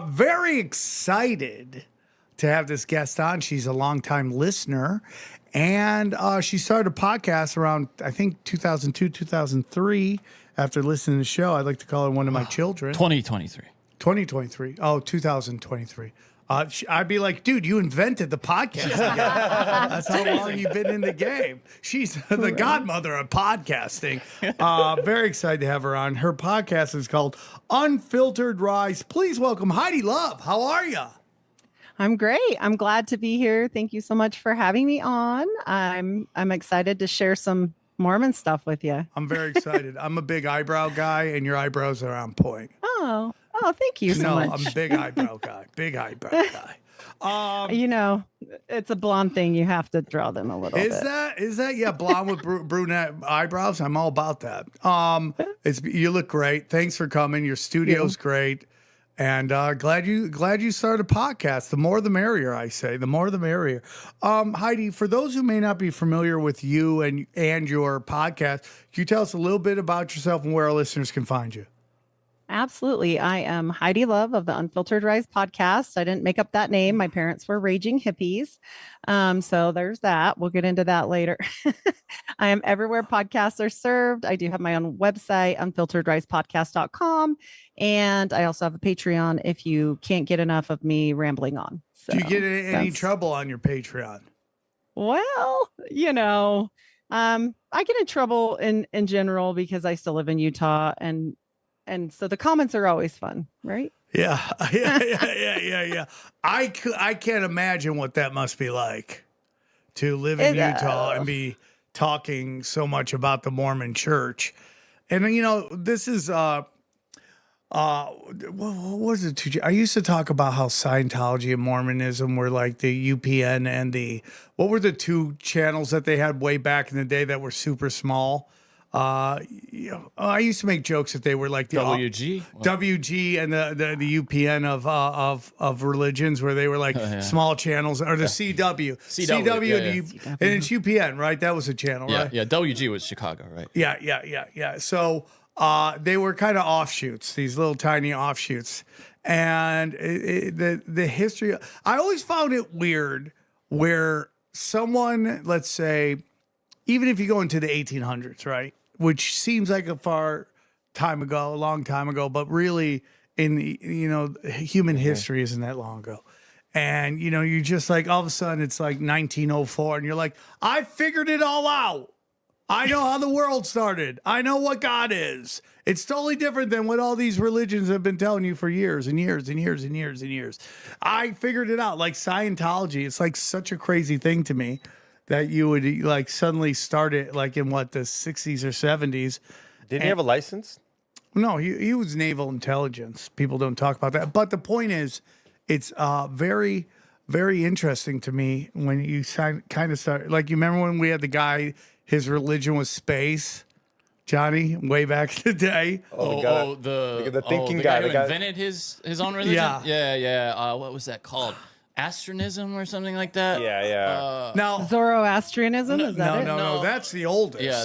Very excited to have this guest on. She's a longtime listener, and she started a podcast around, I think, 2002, 2003. After listening to the show, I'd like to call her one of my children. 2023. 2023. Oh, 2023. I'd be like, dude, you invented the podcast. That's how long you've been in the game. She's the godmother of podcasting. Very excited to have her on. Her podcast is called Unfiltered Rise. Please welcome Heidi Luv. How are you? I'm great. I'm glad to be here. Thank you so much for having me on. I'm excited to share some Mormon stuff with you. I'm very excited. I'm a big eyebrow guy, and your eyebrows are on point. Oh, thank you so much. No, I'm a big eyebrow guy. Big eyebrow guy. It's a blonde thing. You have to draw them a little bit. Is that yeah, blonde with brunette eyebrows? I'm all about that. You look great. Thanks for coming. Your studio's great. And glad you started a podcast. The more the merrier, I say. The more the merrier. Heidi, for those who may not be familiar with you and your podcast, can you tell us a little bit about yourself and where our listeners can find you? Absolutely. I am Heidi Luv of the Unfiltered Rise Podcast. I didn't make up that name. My parents were raging hippies. So there's that. We'll get into that later. I am everywhere podcasts are served. I do have my own website, unfilteredrisepodcast.com. And I also have a Patreon if you can't get enough of me rambling on. So do you get any trouble on your Patreon? Well, I get in trouble in general because I still live in Utah, and so the comments are always fun, right? Yeah. I can't imagine what that must be like to live in Utah and be talking so much about the Mormon church. And, this is, what was it? I used to talk about how Scientology and Mormonism were like the UPN and what were the two channels that they had way back in the day that were super small? I used to make jokes that they were like the WG and the UPN of religions, where they were like small channels, or the CW, and it's UPN, right? That was a channel, right? Yeah, WG was Chicago, right? Yeah. So they were kind of offshoots, these little tiny offshoots, and the history. I always found it weird where someone, let's say, even if you go into the 1800s, right? Which seems like a long time ago, but really in human history isn't that long ago. And, you're just like, all of a sudden it's like 1904 and you're like, I figured it all out. I know how the world started. I know what God is. It's totally different than what all these religions have been telling you for years and years and years and years and years. I figured it out. Like Scientology, it's like such a crazy thing to me that you would like suddenly start it like in the 60s or 70s. Didn't he have a license? No, he was naval intelligence. People don't talk about that. But the point is, it's very, very interesting to me when you kind of start, like, you remember when we had the guy, his religion was space, Johnny, way back in the day. The thinking guy who invented his own religion? Yeah. What was that called? Astronism or something like that? Yeah. Now Zoroastrianism, is that it? No, that's the oldest. Yeah,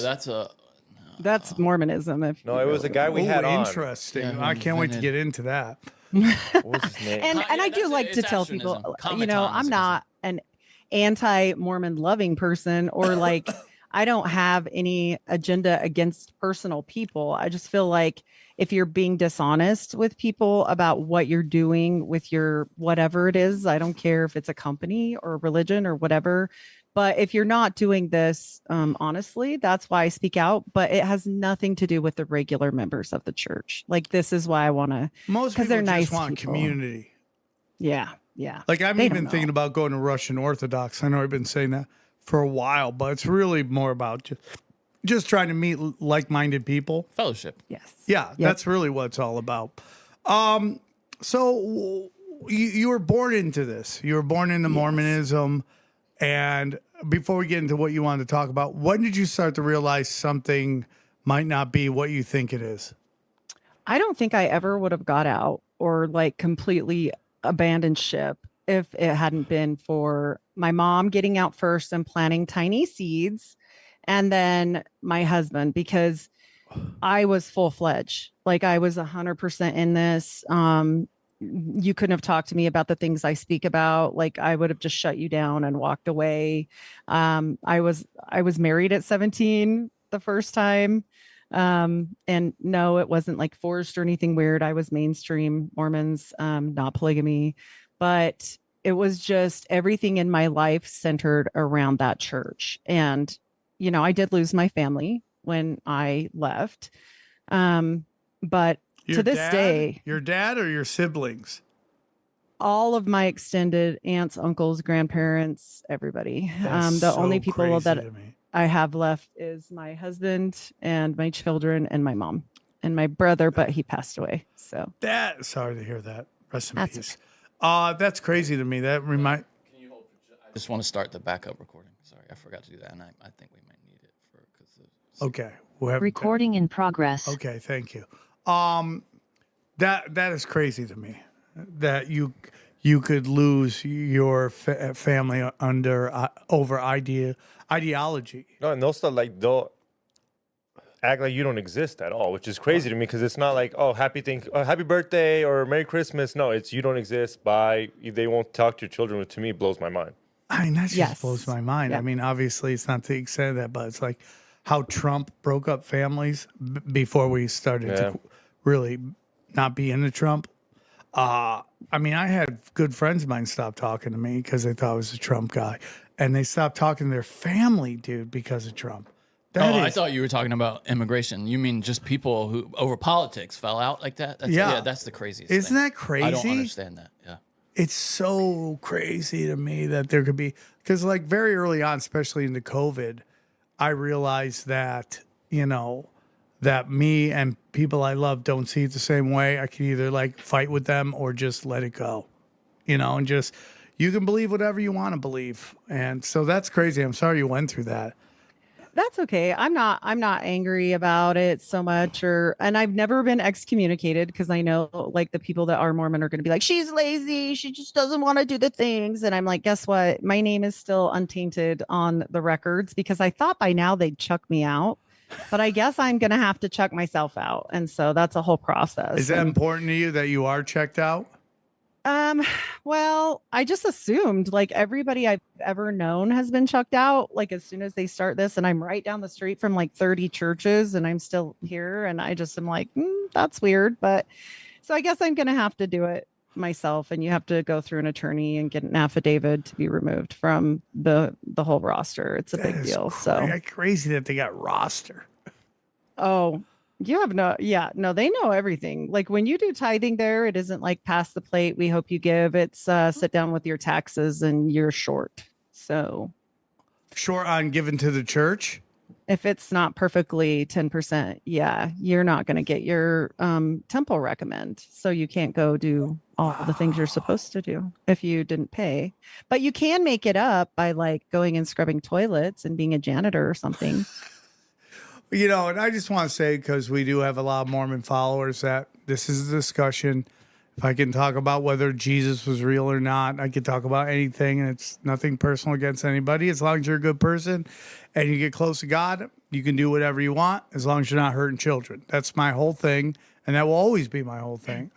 that's Mormonism. It was a guy we had on. Interesting. Yeah, I can't wait to get into that. What was his name? And I do like to tell people, I'm not an anti-Mormon loving person, or like I don't have any agenda against personal people. I just feel like if you're being dishonest with people about what you're doing with your whatever it is, I don't care if it's a company or religion or whatever, but if you're not doing this honestly, that's why I speak out. But it has nothing to do with the regular members of the church. Like, this is why I want to, because they're nice want people. Community. Yeah. Like, I'm even thinking about going to Russian Orthodox. I know I've been saying that for a while, but it's really more about just trying to meet like-minded people. Fellowship. Yes. Yeah, that's really what it's all about. So you were born into this. You were born into Mormonism. And before we get into what you wanted to talk about, when did you start to realize something might not be what you think it is? I don't think I ever would have got out or like completely abandoned ship if it hadn't been for my mom getting out first and planting tiny seeds, and then my husband, because I was full-fledged. Like, I was 100% in this. you couldn't have talked to me about the things I speak about. Like I would have just shut you down and walked away. I was married at 17 the first time. And no, it wasn't like forced or anything weird. I was mainstream Mormons, not polygamy, but it was just everything in my life centered around that church. And, I did lose my family when I left. But to this day, your dad or your siblings? all of my extended aunts, uncles, grandparents, everybody. The only people that I have left is my husband and my children and my mom and my brother, but he passed away. So sorry to hear that. Rest in peace. That's crazy to me. That remind. I just want to start the backup recording. Sorry, I forgot to do that, and I think we might need it for Okay. We'll have recording in progress. Okay, thank you. That is crazy to me that you could lose your family over ideology. No, and they'll start they'll act like you don't exist at all, which is crazy to me because it's not like, oh, happy birthday or Merry Christmas. No, it's you don't exist. Bye. They won't talk to your children, which to me blows my mind. I mean, that just blows my mind. Yeah. I mean, obviously it's not to the extent of that, but it's like how Trump broke up families before we started to really not be into Trump. I mean, I had good friends of mine stop talking to me because they thought I was a Trump guy. And they stopped talking to their family, dude, because of Trump. I thought you were talking about immigration. You mean just people who over politics fell out like that? That's the craziest Isn't that crazy? I don't understand that. Yeah. It's so crazy to me that there could be, because like very early on, especially into COVID, I realized that, that me and people I love don't see it the same way. I can either like fight with them or just let it go, and just, you can believe whatever you want to believe. And so that's crazy. I'm sorry you went through that. That's okay. I'm not angry about it so much, and I've never been excommunicated because I know like the people that are Mormon are going to be like, she's lazy. She just doesn't want to do the things. And I'm like, guess what? My name is still untainted on the records because I thought by now they'd chuck me out, but I guess I'm going to have to chuck myself out. And so that's a whole process. Is that important to you that you are checked out? Well, I just assumed like everybody I've ever known has been chucked out like as soon as they start this, and I'm right down the street from like 30 churches and I'm still here, and I just am like, that's weird. But so I guess I'm gonna have to do it myself, and you have to go through an attorney and get an affidavit to be removed from the whole roster. It's a big deal. So crazy that they got roster. Oh, you have no, they know everything. Like when you do tithing there, it isn't like pass the plate, we hope you give. It's sit down with your taxes and you're short. So short on giving to the church? If it's not perfectly 10%, you're not going to get your temple recommend. So you can't go do all the things you're supposed to do if you didn't pay. But you can make it up by like going and scrubbing toilets and being a janitor or something. And I just want to say, because we do have a lot of Mormon followers, that this is a discussion. If I can talk about whether Jesus was real or not, I can talk about anything, and it's nothing personal against anybody. As long as you're a good person and you get close to God, you can do whatever you want, as long as you're not hurting children. That's my whole thing, and that will always be my whole thing.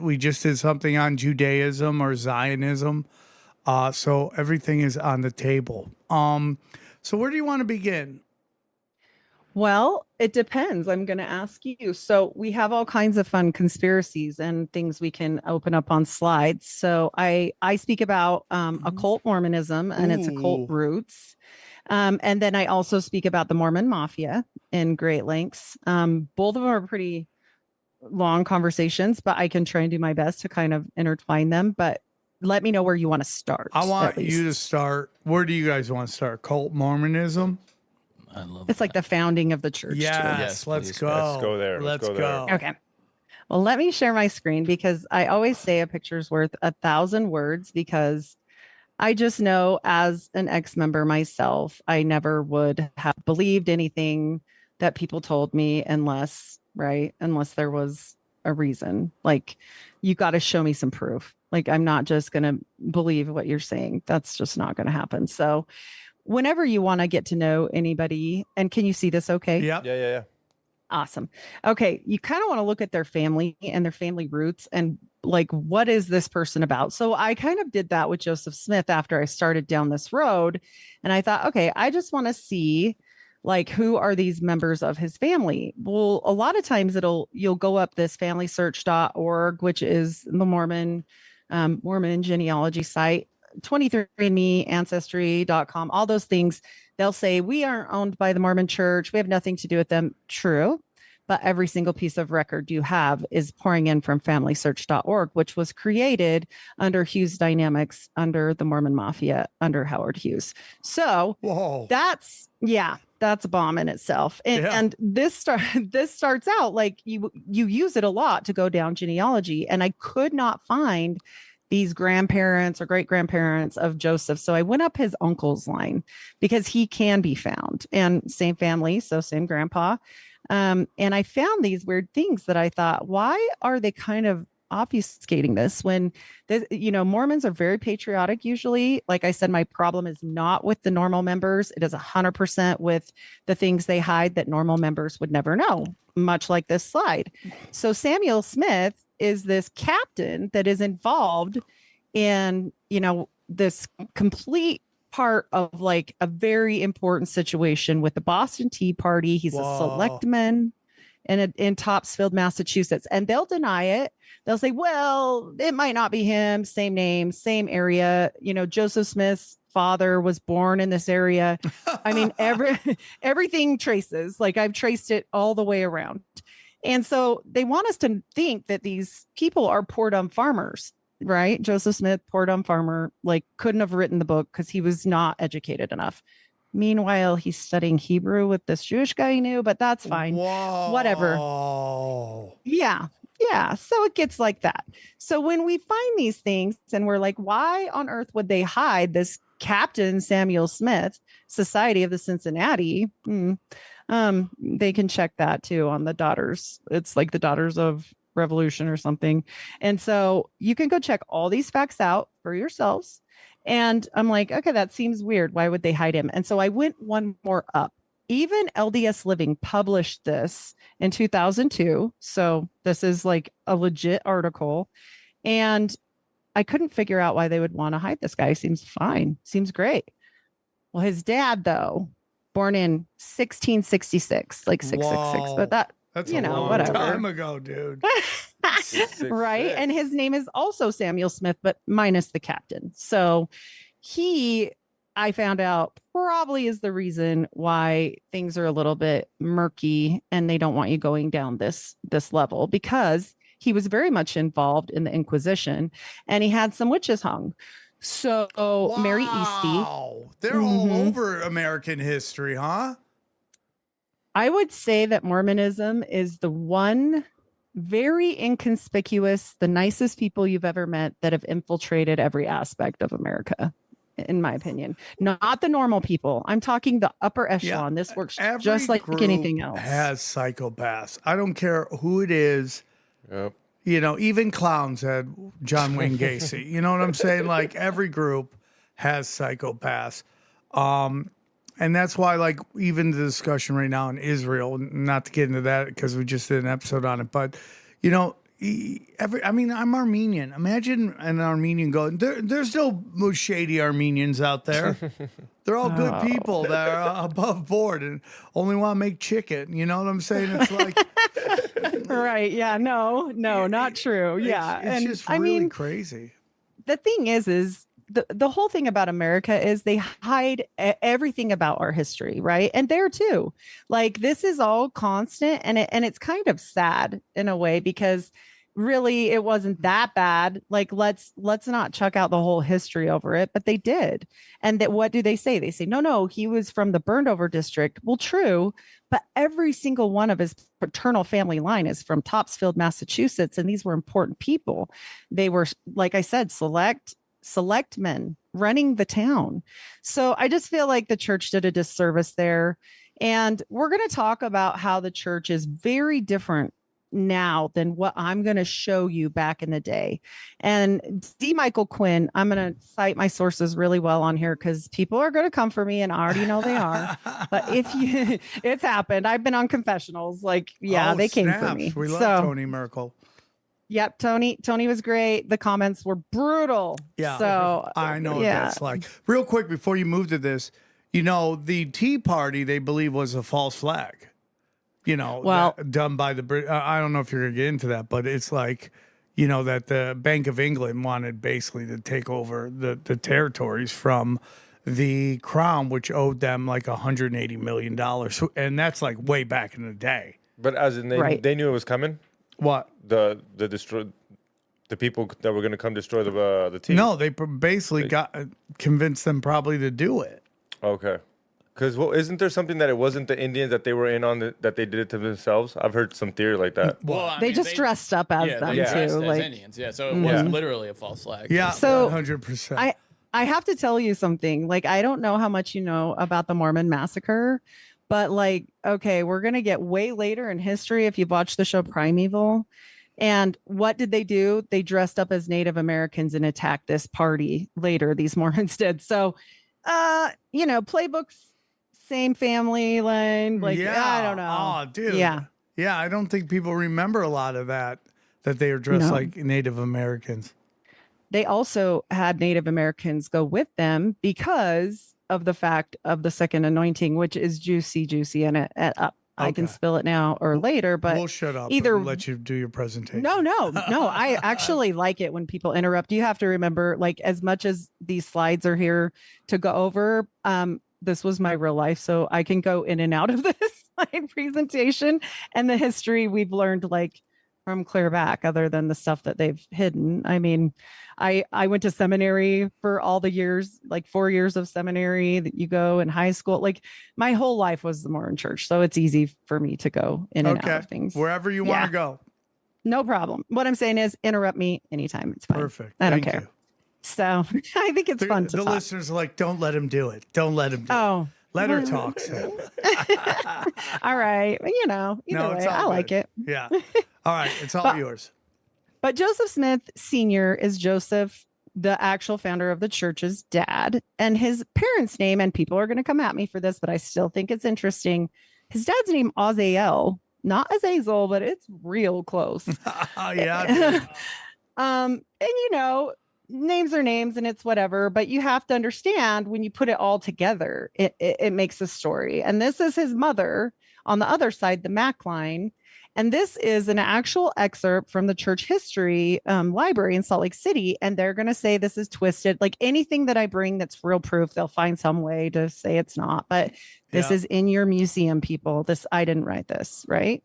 We just did something on Judaism or Zionism, so everything is on the table. So where do you want to begin? Well, it depends. I'm going to ask you. So we have all kinds of fun conspiracies and things we can open up on slides. So I speak about occult Mormonism and its occult roots. And then I also speak about the Mormon Mafia in great lengths. Both of them are pretty long conversations, but I can try and do my best to kind of intertwine them. But let me know where you want to start. I want you to start. Where do you guys want to start? Cult Mormonism? I love it's like the founding of the church. Yes, let's go. Let's go there. Let's go. Okay. Well, let me share my screen because I always say a picture's worth 1,000 words, because I just know as an ex-member myself, I never would have believed anything that people told me unless there was a reason. Like, you got to show me some proof. Like, I'm not just going to believe what you're saying. That's just not going to happen. So whenever you want to get to know anybody, and can you see this okay? Yep. Yeah. Awesome. Okay. You kind of want to look at their family and their family roots and like, what is this person about? So I kind of did that with Joseph Smith after I started down this road. And I thought, okay, I just want to see like, who are these members of his family? Well, a lot of times you'll go up this familysearch.org, which is the Mormon genealogy site, 23andMe, ancestry.com, all those things. They'll say, we aren't owned by the Mormon church. We have nothing to do with them. True. But every single piece of record you have is pouring in from familysearch.org, which was created under Hughes Dynamics, under the Mormon Mafia, under Howard Hughes. So that's a bomb in itself. And this starts out like you use it a lot to go down genealogy. And I could not find these grandparents or great grandparents of Joseph. So I went up his uncle's line because he can be found, and same family. So same grandpa. And I found these weird things that I thought, why are they kind of obfuscating this when Mormons are very patriotic usually. Like I said, my problem is not with the normal members. It is 100% with the things they hide that normal members would never know, much like this slide. So Samuel Smith is this captain that is involved in, this complete part of like a very important situation with the Boston Tea Party. He's a selectman in Topsfield, Massachusetts, and they'll deny it. They'll say, well, it might not be him, same name, same area. Joseph Smith's father was born in this area. I mean, everything traces, like I've traced it all the way around. And so they want us to think that these people are poor dumb farmers, right? Joseph Smith, poor dumb farmer, like couldn't have written the book because he was not educated enough. Meanwhile, he's studying Hebrew with this Jewish guy he knew, but that's fine. Whoa. Whatever. Yeah. So it gets like that. So when we find these things and we're like, why on earth would they hide this Captain Samuel Smith, Society of the Cincinnati? They can check that too on the Daughters. It's like the Daughters of Revolution or something. And so you can go check all these facts out for yourselves. And I'm like, okay, that seems weird. Why would they hide him? And so I went one more up. Even LDS Living published this in 2002. So this is like a legit article. And I couldn't figure out why they would want to hide this guy. Seems fine. Seems great. Well, his dad, though, born in 1666, like 666. But that's a long whatever. Time ago, dude. Right. And his name is also Samuel Smith, but minus the captain. So I found out, probably is the reason why things are a little bit murky and they don't want you going down this level, because he was very much involved in the Inquisition and he had some witches hung. So Mary Eastie. They're all over American history, huh? I would say that Mormonism is the one very inconspicuous, the nicest people you've ever met that have infiltrated every aspect of America, in my opinion. Not the normal people. I'm talking the upper echelon. This works just like anything else. Has psychopaths. I don't care who it is. Yep. Even clowns had John Wayne Gacy. You know what I'm saying? Like every group has psychopaths. And that's why, like, even the discussion right now in Israel, not to get into that because we just did an episode on it, but, I'm Armenian. Imagine an Armenian going, there's no shady Armenians out there. They're all good people that are above board and only want to make chicken. You know what I'm saying? It's like... Right. Yeah. No, not true. Yeah. It's just really crazy. The thing is the whole thing about America is they hide everything about our history, right? And there too, like this is all constant, and it's kind of sad in a way because really it wasn't that bad. Like let's not chuck out the whole history over it, but they did. And that what do they say? They say no, he was from the burned over district. Well, true, but every single one of his paternal family line is from Topsfield, Massachusetts, and these were important people. They were, like I said, select men running the town. So I just feel like the church did a disservice there. And we're going to talk about how the church is very different now than what I'm going to show you back in the day. And D. Michael Quinn, I'm going to cite my sources really well on here because people are going to come for me and I already know they are. But it's happened. I've been on confessionals. Like, they came for me. We love Tony Merkel. Yep, Tony was great. The comments were brutal. Yeah. So I know what that's like. Real quick before you move to this, the Tea Party they believe was a false flag. Done by the Brit. I don't know if you're gonna get into that, but it's like, that the Bank of England wanted basically to take over the territories from the Crown, which owed them like $180 million, and that's like way back in the day. But as in they knew it was coming. What? The people that were going to come destroy the team? No, they basically convinced them probably to do it. Okay. Because isn't there something that it wasn't the Indians that they were in on that they did it to themselves? I've heard some theory like that. Well, they dressed up as them too, as like Indians. Yeah, so it was literally a false flag. Yeah, so 100%. I have to tell you something. Like, I don't know how much you know about the Mormon massacre. But okay, we're going to get way later in history if you've watched the show Primeval. And what did they do? They dressed up as Native Americans and attacked this party later. These Mormons did. So, playbooks, same family line. I don't know. Oh, dude. Yeah. Yeah, I don't think people remember a lot of that they were dressed like Native Americans. They also had Native Americans go with them because of the fact of the second anointing, which is juicy and I can spill it now or later, but we'll shut up either let you do your presentation. No. I actually like it when people interrupt. You have to remember, as much as these slides are here to go over, this was my real life. So I can go in and out of this slide presentation and the history we've learned from clear back, other than the stuff that they've hidden. I mean, I went to seminary for all the years, 4 years of seminary that you go in high school. My whole life was the Mormon church. So it's easy for me to go in and out of things. Wherever you want to go. No problem. What I'm saying is interrupt me anytime. It's fine. Perfect. I don't care. So I think it's fun to talk. The listeners are like, don't let him do it. Don't let him do it. Let her talk. All right. Either way, I like it. Yeah. All right. It's all yours. But Joseph Smith Sr. is Joseph, the actual founder of the church's dad, and his parents' name, and people are going to come at me for this, but I still think it's interesting. His dad's name, Azazel, not Azazel, but it's real close. Yeah. And names are names and it's whatever, but you have to understand when you put it all together, it makes a story. And this is his mother on the other side, the Mac line. And this is an actual excerpt from the church history library in Salt Lake City. And they're going to say this is twisted. Anything that I bring that's real proof, they'll find some way to say it's not. But this is in your museum, people. I didn't write this, right?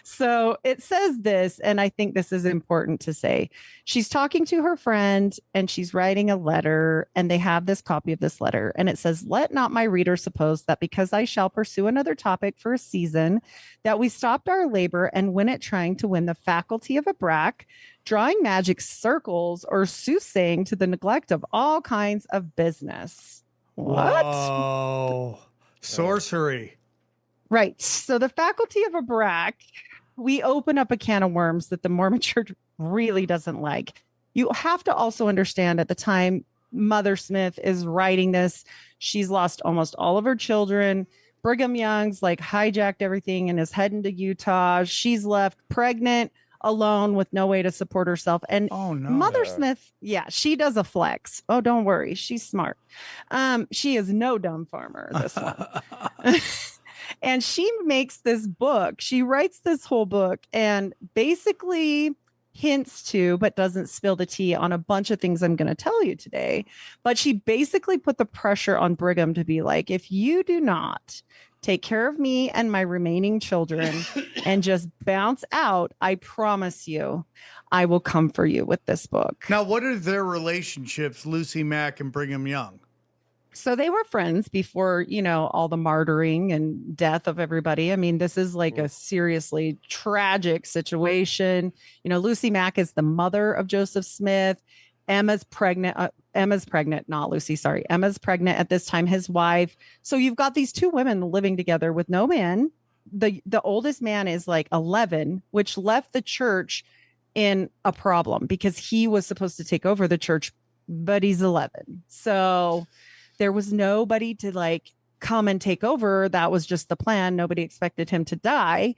So it says this, and I think this is important to say. She's talking to her friend and she's writing a letter, and they have this copy of this letter. And it says, "Let not my reader suppose that because I shall pursue another topic for a season, that we stopped our labor and went at trying to win the faculty of a brack, drawing magic circles, or soothsaying to the neglect of all kinds of business." What? Whoa. Sorcery. Right. So the faculty of a brack, we open up a can of worms that the Mormon church really doesn't like. You have to also understand at the time Mother Smith is writing this, she's lost almost all of her children. Brigham Young's hijacked everything and is heading to Utah. She's left pregnant, alone with no way to support herself. And Mother Smith, she does a flex. Oh, don't worry. She's smart. She is no dumb farmer, this one. And she makes this book. She writes this whole book and basically hints to, but doesn't spill the tea on a bunch of things I'm going to tell you today. But she basically put the pressure on Brigham to be like, if you do not take care of me and my remaining children and just bounce out, I promise you, I will come for you with this book. Now, what are their relationships, Lucy Mack and Brigham Young? So they were friends before, all the martyring and death of everybody. I mean, this is a seriously tragic situation. Lucy Mack is the mother of Joseph Smith. Emma's pregnant, not Lucy, sorry. Emma's pregnant at this time, his wife. So you've got these two women living together with no men, the oldest man is like 11, which left the church in a problem because he was supposed to take over the church, but he's 11. So there was nobody to like come and take over. That was just the plan. Nobody expected him to die.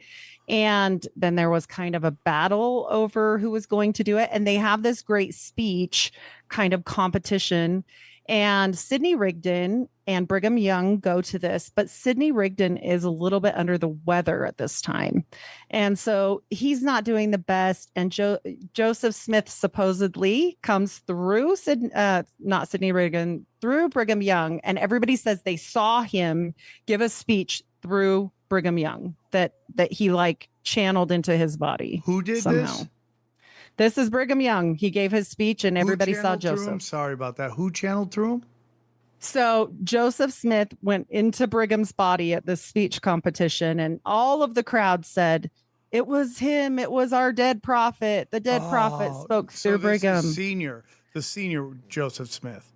And then there was kind of a battle over who was going to do it. And they have this great speech kind of competition. And Sidney Rigdon and Brigham Young go to this, but Sidney Rigdon is a little bit under the weather at this time. And so he's not doing the best. And Joseph Smith supposedly comes through, not Sidney Rigdon, through Brigham Young. And everybody says they saw him give a speech through Brigham Young that he like channeled into his body. Who did somehow. this? This is Brigham Young. He gave his speech and everybody saw Joseph. Sorry about that. Who channeled through him? So Joseph Smith went into Brigham's body at this speech competition, and all of the crowd said, it was him. It was our dead prophet. The dead prophet spoke through Brigham. The senior Joseph Smith.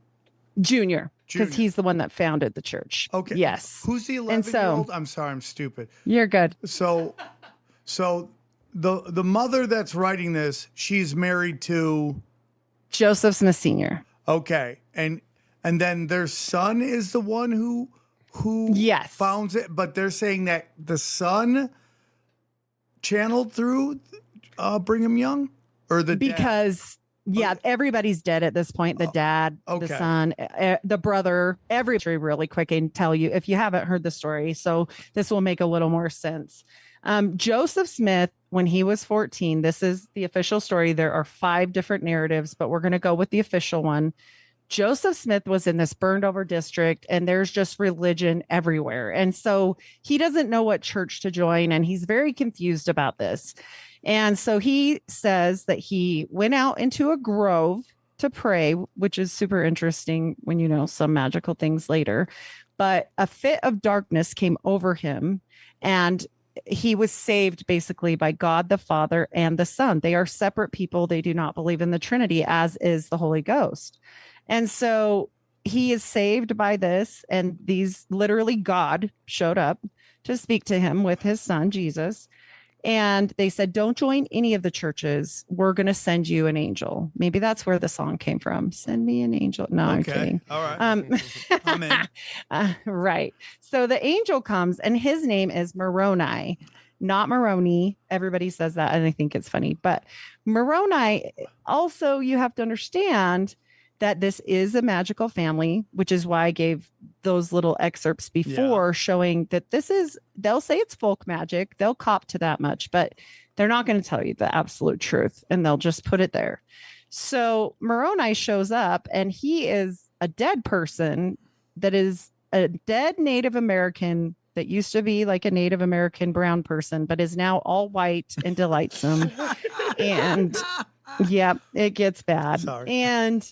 Junior, because he's the one that founded the church. Okay. Yes. Who's the 11-year-old? I'm sorry, I'm stupid. You're good. So the mother that's writing this, she's married to Joseph Smith Sr. Okay. And then their son is the one who yes. founds it, but they're saying that the son channeled through Brigham Young or the because dad? Yeah, everybody's dead at this point. The dad, the son, the brother, everybody really quick and tell you if you haven't heard the story. So this will make a little more sense. Joseph Smith, when he was 14, this is the official story. There are 5 different narratives, but we're going to go with the official one. Joseph Smith was in this burned over district and there's just religion everywhere. And so he doesn't know what church to join and he's very confused about this. And so he says that he went out into a grove to pray, which is super interesting when you know some magical things later. But a fit of darkness came over him and he was saved basically by God the Father and the Son. They are separate people. They do not believe in the Trinity, as is the Holy Ghost. And so he is saved by this. And these literally God showed up to speak to him with his son, Jesus. And they said, don't join any of the churches. We're going to send you an angel. Maybe that's where the song came from. Send me an angel. No, I'm kidding. All right. I'm in. Right. So the angel comes and his name is Moroni, not Moroni. Everybody says that. And I think it's funny. But Moroni, also, you have to understand that this is a magical family, which is why I gave those little excerpts before showing that this is, they'll say it's folk magic. They'll cop to that much, but they're not going to tell you the absolute truth and they'll just put it there. So Moroni shows up and he is a dead person that is a dead Native American that used to be like a Native American brown person, but is now all white and delightsome. And yeah, it gets bad. Sorry. And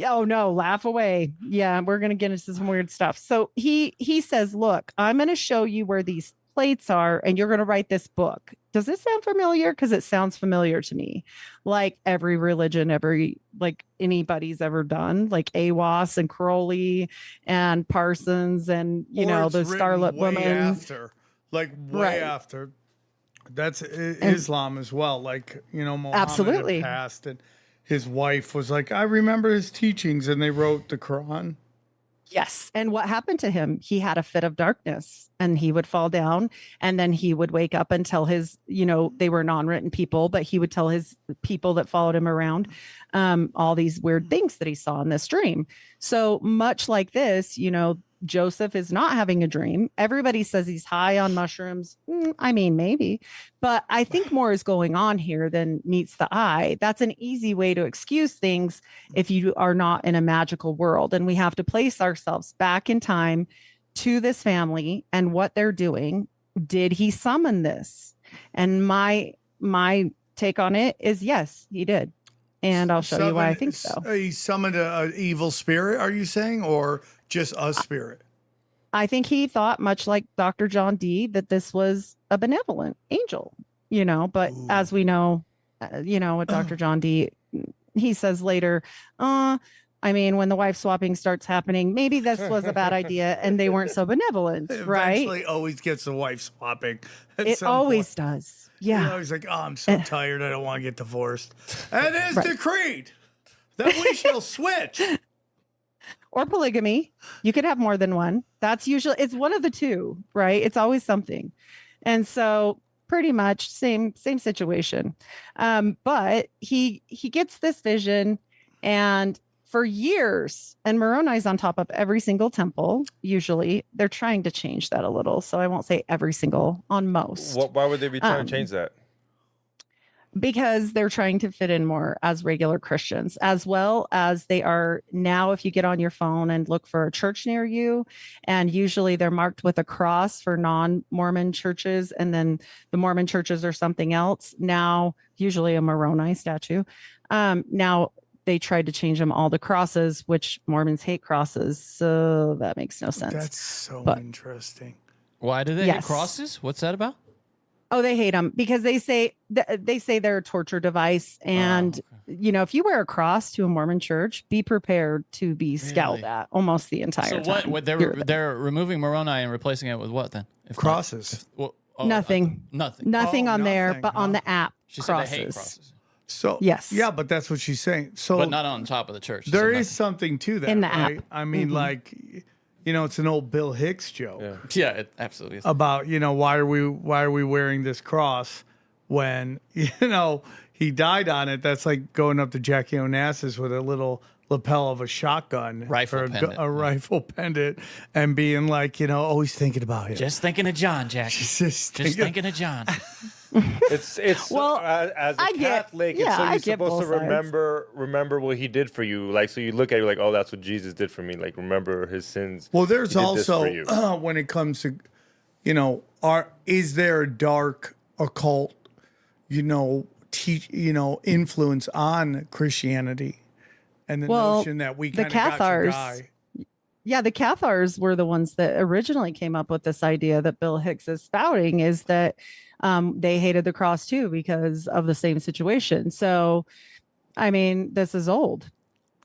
oh no, laugh away. Yeah, we're going to get into some weird stuff. So he says, look, I'm going to show you where these plates are and you're going to write this book. Does this sound familiar? Because it sounds familiar to me. Like every religion, like anybody's ever done, like AWAS and Crowley and Parsons and, you know, the Scarlet Woman. After. That's Islam as well. Like, you know, Muhammad absolutely. Had passed and his wife was like, I remember his teachings, and they wrote the Quran. Yes. And what happened to him? He had a fit of darkness and he would fall down and then he would wake up and tell his, you know, they were non-written people, but he would tell his people that followed him around all these weird things that he saw in this dream. So much like this, you know, Joseph is not having a dream. Everybody says he's high on mushrooms. I mean, maybe, but I think more is going on here than meets the eye. That's an easy way to excuse things if you are not in a magical world. And we have to place ourselves back in time to this family and what they're doing. Did he summon this? And my take on it is yes, he did. And I'll show you why I think so. He summoned an evil spirit, are you saying, or just a spirit? I think he thought, much like Dr. John Dee, that this was a benevolent angel, you know, but as we know, you know, with Dr. John Dee, he says later, I I mean, when the wife swapping starts happening, maybe this was a bad idea and they weren't so benevolent, right? Eventually always gets the wife swapping. It always does. Yeah. You're always like, oh, I'm so tired. I don't want to get divorced. And it is decreed that we shall switch. Or polygamy. You could have more than one. That's usually, it's one of the two, right? It's always something. And so pretty much same situation. But he gets this vision, and for years, and Moroni's on top of every single temple. Usually they're trying to change that a little. So I won't say every single, on most. Why would they be trying to change that? Because they're trying to fit in more as regular Christians, as well as they are now. If you get on your phone and look for a church near you, and usually they're marked with a cross for non-Mormon churches, and then the Mormon churches are something else. Now, usually a Moroni statue. Now they tried to change them all to crosses, which Mormons hate crosses. So that makes no sense. That's so interesting. Why do they hate crosses? What's that about? Oh, they hate them because they say they're a torture device. And, if you wear a cross to a Mormon church, be prepared to be scowled at almost the entire time. So what they're removing Moroni and replacing it with what then? Crosses. Nothing. Nothing on there, but on the app, she crosses. Said they hate crosses. So yes, yeah, but that's what she's saying. So, but not on top of the church. There is something to that in the right? app. I mean, like, it's an old Bill Hicks joke. Yeah, it absolutely is. About why are we wearing this cross when he died on it? That's like going up to Jackie Onassis with a little lapel of a shotgun, a rifle pendant, and being like, always thinking about it. Just thinking of John, Jack. Just thinking of John. It's well, as a Catholic, it's so you're supposed to remember what he did for you. Like, so you look at it like, oh, that's what Jesus did for me. Like, remember his sins. Well, there's also when it comes to, is there a dark occult, influence on Christianity, and the notion that we kind of got your guy. Yeah, the Cathars were the ones that originally came up with this idea that Bill Hicks is spouting, is that they hated the cross too because of the same situation. So, I mean, this is old.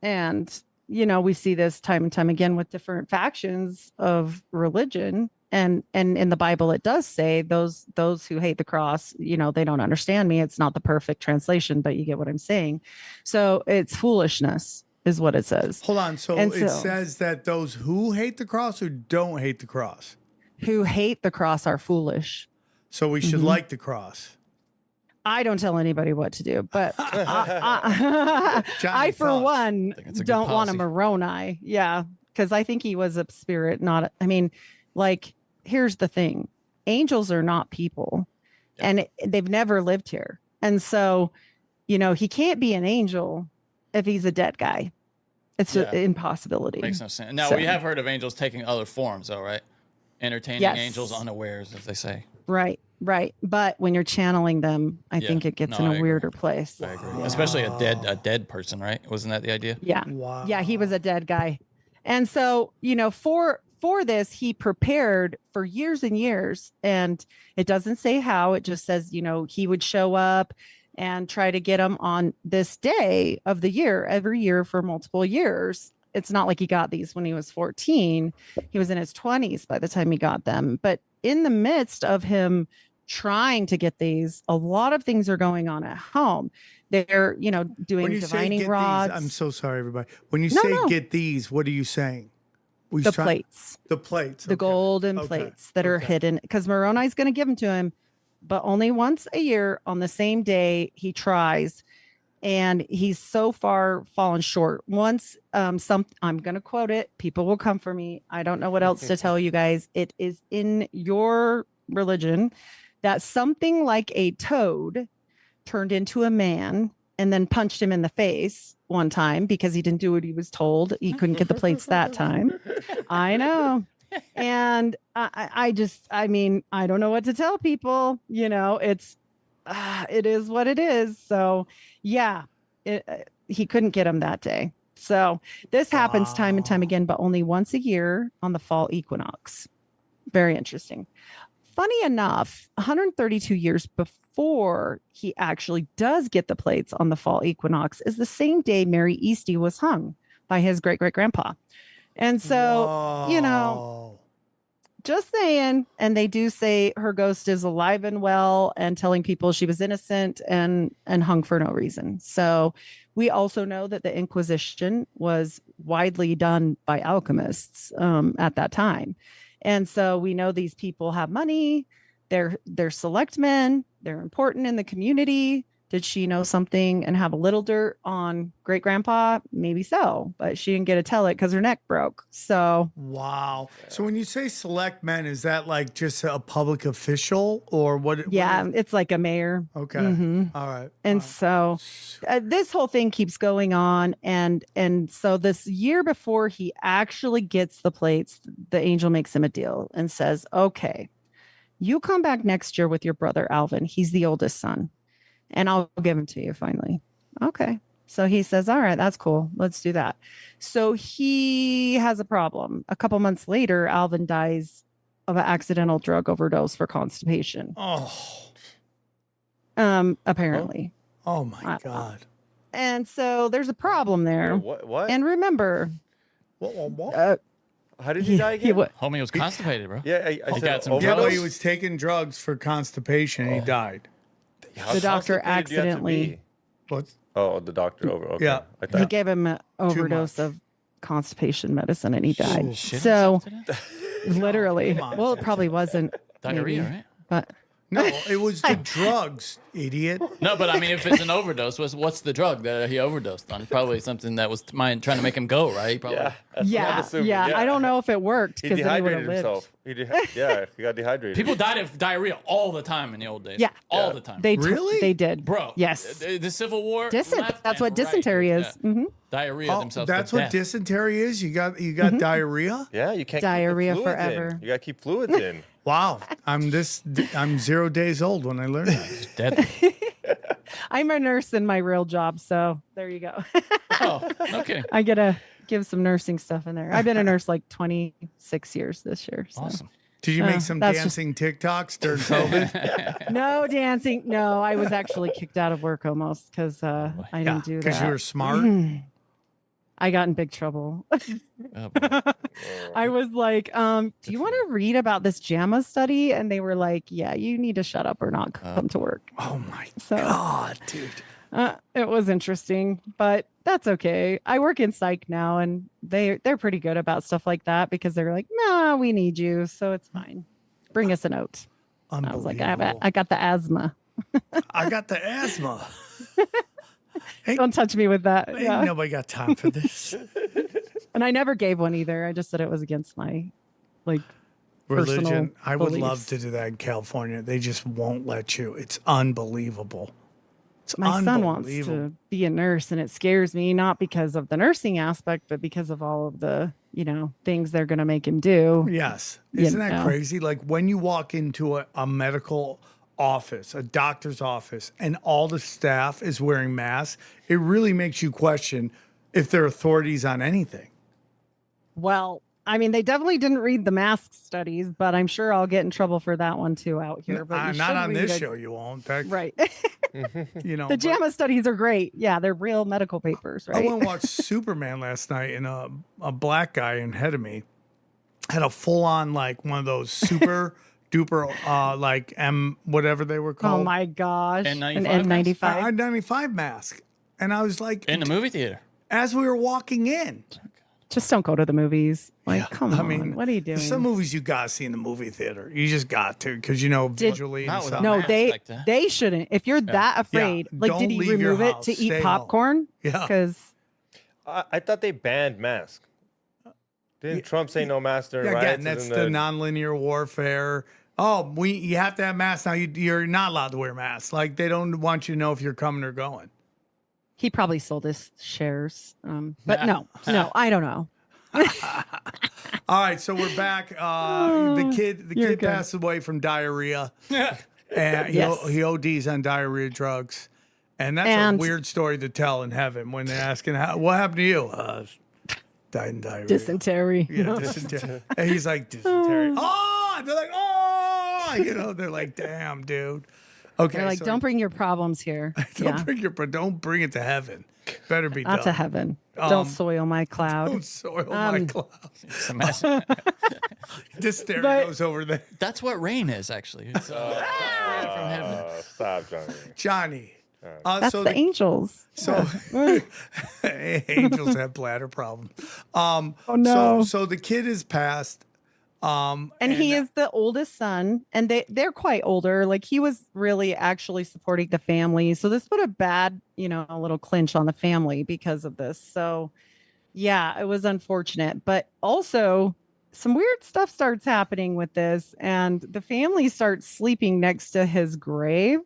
And, we see this time and time again with different factions of religion. And in the Bible, it does say those who hate the cross, they don't understand me. It's not the perfect translation, but you get what I'm saying. So it's foolishness. Is what it says. Hold on. So it says that those who hate the cross or don't hate the cross? Who hate the cross are foolish. So we should like the cross. I don't tell anybody what to do, but I for one, don't want a Moroni. Yeah, because I think he was a spirit, not. Here's the thing. Angels are not people, and they've never lived here. And so, he can't be an angel if he's a dead guy. It's an impossibility. Makes no sense. Now, we have heard of angels taking other forms, though, right? Entertaining angels unawares, as they say. Right. But when you're channeling them, I think it gets in a weirder place. I agree. Especially a dead person, right? Wasn't that the idea? Yeah. Wow. Yeah, he was a dead guy. And so, for this, he prepared for years and years. And it doesn't say how. It just says, he would show up and try to get them on this day of the year, every year for multiple years. It's not like he got these when he was 14. He was in his 20s by the time he got them. But in the midst of him trying to get these, a lot of things are going on at home. They're, doing divining rods. I'm so sorry, everybody. When you get these, what are you saying? Plates. The plates. The golden plates that are hidden. Because Moroni's going to give them to him, but only once a year on the same day he tries. And he's so far fallen short. Once, I'm going to quote it. People will come for me. I don't know what else to tell you guys. It is in your religion that something like a toad turned into a man and then punched him in the face one time because he didn't do what he was told. He couldn't get the plates that time. I know. And I don't know what to tell people. It is what it is. So yeah, he couldn't get him that day. So this happens time and time again, but only once a year on the fall equinox. Very interesting. Funny enough, 132 years before he actually does get the plates on the fall equinox is the same day Mary Eastie was hung, by his great-great-grandpa. And so, just saying. And they do say her ghost is alive and well and telling people she was innocent and hung for no reason. So we also know that the Inquisition was widely done by alchemists at that time. And so we know these people have money. They're select men. They're important in the community. Did she know something and have a little dirt on great grandpa? Maybe so, but she didn't get to tell it because her neck broke. So wow. So when you say select men, is that like just a public official or what? Yeah, it's like a mayor. Okay. All right. And so this whole thing keeps going on, and so this year before he actually gets the plates, the angel makes him a deal and says, "Okay, you come back next year with your brother Alvin. He's the oldest son. And I'll give him to you finally." Okay. So he says, all right, that's cool. Let's do that. So he has a problem. A couple months later, Alvin dies of an accidental drug overdose for constipation. Apparently. Oh my God. And so there's a problem there. What? And remember, What? How did he die again? Homie was constipated, bro. Yeah, I got some Yeah, drugs. but he was taking drugs for constipation and he died. the doctor accidentally. What? Oh, the doctor over. Okay. Yeah. I He thought, gave him an overdose of constipation medicine and he died. Shit So himself to death? literally, come on. well, it probably wasn't. Diarrhea, maybe, right? But No, it was the drugs, idiot. No, but I mean, if it's an overdose, what's the drug that he overdosed on? Probably something that was trying to make him go, right? He probably, yeah. That's what I'm assuming. yeah. I don't know if it worked He because then he would have dehydrated lived. himself. He got dehydrated. People died of diarrhea all the time in the old days. Yeah. all the time. Really? They did, Bro, Yes. The Civil War. That's left what and dysentery right. is. Yeah. Mhm. Diarrhea Oh, themselves. that's to what death. dysentery is? You got diarrhea? Yeah, you can't Diarrhea keep the fluids forever. In. You gotta keep fluids in. Wow. I'm 0 days old when I learned that. Deadly. I'm a nurse in my real job, so there you go. Oh, okay. I get to give some nursing stuff in there. I've been a nurse like 26 years this year. So. Awesome. Did you make some that's dancing TikToks during COVID? No dancing. No, I was actually kicked out of work almost because I didn't do that. Because you were smart. I got in big trouble. Oh, boy. I was like, do you want to read about this JAMA study? And they were like, yeah, you need to shut up or not come to work. Oh my So- God, dude. It was interesting, but that's okay. I work in psych now and they're pretty good about stuff like that because they're like, no, we need you. So it's fine. Bring us a note. I was like, I got the asthma. I got the asthma. Don't touch me with that. Ain't Yeah. nobody got time for this. And I never gave one either. I just said it was against my Religion. personal I would beliefs. love to do that in California. They just won't let you. It's unbelievable. It's My son wants unbelievable. to be a nurse and it scares me, not because of the nursing aspect, but because of all of the, things they're going to make him do. Yes. You Isn't that know. crazy? Like when you walk into a medical office, a doctor's office, and all the staff is wearing masks, it really makes you question if they're authorities on anything. Well, I mean, they definitely didn't read the mask studies, but I'm sure I'll get in trouble for that one too out here. But you Not should on read this it. show, you won't. That, Right. The The JAMA studies are great. Yeah, they're real medical papers, I right? went and watched Superman last night, and a black guy ahead of me had a full on like one of those super duper like M whatever they were called. Oh my gosh. N95 An mask? N95. N95 mask, and I was like, In the movie theater. as we were walking in. Just don't go to the movies. Like, Yeah, come I on. mean, What are you doing? There's some movies you gotta see in the movie theater. You just got to because visually. Not and without stuff. No, mask they like that. they shouldn't. If you're that afraid, like, don't did he leave your remove it house. to eat Stay popcorn? Yeah. Because I thought they banned masks. Didn't Trump say no mask during Yeah, riots? again, that's Isn't the nonlinear warfare. Oh, you have to have masks now. You're not allowed to wear masks. Like they don't want you to know if you're coming or going. he probably sold his shares. But no, I don't know. All right, so we're back. The kid You're good. passed away from diarrhea, and Yes. he ODs on diarrhea drugs, and that's a And- weird story to tell in heaven when they're asking what happened to you. Died in diarrhea. Dysentery. Yeah, dysentery. And he's like dysentery. Oh, they're like, oh, they're like, damn, dude. Okay. They're like, don't bring your problems here. Don't bring it to heaven. Better be not done. to heaven. Don't soil my cloud. Don't soil my cloud. Just there it goes over there. That's what rain is, actually. It's rain from heaven. Stop, Johnny. That's the angels. So angels have bladder problems. Oh no. So the kid is passed. And he is the oldest son, and they're quite older. Like, he was really actually supporting the family. So this put a bad, a little clinch on the family because of this. So yeah, it was unfortunate, but also some weird stuff starts happening with this, and the family starts sleeping next to his grave.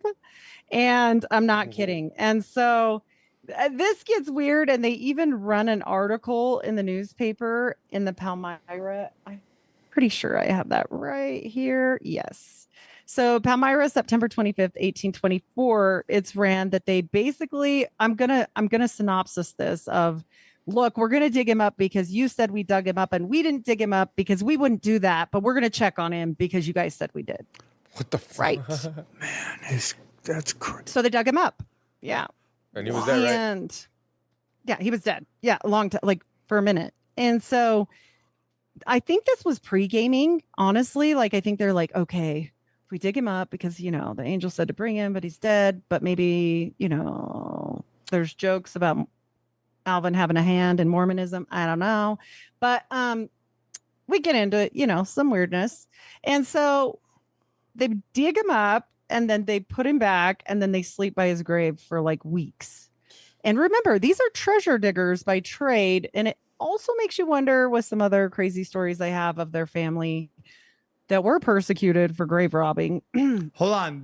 And I'm not kidding. And so this gets weird. And they even run an article in the newspaper in the Palmyra. Pretty sure I have that right here. Yes. So Palmyra, September 25th, 1824, it's ran that they basically, I'm gonna synopsis this of, look, we're gonna dig him up because you said we dug him up, and we didn't dig him up because we wouldn't do that, but we're gonna check on him because you guys said we did. What the fuck? Right. Man, that's crazy. So they dug him up. Yeah. And he was dead, right? And yeah, he was dead. Yeah, a long time, like for a minute. And so I think this was pre-gaming, honestly. Like, I think they're like, okay, if we dig him up because, the angel said to bring him, but he's dead. But maybe, there's jokes about Alvin having a hand in Mormonism. I don't know. But we get into, some weirdness. And so they dig him up, and then they put him back, and then they sleep by his grave for like weeks. And remember, these are treasure diggers by trade. And it also makes you wonder with some other crazy stories they have of their family that were persecuted for grave robbing. Hold on.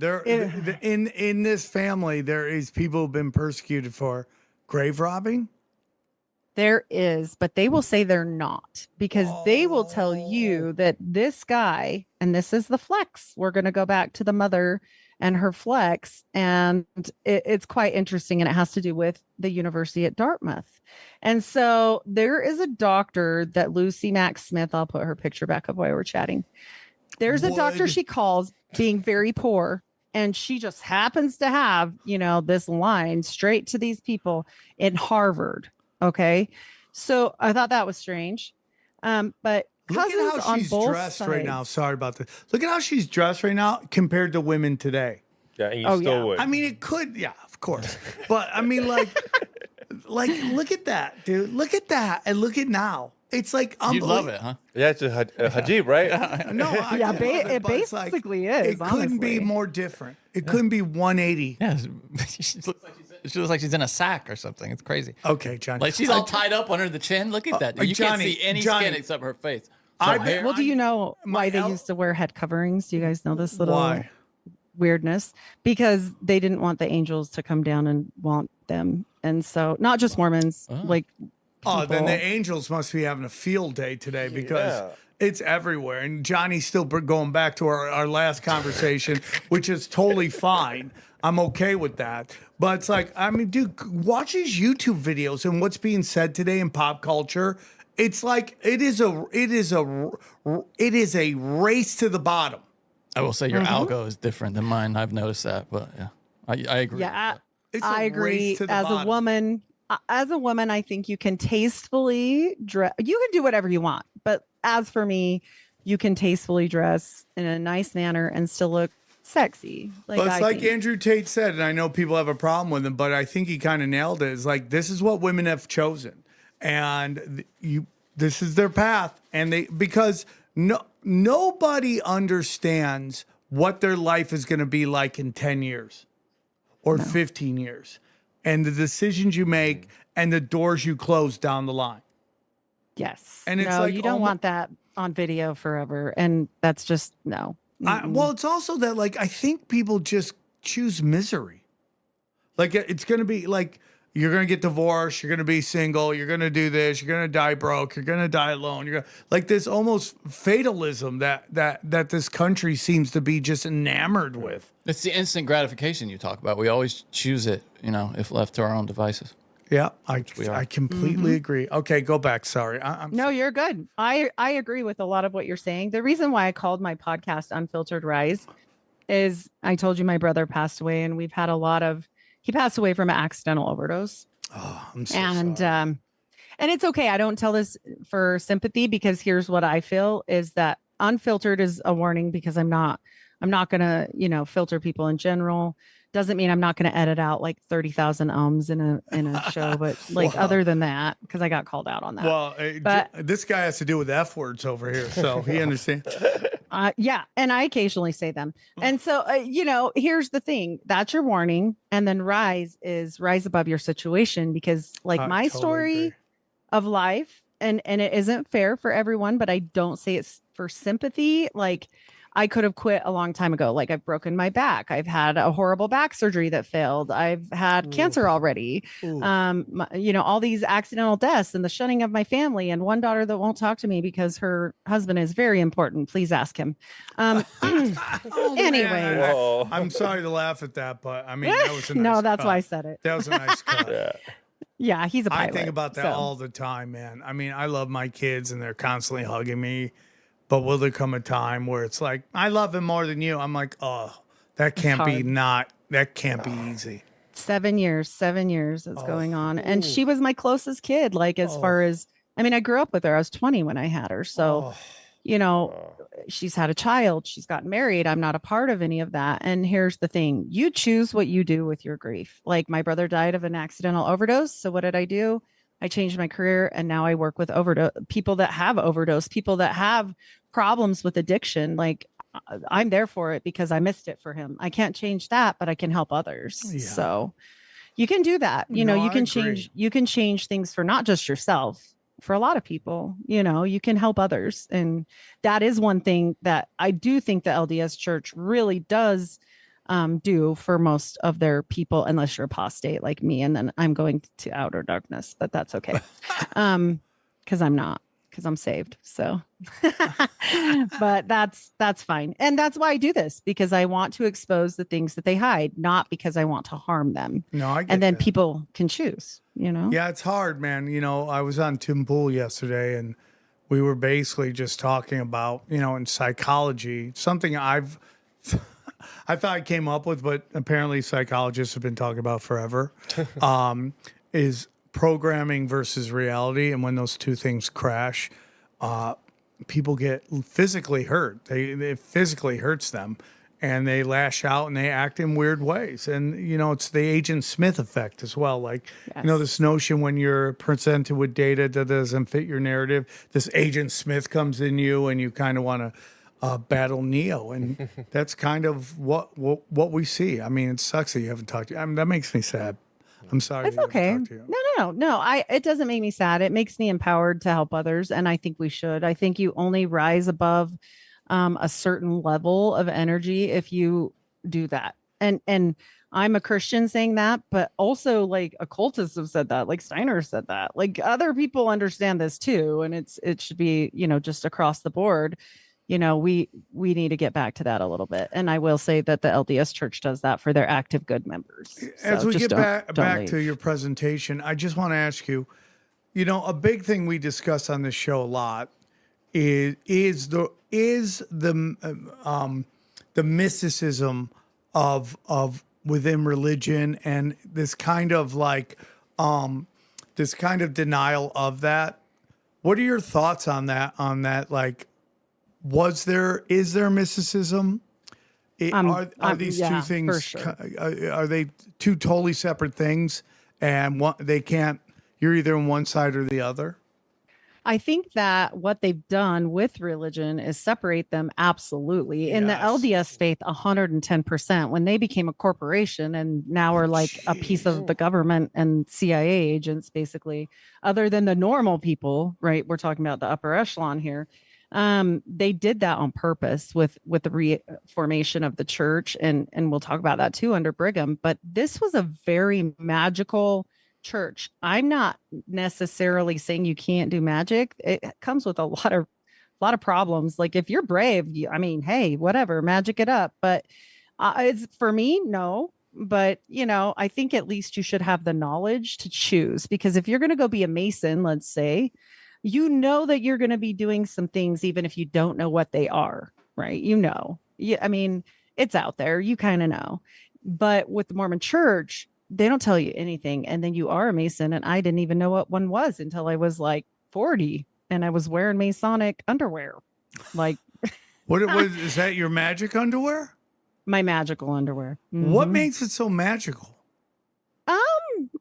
In this family, there is people who've been persecuted for grave robbing. There is, but they will say they're not, because they will tell you that this guy, and this is the flex. We're going to go back to the mother and her flex, and it's quite interesting, and it has to do with the university at Dartmouth. And so there is a doctor that Lucy Mack Smith, I'll put her picture back up while we're chatting. There's a doctor she calls being very poor, and she just happens to have, this line straight to these people in Harvard. Okay. So I thought that was strange. But look at how she's dressed right now. Sorry about this. Look at how she's dressed right now compared to women today. Yeah, and you still would. I mean, it could, yeah, of course. But I mean, like, look at that, dude. Look at that, and look at now. It's like you love it, huh? Yeah, it's a hajib, right? No, it basically is. It couldn't be more different. It couldn't be 180. Yeah, she looks like she's in a sack or something. It's crazy. Okay, Johnny. Like she's all tied up under the chin. Look at that. You can't see any skin except her face. Well, do you know why they used to wear head coverings? Do you guys know this little weirdness? Because they didn't want the angels to come down and want them. And so not just Mormons, like people. Then the angels must be having a field day today because it's everywhere. And Johnny's still going back to our last conversation, which is totally fine. I'm okay with that. But it's like, I mean, dude, watch these YouTube videos and what's being said today in pop culture. It's like it is a race to the bottom. I will say your algo is different than mine. I've noticed that, but yeah, I agree. Yeah, I agree. As a woman, I think you can tastefully dress. You can do whatever you want, but as for me, you can tastefully dress in a nice manner and still look sexy. But it's like Andrew Tate said, and I know people have a problem with him, but I think he kind of nailed it. It's like, this is what women have chosen, and this is their path, and because nobody understands what their life is going to be like in 10 years or 15 years, and the decisions you make and the doors you close down the line. Yes. And it's like, you don't want that on video forever, and that's just no. Well, it's also that, like, I think people just choose misery. Like, it's going to be like, you're going to get divorced, you're going to be single, you're going to do this, you're going to die broke, you're going to die alone. You're gonna, like this almost fatalism that this country seems to be just enamored with. It's the instant gratification you talk about. We always choose it, if left to our own devices. Yeah, I completely agree. Okay, go back. Sorry. No, you're good. I agree with a lot of what you're saying. The reason why I called my podcast Unfiltered Rise is I told you my brother passed away, and we've had he passed away from an accidental overdose. Oh, I'm so sorry. And it's okay. I don't tell this for sympathy, because here's what I feel is that unfiltered is a warning, because I'm not going to, filter people in general. Doesn't mean I'm not going to edit out like 30,000 in a show, but like other than that, because I got called out on that. Well, but this guy has to do with F words over here, so he understands. Yeah, and I occasionally say them. And so, here's the thing. That's your warning. And then rise above your situation, because like my story of life, and it isn't fair for everyone, but I don't say it's for sympathy. Like, I could have quit a long time ago. Like, I've broken my back. I've had a horrible back surgery that failed. I've had cancer already. All these accidental deaths and the shunning of my family, and one daughter that won't talk to me because her husband is very important. Please ask him. Anyway, I'm sorry to laugh at that, but I mean, that was a nice no, that's cut. why I said it. That was a nice cut. Yeah, he's a pilot. I think about that all the time, man. I mean, I love my kids and they're constantly hugging me. But will there come a time where it's like, I love him more than you? I'm like, oh, that can't be easy. 7 years is going on. And she was my closest kid. Like, as far as, I mean, I grew up with her. I was 20 when I had her. So, she's had a child, she's gotten married. I'm not a part of any of that. And here's the thing. You choose what you do with your grief. Like, my brother died of an accidental overdose. So what did I do? I changed my career, and now I work with people that have overdose, people that have problems with addiction. Like, I'm there for it because I missed it for him. I can't change that, but I can help others. Yeah. So you can do that. You can change things for not just yourself, for a lot of people. You can help others. And that is one thing that I do think the LDS Church really does do for most of their people, unless you're apostate like me, and then I'm going to outer darkness, but that's okay. Because I'm saved. So, but that's fine. And that's why I do this, because I want to expose the things that they hide, not because I want to harm them. No, I get and then that. People can choose, Yeah, it's hard, man. I was on Tim Pool yesterday, and we were basically just talking about, in psychology, something I thought I came up with, but apparently psychologists have been talking about forever, is programming versus reality. And when those two things crash, people get physically hurt. It physically hurts them, and they lash out and they act in weird ways. And, it's the Agent Smith effect as well. Like, yes. This notion when you're presented with data that doesn't fit your narrative, this Agent Smith comes in you and you kind of want to battle Neo, and that's kind of what we see. I mean, it sucks that you haven't talked to you. I mean, that makes me sad. I'm sorry. It's okay. No. It doesn't make me sad. It makes me empowered to help others, and I think we should. I think you only rise above a certain level of energy if you do that. And I'm a Christian saying that, but also like occultists have said that, like Steiner said that, like other people understand this too, and it should be just across the board. We need to get back to that a little bit. And I will say that the LDS Church does that for their active good members. As we get back to your presentation, I just want to ask you, a big thing we discuss on this show a lot is the mysticism of within religion, and this kind of denial of that. What are your thoughts on that? Like, is there mysticism? Are these two things, for sure. Are they two totally separate things, and you're either on one side or the other? I think that what they've done with religion is separate them. Absolutely. In the LDS faith, 110%, when they became a corporation and now are like a piece of the government and CIA agents, basically, other than the normal people, right? We're talking about the upper echelon here. They did that on purpose with the reformation of the church. And we'll talk about that too under Brigham, but this was a very magical church. I'm not necessarily saying you can't do magic. It comes with a lot of problems. Like, if you're brave, hey, whatever, magic it up. But it's for me, no. But, I think at least you should have the knowledge to choose, because if you're going to go be a Mason, let's say, that you're going to be doing some things, even if you don't know what they are, right? Yeah, it's out there. You kind of know. But with the Mormon church, they don't tell you anything. And then you are a Mason. And I didn't even know what one was until I was like 40 and I was wearing Masonic underwear. Like, is that your magic underwear? My magical underwear. Mm-hmm. What makes it so magical?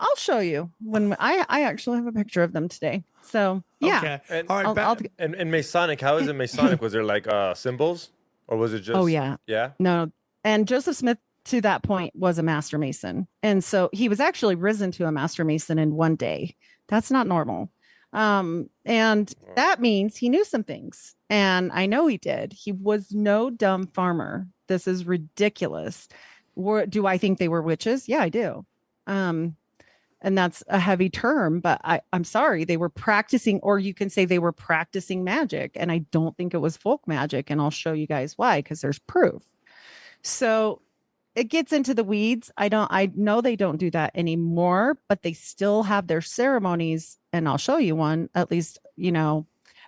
I'll show you when I actually have a picture of them today. So yeah. Okay. And, all right. And Masonic, how is it Masonic? Was there like symbols, or was it just? Oh yeah. Yeah. No. And Joseph Smith, to that point, was a master Mason, and so he was actually risen to a master Mason in one day. That's not normal. And that means he knew some things, and I know he did. He was no dumb farmer. This is ridiculous. Do I think they were witches? Yeah, I do. And that's a heavy term, but I'm sorry, they were practicing, or you can say they were practicing magic. And I don't think it was folk magic. And I'll show you guys why, because there's proof. So it gets into the weeds. I know they don't do that anymore, but they still have their ceremonies. And I'll show you one, at least, a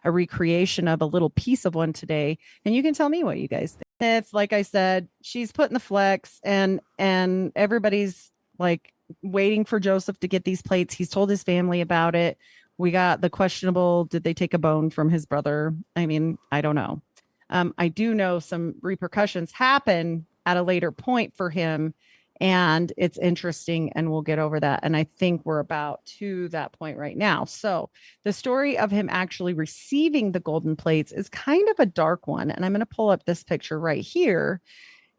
recreation of a little piece of one today. And you can tell me what you guys think. If, like I said, she's putting the flex and everybody's like waiting for Joseph to get these plates. He's told his family about it. We got the questionable, did they take a bone from his brother? I mean, I don't know. I do know some repercussions happen at a later point for him, and it's interesting, and we'll get over that. And I think we're about to that point right now. So the story of him actually receiving the golden plates is kind of a dark one. And I'm going to pull up this picture right here.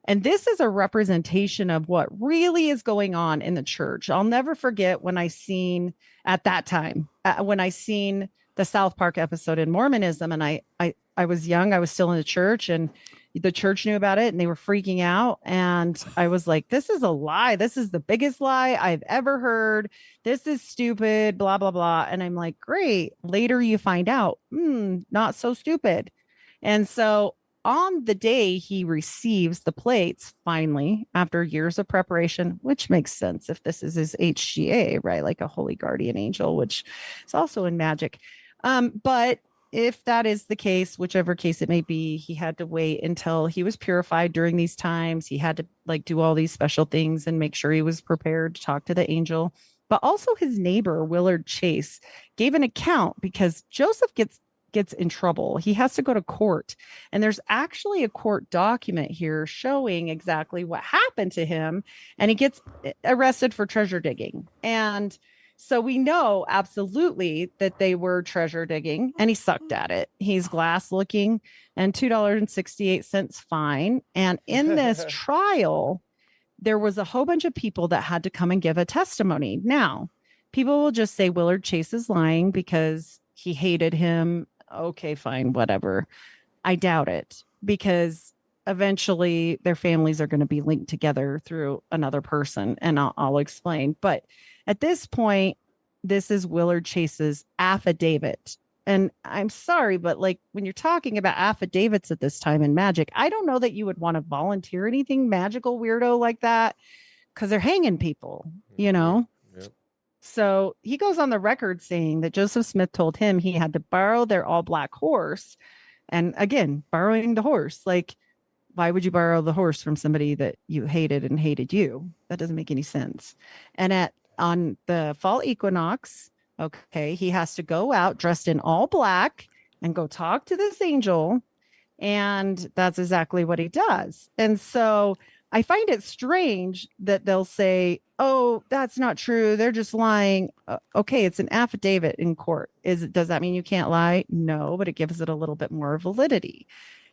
And this is a representation of what really is going on in the church. I'll never forget when I seen at that time, when I seen the South Park episode in Mormonism, and I was young, I was still in the church, and the church knew about it and they were freaking out. And I was like, this is a lie. This is the biggest lie I've ever heard. This is stupid, blah, blah, blah. And I'm like, great. Later you find out, not so stupid. And so on the day he receives the plates, finally, after years of preparation, which makes sense if this is his HGA, right? Like a holy guardian angel, which is also in magic. But if that is the case, whichever case it may be, he had to wait until he was purified during these times. He had to like do all these special things and make sure he was prepared to talk to the angel. But also his neighbor, Willard Chase, gave an account because Joseph gets in trouble. He has to go to court. And there's actually a court document here showing exactly what happened to him. And he gets arrested for treasure digging. And so we know absolutely that they were treasure digging, and he sucked at it. He's glass looking, and $2.68 fine. And in this trial, there was a whole bunch of people that had to come and give a testimony. Now, people will just say Willard Chase is lying because he hated him. Okay, fine, whatever. I doubt it, because eventually their families are going to be linked together through another person, and I'll explain. But at this point, this is Willard Chase's affidavit. And I'm sorry, but like when you're talking about affidavits at this time in magic, I don't know that you would want to volunteer anything magical weirdo like that, because they're hanging people, Yep. So he goes on the record saying that Joseph Smith told him he had to borrow their all black horse. And again, borrowing the horse, like, why would you borrow the horse from somebody that you hated and hated you? That doesn't make any sense. And on the fall equinox, okay, he has to go out dressed in all black and go talk to this angel. And that's exactly what he does. And so I find it strange that they'll say, oh, that's not true, they're just lying. Okay, it's an affidavit in court. Does that mean you can't lie? No, but it gives it a little bit more validity.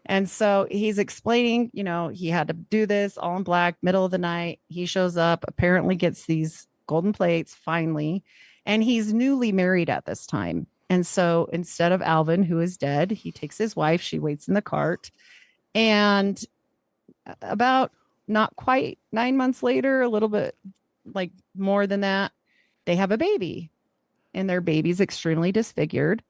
And so he's explaining, he had to do this all in black, middle of the night. He shows up, apparently gets these golden plates finally, and he's newly married at this time. And so instead of Alvin, who is dead, he takes his wife, she waits in the cart, and about not quite 9 months later, a little bit like more than that, they have a baby, and their baby's extremely disfigured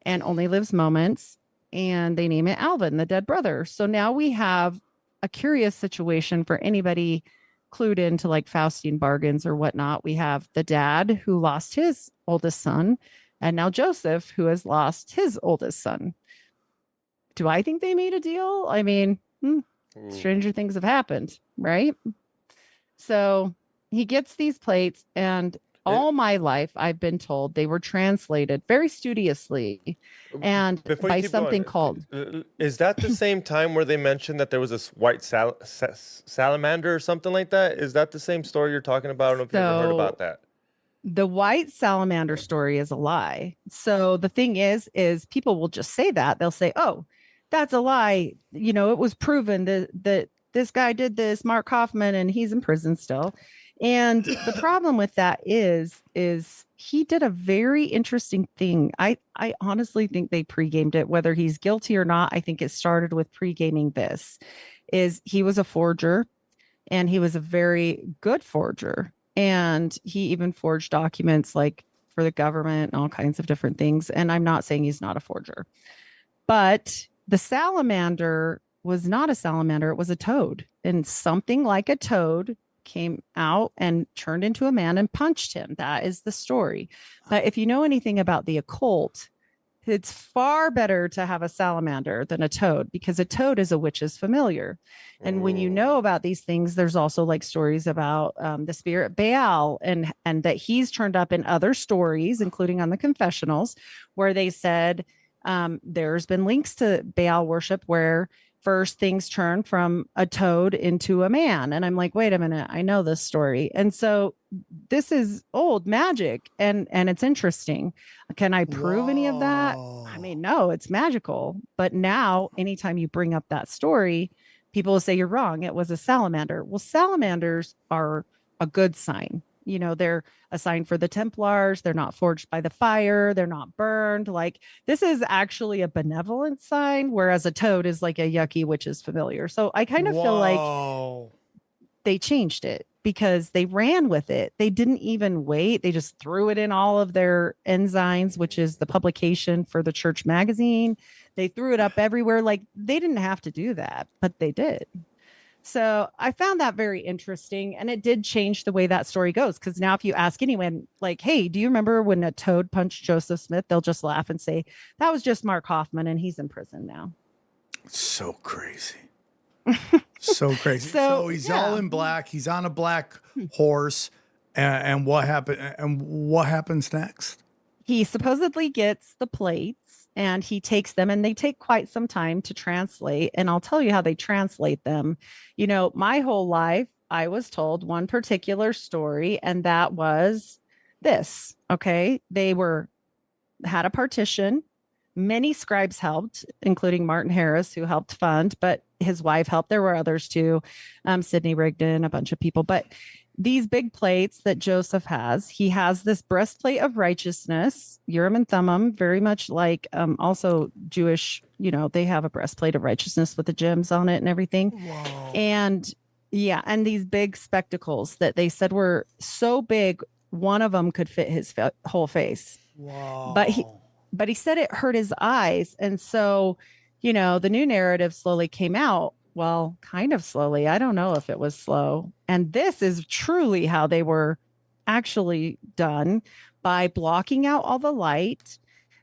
and only lives moments. And they name it Alvin, the dead brother. So now we have a curious situation for anybody clued into like Faustian bargains or whatnot. We have the dad who lost his oldest son, and now Joseph, who has lost his oldest son. Do I think they made a deal? I mean, stranger things have happened, right? So he gets these plates, and all my life I've been told they were translated very studiously and by something called... Is that the same time where they mentioned that there was this white salamander or something like that? Is that the same story you're talking about? I don't know if you ever heard about that. The white salamander story is a lie. So the thing is people will just say that. They'll say, oh, that's a lie. You know, it was proven that this guy did this, Mark Hoffman, and he's in prison still. And the problem with that is he did a very interesting thing. I honestly think they pre-gamed it, whether he's guilty or not. I think it started with pre-gaming this. Is he was a forger, and he was a very good forger. And he even forged documents like for the government and all kinds of different things. And I'm not saying he's not a forger, but the salamander was not a salamander. It was a toad, and something like a toad came out and turned into a man and punched him. That is the story. But if you know anything about the occult, it's far better to have a salamander than a toad, because a toad is a witch's familiar. And when you know about these things, there's also like stories about the spirit Baal, and that he's turned up in other stories, including on the confessionals, where they said there's been links to Baal worship where first things turn from a toad into a man. And I'm like, wait a minute, I know this story. And so this is old magic, and it's interesting. Can I prove any of that? I mean, no, it's magical. But now anytime you bring up that story, people will say you're wrong. It was a salamander. Well, salamanders are a good sign. You know, they're a sign for the Templars. They're not forged by the fire. They're not burned. Like, this is actually a benevolent sign, whereas a toad is like a yucky witch's familiar. So I kind of feel like they changed it because they ran with it. They didn't even wait. They just threw it in all of their ensigns, which is the publication for the church magazine. They threw it up everywhere. Like, they didn't have to do that, but they did. So I found that very interesting, and it did change the way that story goes. Because now if you ask anyone, like, hey, do you remember when a toad punched Joseph Smith? They'll just laugh and say, that was just Mark Hoffman, and he's in prison now. So crazy. So crazy. So he's all in black. He's on a black horse. And what happened? And what happens next? He supposedly gets the plates, and he takes them, and they take quite some time to translate. And I'll tell you how they translate them. You know, my whole life, I was told one particular story, and that was this. Okay. They had a partition. Many scribes helped, including Martin Harris, who helped fund, but his wife helped. There were others too. Sidney Rigdon, a bunch of people, but these big plates that Joseph has, he has this breastplate of righteousness, Urim and Thummim, very much like also Jewish, you know, they have a breastplate of righteousness with the gems on it and everything. Whoa. And and these big spectacles that they said were so big, one of them could fit his whole face. Wow. But he said it hurt his eyes. And so, you know, the new narrative slowly came out. Well, kind of slowly. I don't know if it was slow. And this is truly how they were actually done, by blocking out all the light,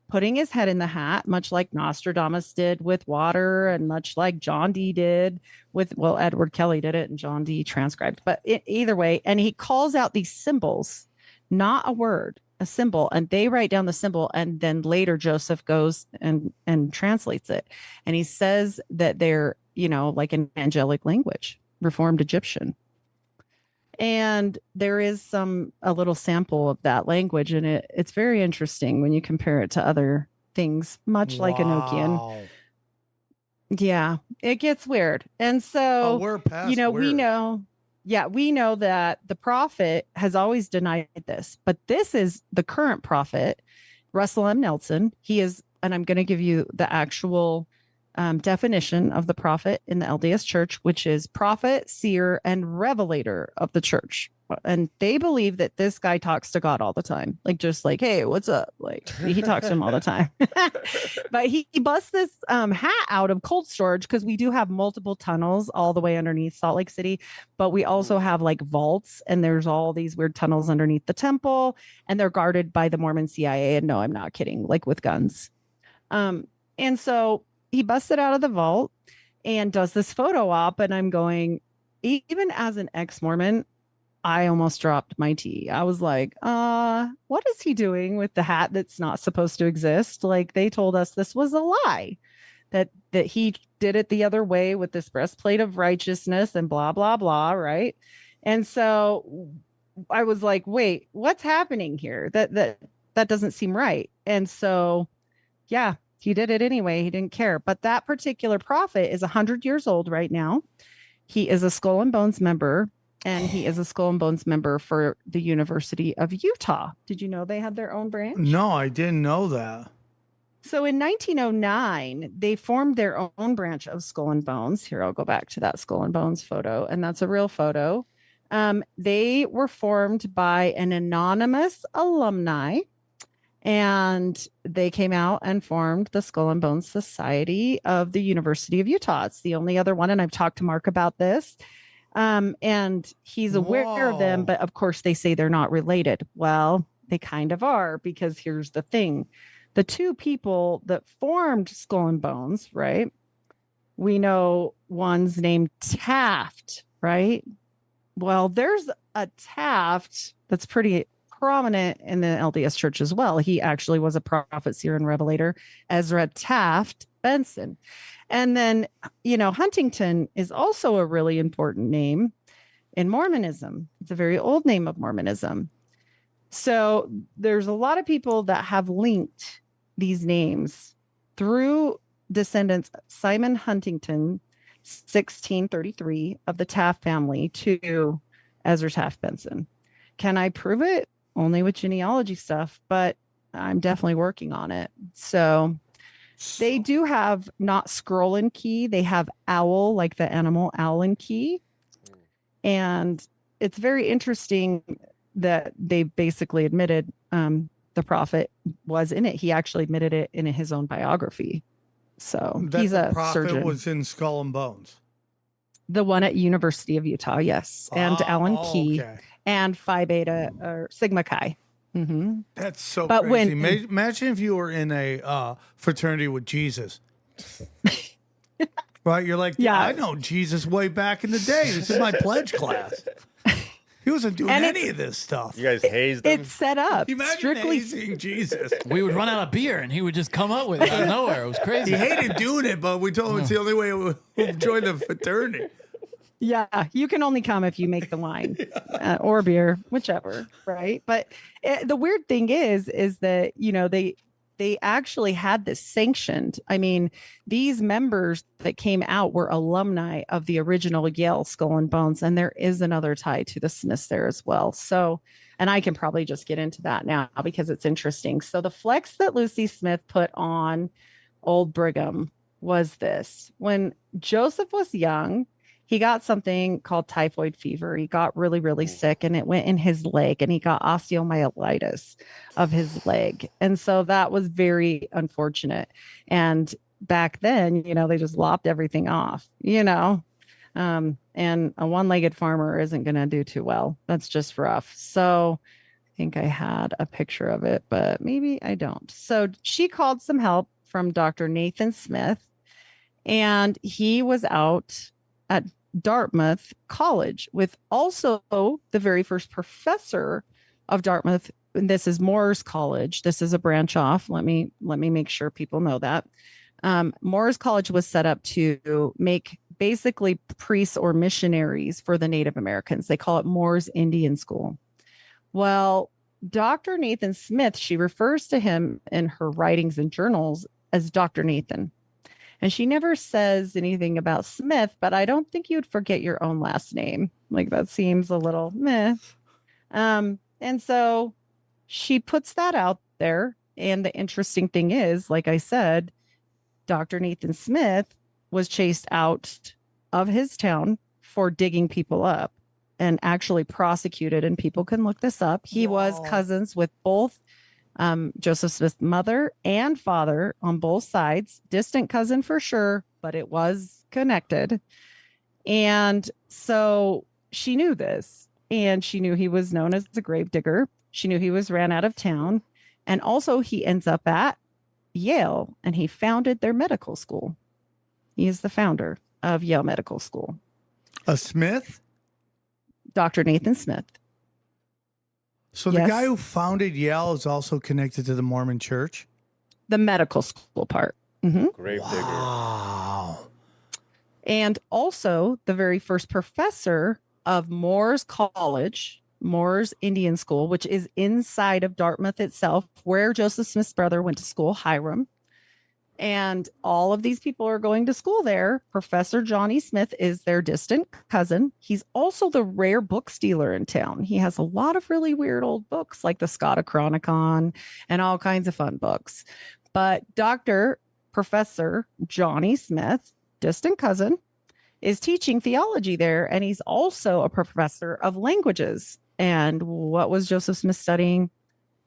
putting his head in the hat, much like Nostradamus did with water, and much like John Dee did with, well, Edward Kelly did it and John Dee transcribed. But either way, and he calls out these symbols, not a word, a symbol, and they write down the symbol, and then later Joseph goes and translates it, and he says that they're, you know, like an angelic language, Reformed Egyptian. And there is a little sample of that language, and it's very interesting when you compare it to other things, much like Enochian. Yeah, it gets weird. And so, we're past you know, weird. we know that the prophet has always denied this, but this is the current prophet, Russell M. Nelson. He is, and I'm going to give you the actual definition of the prophet in the LDS Church, which is prophet, seer, and revelator of the church. And they believe that this guy talks to God all the time, like, just like, hey, what's up? Like, he talks to him all the time. But he busts this hat out of cold storage, because we do have multiple tunnels all the way underneath Salt Lake City, but we also have like vaults, and there's all these weird tunnels underneath the temple, and they're guarded by the Mormon CIA. And no, I'm not kidding, like with guns. And so he busts it out of the vault, and does this photo op. And I'm going, even as an ex-Mormon, I almost dropped my tea. I was like, what is he doing with the hat that's not supposed to exist? Like, they told us this was a lie, that he did it the other way with this breastplate of righteousness and blah, blah, blah. Right. And so I was like, wait, what's happening here? That doesn't seem right. And so, yeah, he did it anyway. He didn't care. But that particular prophet is 100 years old right now. He is a Skull and Bones member, and he is a Skull and Bones member for the University of Utah. Did you know they had their own branch? No, I didn't know that. So in 1909, they formed their own branch of Skull and Bones. Here, I'll go back to that Skull and Bones photo, and that's a real photo. They were formed by an anonymous alumni, and they came out and formed the Skull and Bones Society of the University of Utah. It's the only other one, and I've talked to Mark about this. And he's aware of them, but of course they say they're not related. Well, they kind of are, because here's the thing. The two people that formed Skull and Bones, right? We know one's named Taft, right? Well, there's a Taft that's pretty prominent in the LDS church as well. He actually was a prophet, seer, and revelator, Ezra Taft Benson. And then, Huntington is also a really important name in Mormonism. It's a very old name of Mormonism. So there's a lot of people that have linked these names through descendants Simon Huntington, 1633, of the Taft family, to Ezra Taft Benson. Can I prove it? Only with genealogy stuff, but I'm definitely working on it. So they do have not scroll and key. They have owl, like the animal owl and key. And it's very interesting that they basically admitted the prophet was in it. He actually admitted it in his own biography. So that he's a prophet surgeon. Was in Skull and Bones. The one at University of Utah, yes. And Alan Key. Okay. And Phi Beta or Sigma Chi. Mm-hmm. That's so but crazy. Imagine if you were in a fraternity with Jesus. Right? You're like, yeah, I know Jesus way back in the day. This is my pledge class. He wasn't doing any of this stuff. You guys hazed him? It's set up. Imagine strictly hazing Jesus. We would run out of beer, and he would just come up with it out of nowhere. It was crazy. He hated doing it, but we told him it's the only way he'll join the fraternity. Yeah, you can only come if you make the wine or beer, whichever, right? But the weird thing is that, they actually had this sanctioned. I mean, these members that came out were alumni of the original Yale Skull and Bones, and there is another tie to the Smiths there as well. So, and I can probably just get into that now because it's interesting. So the flex that Lucy Smith put on old Brigham was this. When Joseph was young, he got something called typhoid fever. He got really, really sick, and it went in his leg, and he got osteomyelitis of his leg. And so that was very unfortunate. And back then, they just lopped everything off, and a one-legged farmer isn't going to do too well. That's just rough. So I think I had a picture of it, but maybe I don't. So she called some help from Dr. Nathan Smith, and he was out at Dartmouth College with also the very first professor of Dartmouth. And this is Moores College. This is a branch off. Let me make sure people know that. Moores College was set up to make basically priests or missionaries for the Native Americans. They call it Moores Indian School. Well, Dr. Nathan Smith, she refers to him in her writings and journals as Dr. Nathan. And she never says anything about Smith, but I don't think you'd forget your own last name. Like, that seems a little meh. And so she puts that out there. And the interesting thing is, like I said, Dr. Nathan Smith was chased out of his town for digging people up and actually prosecuted. And people can look this up. He was cousins with both Joseph Smith's mother and father on both sides. Distant cousin for sure, but it was connected. And so she knew this, and she knew he was known as the grave digger. She knew he was ran out of town. And also he ends up at Yale, and he founded their medical school. He is the founder. of Yale Medical School. A Smith? Dr. Nathan Smith. So the guy who founded Yale is also connected to the Mormon Church? The medical school part. Mm-hmm. Gravedigger. Wow. And also the very first professor of Moores College, Moores Indian School, which is inside of Dartmouth itself, where Joseph Smith's brother went to school, Hiram. And all of these people are going to school there. Professor Johnny Smith is their distant cousin. He's also the rare book stealer in town. He has a lot of really weird old books like the Scotichronicon and all kinds of fun books. But Professor Johnny Smith, distant cousin, is teaching theology there. And he's also a professor of languages. And what was Joseph Smith studying?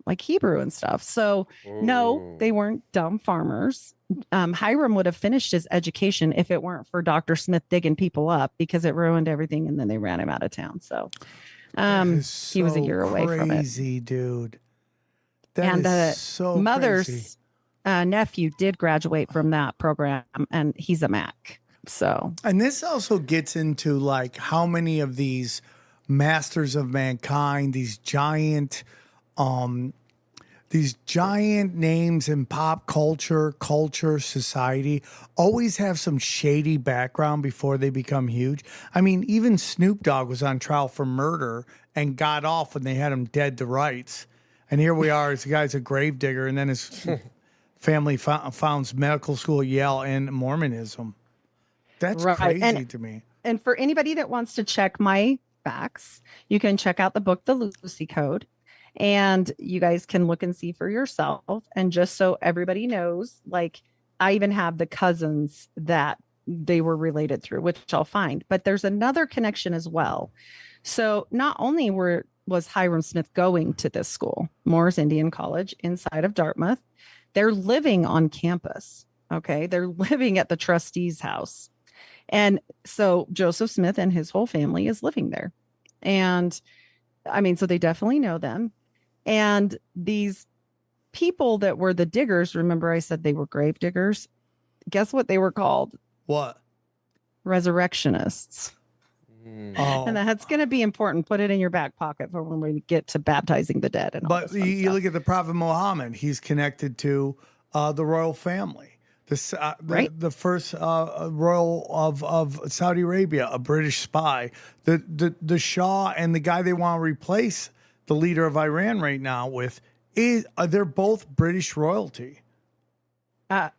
Like Hebrew and stuff. So no, they weren't dumb farmers. Hiram would have finished his education if it weren't for Dr. Smith digging people up, because it ruined everything. And then they ran him out of town. So he was a year away from it. Crazy, dude. That and is so mother's crazy. Nephew did graduate from that program, and he's a Mac. So, and this also gets into like how many of these masters of mankind, these giant names in pop culture, society, always have some shady background before they become huge. I mean, even Snoop Dogg was on trial for murder and got off when they had him dead to rights. And here we are, this guy's a gravedigger, and then his family founds medical school at Yale and Mormonism. That's crazy to me. And for anybody that wants to check my facts, you can check out the book, The Lucy Code. And you guys can look and see for yourself. And just so everybody knows, like, I even have the cousins that they were related through, which I'll find. But there's another connection as well. So not only was Hiram Smith going to this school, Moores Indian College, inside of Dartmouth, they're living on campus. Okay. They're living at the trustee's house. And so Joseph Smith and his whole family is living there. And I mean, so they definitely know them. And these people that were the diggers, remember I said they were grave diggers? Guess what they were called? What? Resurrectionists. Oh. And that's going to be important. Put it in your back pocket for when we get to baptizing the dead. And but you look at the Prophet Muhammad, he's connected to the royal family. The first royal of Saudi Arabia, a British spy. The Shah and the guy they want to replace the leader of Iran right now with they're both British royalty.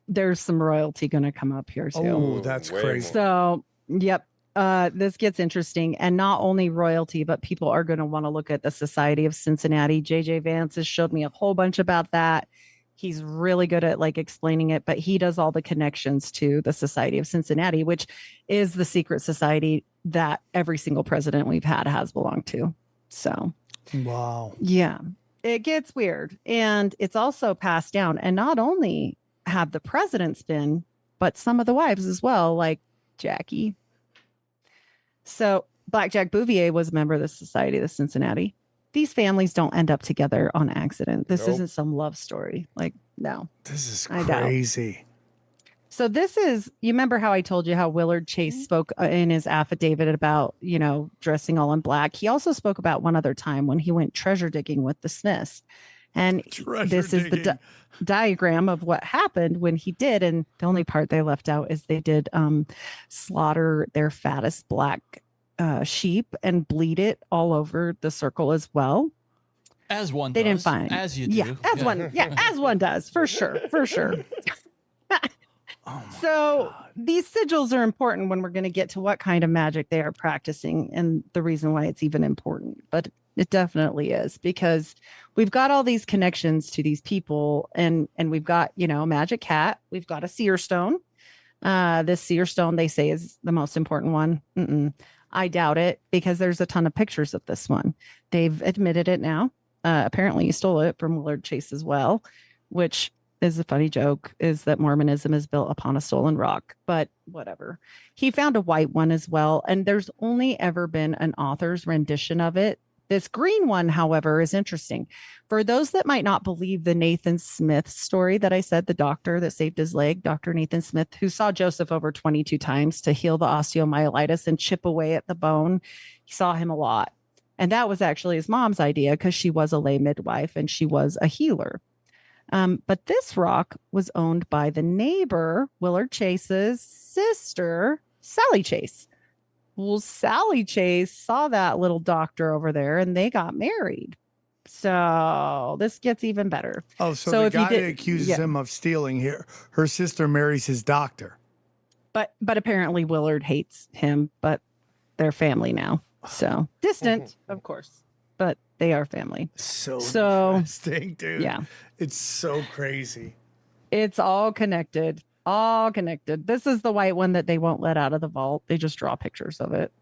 There's some royalty going to come up here too. Oh, that's crazy. So, yep. This gets interesting. And not only royalty, but people are going to want to look at the Society of Cincinnati. JJ Vance has showed me a whole bunch about that. He's really good at like explaining it, but he does all the connections to the Society of Cincinnati, which is the secret society that every single president we've had has belonged to. So, wow. Yeah, it gets weird. And it's also passed down. And not only have the presidents been, but some of the wives as well, like Jackie. So Blackjack Bouvier was a member of the Society of Cincinnati. These families don't end up together on accident. This isn't some love story. Like, no. This is crazy. So this is, you remember how I told you how Willard Chase spoke in his affidavit about, dressing all in black. He also spoke about one other time when he went treasure digging with the Smiths. And this is the diagram of what happened when he did. And the only part they left out is they did slaughter their fattest black sheep and bleed it all over the circle as well. As one they does. Didn't find. As you do. Yeah, as one does, for sure. So these sigils are important when we're going to get to what kind of magic they are practicing and the reason why it's even important. But it definitely is, because we've got all these connections to these people, and we've got, magic hat. We've got a seer stone. This seer stone, they say, is the most important one. I doubt it, because there's a ton of pictures of this one. They've admitted it now. Apparently you stole it from Willard Chase as well, which is a funny joke, is that Mormonism is built upon a stolen rock, but whatever. He found a white one as well. And there's only ever been an author's rendition of it This green one, however, is interesting. For those that might not believe the Nathan Smith story that I said, the doctor that saved his leg, Dr. Nathan Smith, who saw Joseph over 22 times to heal the osteomyelitis and chip away at the bone, he saw him a lot. And that was actually his mom's idea because she was a lay midwife and she was a healer. But this rock was owned by the neighbor, Willard Chase's sister, Sally Chase. Well, Sally Chase saw that little doctor over there and they got married. So this gets even better. Oh, so the guy that accuses him of stealing here, her sister marries his doctor. But apparently Willard hates him, but they're family now. So distant, of course, but they are family. So interesting, dude. Yeah. It's so crazy. It's all connected. All connected. This is the white one that they won't let out of the vault. They just draw pictures of it.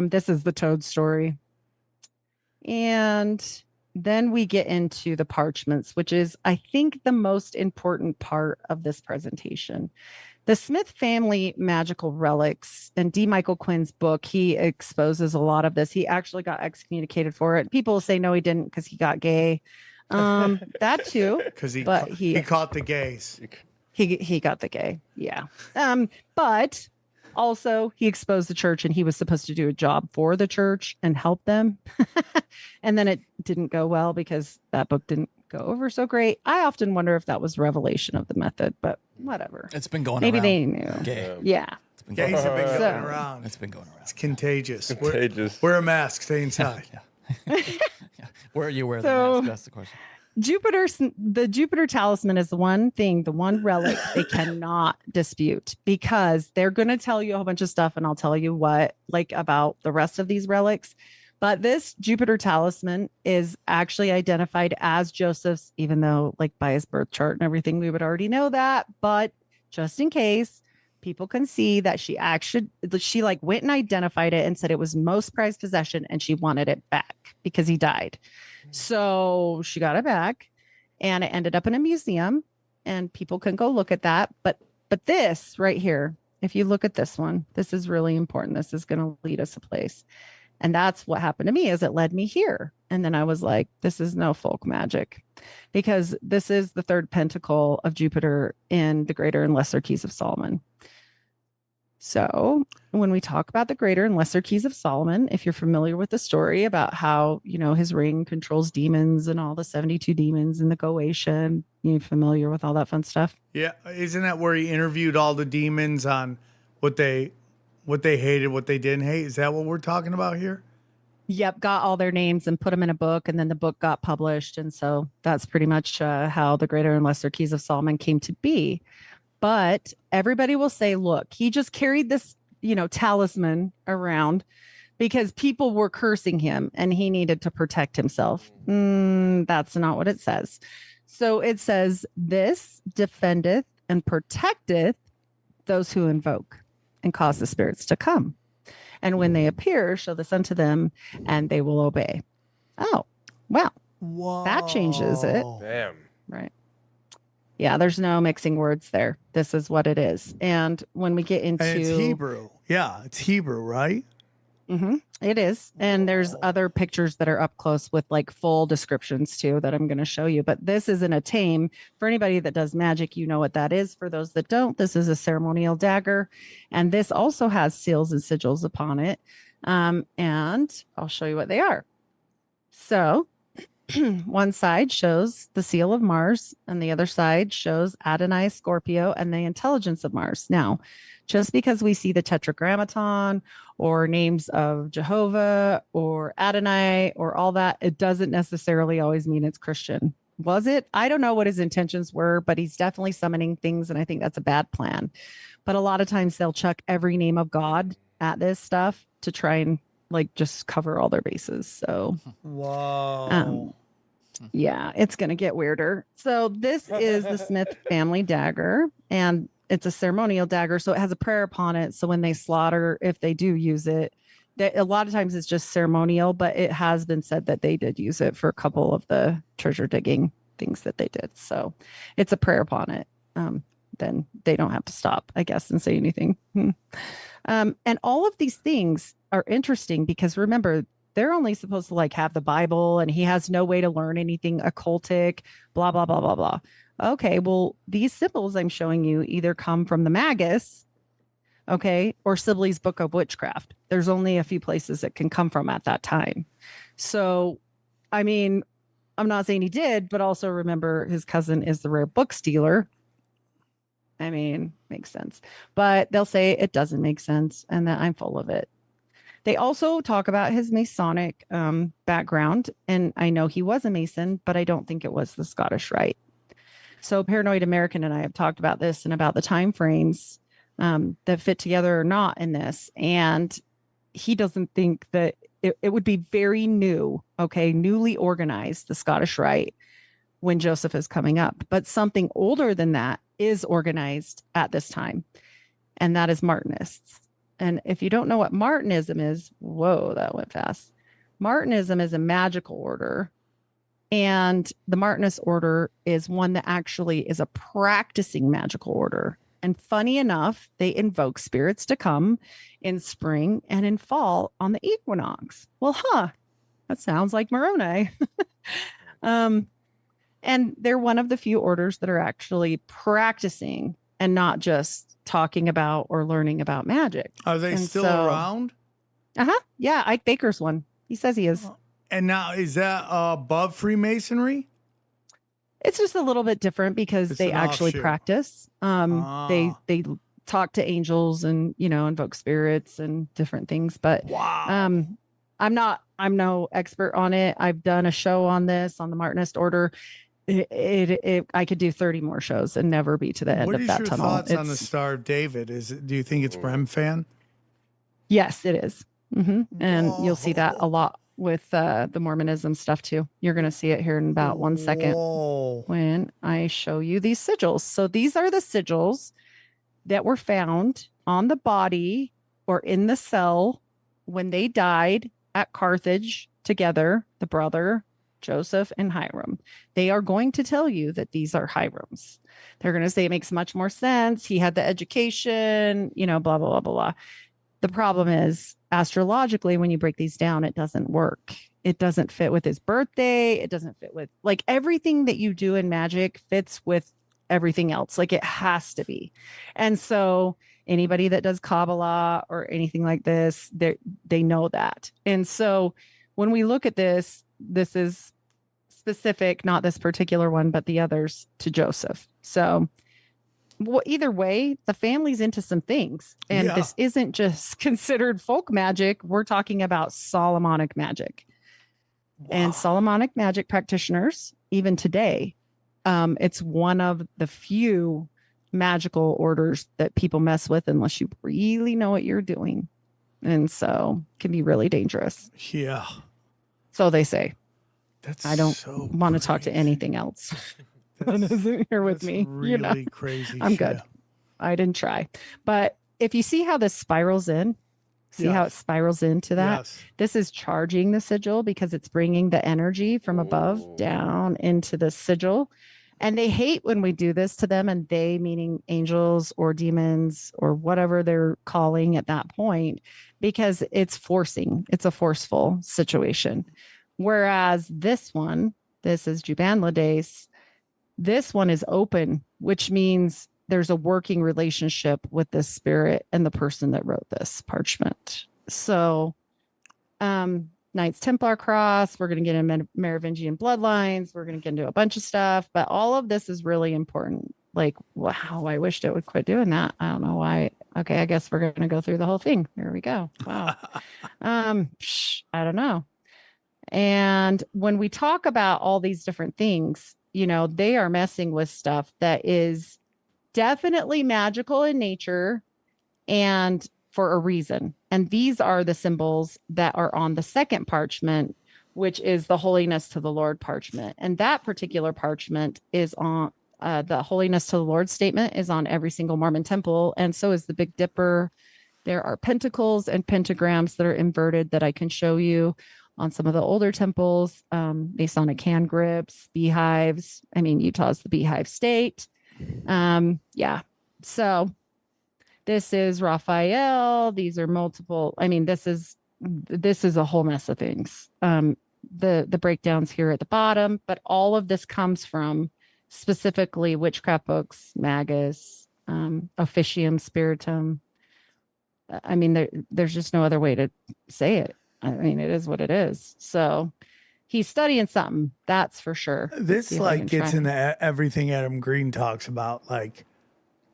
This is the toad story. And then we get into the parchments, which is, I think, the most important part of this presentation. The Smith family magical relics, and D. Michael Quinn's book, he exposes a lot of this. He actually got excommunicated for it. People say no, he didn't because he got gay. That too. Because he caught the gays. He got the gay, yeah. But also he exposed the church, and he was supposed to do a job for the church and help them. And then it didn't go well because that book didn't go over so great. I often wonder if that was revelation of the method, but whatever. It's been going Maybe around. Maybe they knew. Gay. Yeah. Gays have been going around. It's been going around. It's contagious. Contagious. Wear a mask. Stay inside. Yeah. Where you wear the mask? That's the question. The Jupiter talisman is the one relic they cannot dispute, because they're going to tell you a whole bunch of stuff, and I'll tell you what, like, about the rest of these relics. But this Jupiter talisman is actually identified as Joseph's, even though, like, by his birth chart and everything, we would already know that. But just in case, people can see that she like went and identified it and said it was most prized possession, and she wanted it back because he died. So she got it back, and it ended up in a museum, and people can go look at that. But this right here, if you look at this one, this is really important. This is going to lead us a place. And that's what happened to me, is it led me here. And then I was like, this is no folk magic, because this is the third pentacle of Jupiter in the Greater and Lesser Keys of Solomon. So when we talk about the Greater and Lesser Keys of Solomon, if you're familiar with the story about how, his ring controls demons and all the 72 demons in the Goetia, you familiar with all that fun stuff? Yeah. Isn't that where he interviewed all the demons on what they hated, what they didn't hate? Is that what we're talking about here? Yep. Got all their names and put them in a book, and then the book got published. And so that's pretty much how the Greater and Lesser Keys of Solomon came to be. But everybody will say, look, he just carried this, talisman around because people were cursing him and he needed to protect himself. That's not what it says. So it says, this defendeth and protecteth those who invoke and cause the spirits to come. And when they appear, show this unto them, and they will obey. Oh, well, Whoa. That changes it. Damn. Right. Yeah, there's no mixing words there. This is what it is. And when we get into... And it's Hebrew. Yeah, it's Hebrew, right? Mm-hmm, it is. And there's other pictures that are up close with like full descriptions too that I'm going to show you. But this isn't a tame. For anybody that does magic, you know what that is. For those that don't, this is a ceremonial dagger. And this also has seals and sigils upon it. And I'll show you what they are. So... one side shows the seal of Mars, and the other side shows Adonai, Scorpio, and the intelligence of Mars. Now, just because we see the Tetragrammaton or names of Jehovah or Adonai or all that, it doesn't necessarily always mean it's Christian. Was it? I don't know what his intentions were, but he's definitely summoning things, and I think that's a bad plan. But a lot of times they'll chuck every name of God at this stuff to try and like just cover all their bases. So, whoa. Yeah, it's going to get weirder. So this is the Smith family dagger, and it's a ceremonial dagger. So it has a prayer upon it. So when they slaughter, if they do use it, a lot of times it's just ceremonial, but it has been said that they did use it for a couple of the treasure digging things that they did. So it's a prayer upon it. Then they don't have to stop, I guess, and say anything. And all of these things are interesting because remember, they're only supposed to like have the Bible, and he has no way to learn anything occultic, blah, blah, blah, blah, blah. Okay, well, these symbols I'm showing you either come from the Magus, okay, or Sibley's Book of Witchcraft. There's only a few places it can come from at that time. So, I mean, I'm not saying he did, but also remember his cousin is the rare book stealer. I mean, makes sense. But they'll say it doesn't make sense and that I'm full of it. They also talk about his Masonic background. And I know he was a Mason, but I don't think it was the Scottish Rite. So Paranoid American and I have talked about this and about the time frames that fit together or not in this. And he doesn't think that it would be very new, okay, newly organized, the Scottish Rite, when Joseph is coming up. But something older than that is organized at this time, and that is Martinists. And if you don't know what Martinism is, whoa, that went fast. Martinism is a magical order, and the Martinist order is one that actually is a practicing magical order. And funny enough, they invoke spirits to come in spring and in fall on the equinox. Well, that sounds like Moroni. And they're one of the few orders that are actually practicing and not just talking about or learning about magic. Are they still around? Yeah, Ike Baker's one. He says he is. And now, is that above Freemasonry? It's just a little bit different because they actually practice. They talk to angels and, invoke spirits and different things. But wow. I'm no expert on it. I've done a show on this, on the Martinist order. I could do 30 more shows and never be to the end of that tunnel. What is your thoughts on the Star of David? Do you think it's Brem-fan? Yes, it is. Mm-hmm. And you'll see that a lot with the Mormonism stuff too. You're going to see it here in about 1 second when I show you these sigils. So these are the sigils that were found on the body or in the cell when they died at Carthage together, the brother, Joseph and Hiram. They are going to tell you that these are Hiram's. They're going to say it makes much more sense. He had the education, blah, blah, blah, blah, blah. The problem is, astrologically, when you break these down, it doesn't work. It doesn't fit with his birthday. It doesn't fit with, like, everything that you do in magic fits with everything else. Like, it has to be. And so anybody that does Kabbalah or anything like this, they know that. And so when we look at this is specific, not this particular one, but the others to Joseph. So either way, the family's into some things. And this isn't just considered folk magic. We're talking about Solomonic magic. Wow. And Solomonic magic practitioners, even today, it's one of the few magical orders that people mess with unless you really know what you're doing. And so can be really dangerous. Yeah. So they say. I don't so want to talk to anything else. That isn't here with me. Really crazy. I'm good. I didn't try. But if you see how this spirals in, how it spirals into that? Yes. This is charging the sigil because it's bringing the energy from above down into the sigil. And they hate when we do this to them, and they meaning angels or demons or whatever they're calling at that point, because it's forcing. It's a forceful situation. Whereas this is Juban Lades. This one is open, which means there's a working relationship with the spirit and the person that wrote this parchment. So, Knights Templar cross, we're going to get into Merovingian bloodlines. We're going to get into a bunch of stuff, but all of this is really important. Like, wow, I wished it would quit doing that. I don't know why. Okay, I guess we're going to go through the whole thing. Here we go. Wow. I don't know. And when we talk about all these different things, they are messing with stuff that is definitely magical in nature and for a reason. And these are the symbols that are on the second parchment, which is the Holiness to the Lord parchment. And that particular parchment is on the Holiness to the Lord statement is on every single Mormon temple. And so is the Big Dipper. There are pentacles and pentagrams that are inverted that I can show you on some of the older temples, Masonic hand grips, beehives. I mean, Utah's the beehive state. So this is Raphael. These are multiple. I mean, this is this is a whole mess of things. The breakdowns here at the bottom, but all of this comes from specifically witchcraft books, magus, officium spiritum. I mean, there's just no other way to say it. I mean, it is what it is. So he's studying something, that's for sure. This gets into everything Adam Green talks about. Like,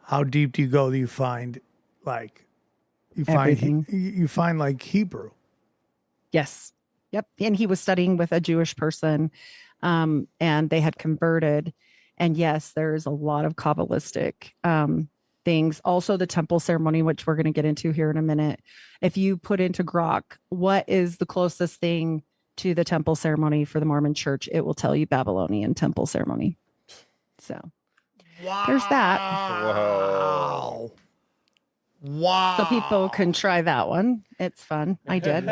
how deep do you go? Do you find you find like Hebrew? Yes. Yep. And he was studying with a Jewish person, and they had converted. And yes, there's a lot of Kabbalistic things. Also, the temple ceremony, which we're going to get into here in a minute. If you put into Grok, what is the closest thing to the temple ceremony for the Mormon church, it will tell you Babylonian temple ceremony. So there's that. Wow. So people can try that one. It's fun. I did.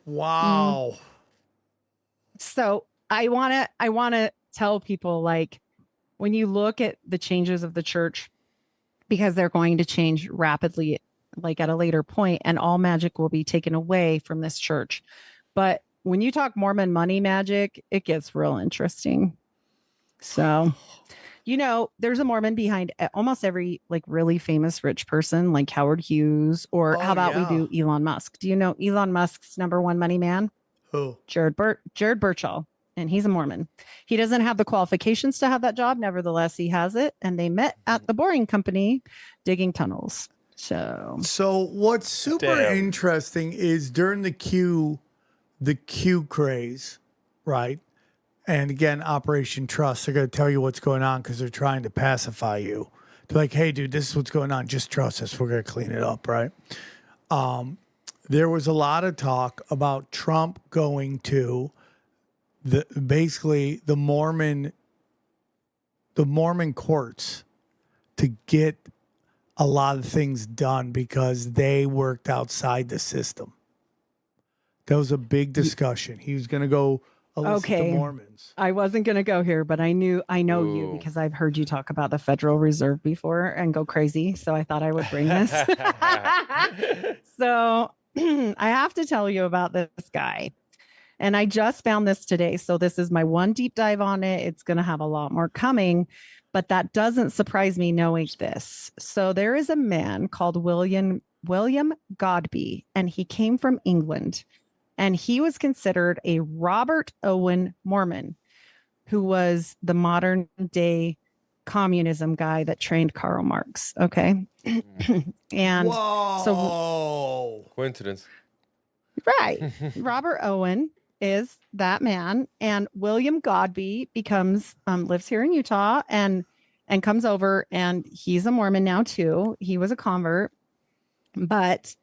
Wow. So I want to tell people, like, when you look at the changes of the church, because they're going to change rapidly, like at a later point, and all magic will be taken away from this church. But when you talk Mormon money magic, it gets real interesting. So, there's a Mormon behind almost every like really famous rich person, like Howard Hughes, or how about we do Elon Musk? Do you know Elon Musk's number one money man? Who? Jared Birchall. And he's a Mormon. He doesn't have the qualifications to have that job. Nevertheless, he has it. And they met at the Boring Company digging tunnels. So what's super interesting is during the Q craze, right? And again, Operation Trust, they're going to tell you what's going on because they're trying to pacify you. They're like, hey, dude, this is what's going on. Just trust us. We're going to clean it up, right? There was a lot of talk about Trump going to basically the Mormon courts to get a lot of things done because they worked outside the system. That was a big discussion. He was going to go elicit the Mormons. I wasn't going to go here, but I know you because I've heard you talk about the Federal Reserve before and go crazy. So I thought I would bring this. So I have to tell you about this guy. And I just found this today. So this is my one deep dive on it. It's going to have a lot more coming, but that doesn't surprise me knowing this. So there is a man called William Godby, and he came from England, and he was considered a Robert Owen Mormon, who was the modern day communism guy that trained Karl Marx. Okay. And so coincidence. Right. Robert Owen is that man, and William Godby lives here in Utah and comes over, and he's a Mormon now too. He was a convert, but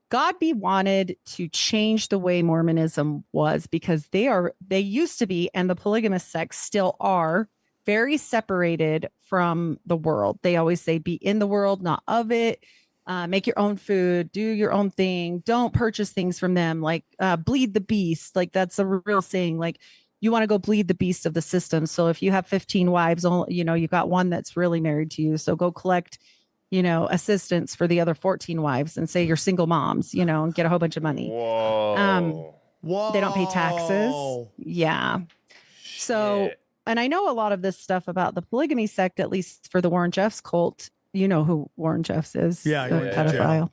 Godby wanted to change the way Mormonism was because they used to be, and the polygamous sects still are, very separated from the world. They always say, be in the world, not of it. Make your own food, do your own thing. Don't purchase things from them. Like bleed the beast. Like that's a real thing. Like you want to go bleed the beast of the system. So if you have 15 wives, you got one that's really married to you. So go collect, assistance for the other 14 wives and say you're single moms, and get a whole bunch of money. Whoa. They don't pay taxes. Yeah. So, and I know a lot of this stuff about the polygamy sect, at least for the Warren Jeffs cult. You know who Warren Jeffs is? Yeah, the pedophile.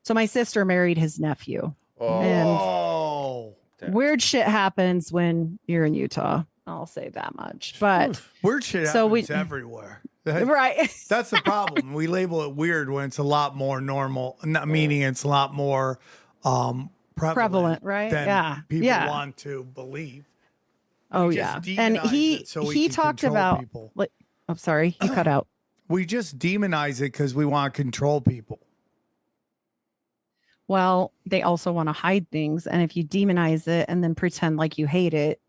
So my sister married his nephew. And weird shit happens when you're in Utah. I'll say that much. But weird shit happens everywhere. Right. That's the problem. We label it weird when it's a lot more normal, meaning it's a lot more prevalent, right? Than people want to believe. Oh yeah. And he talked about people. I'm sorry, you cut out. We just demonize it because we want to control people. Well, they also want to hide things. And if you demonize it and then pretend like you hate it,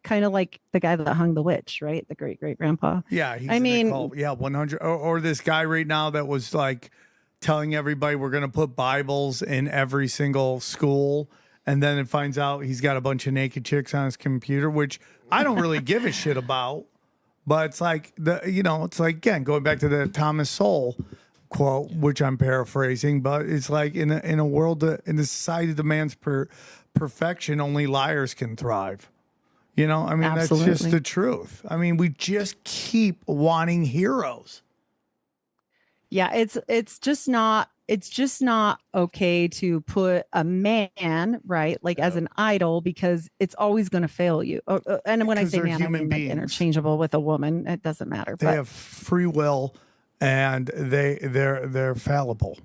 kind of like the guy that hung the witch, right? The great grandpa. Yeah. 100. Or this guy right now that was like telling everybody we're going to put Bibles in every single school. And then it finds out he's got a bunch of naked chicks on his computer, which I don't really give a shit about. But it's like it's like, again, going back to the Thomas Sowell, quote, which I'm paraphrasing, but it's like in a world in the society that demands perfection, only liars can thrive. You know, I mean, Absolutely. That's just the truth. I mean, we just keep wanting heroes. Yeah, it's just not okay to put a man, right, like as an idol, because it's always going to fail you. And when I say man, I mean like interchangeable with a woman. It doesn't matter. They have free will, and they're fallible.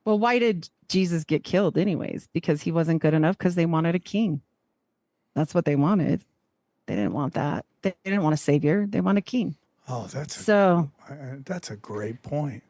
Well, why did Jesus get killed anyways? Because he wasn't good enough, because they wanted a king. That's what they wanted. They didn't want that. They didn't want a savior. They want a king. Oh, that's a great point.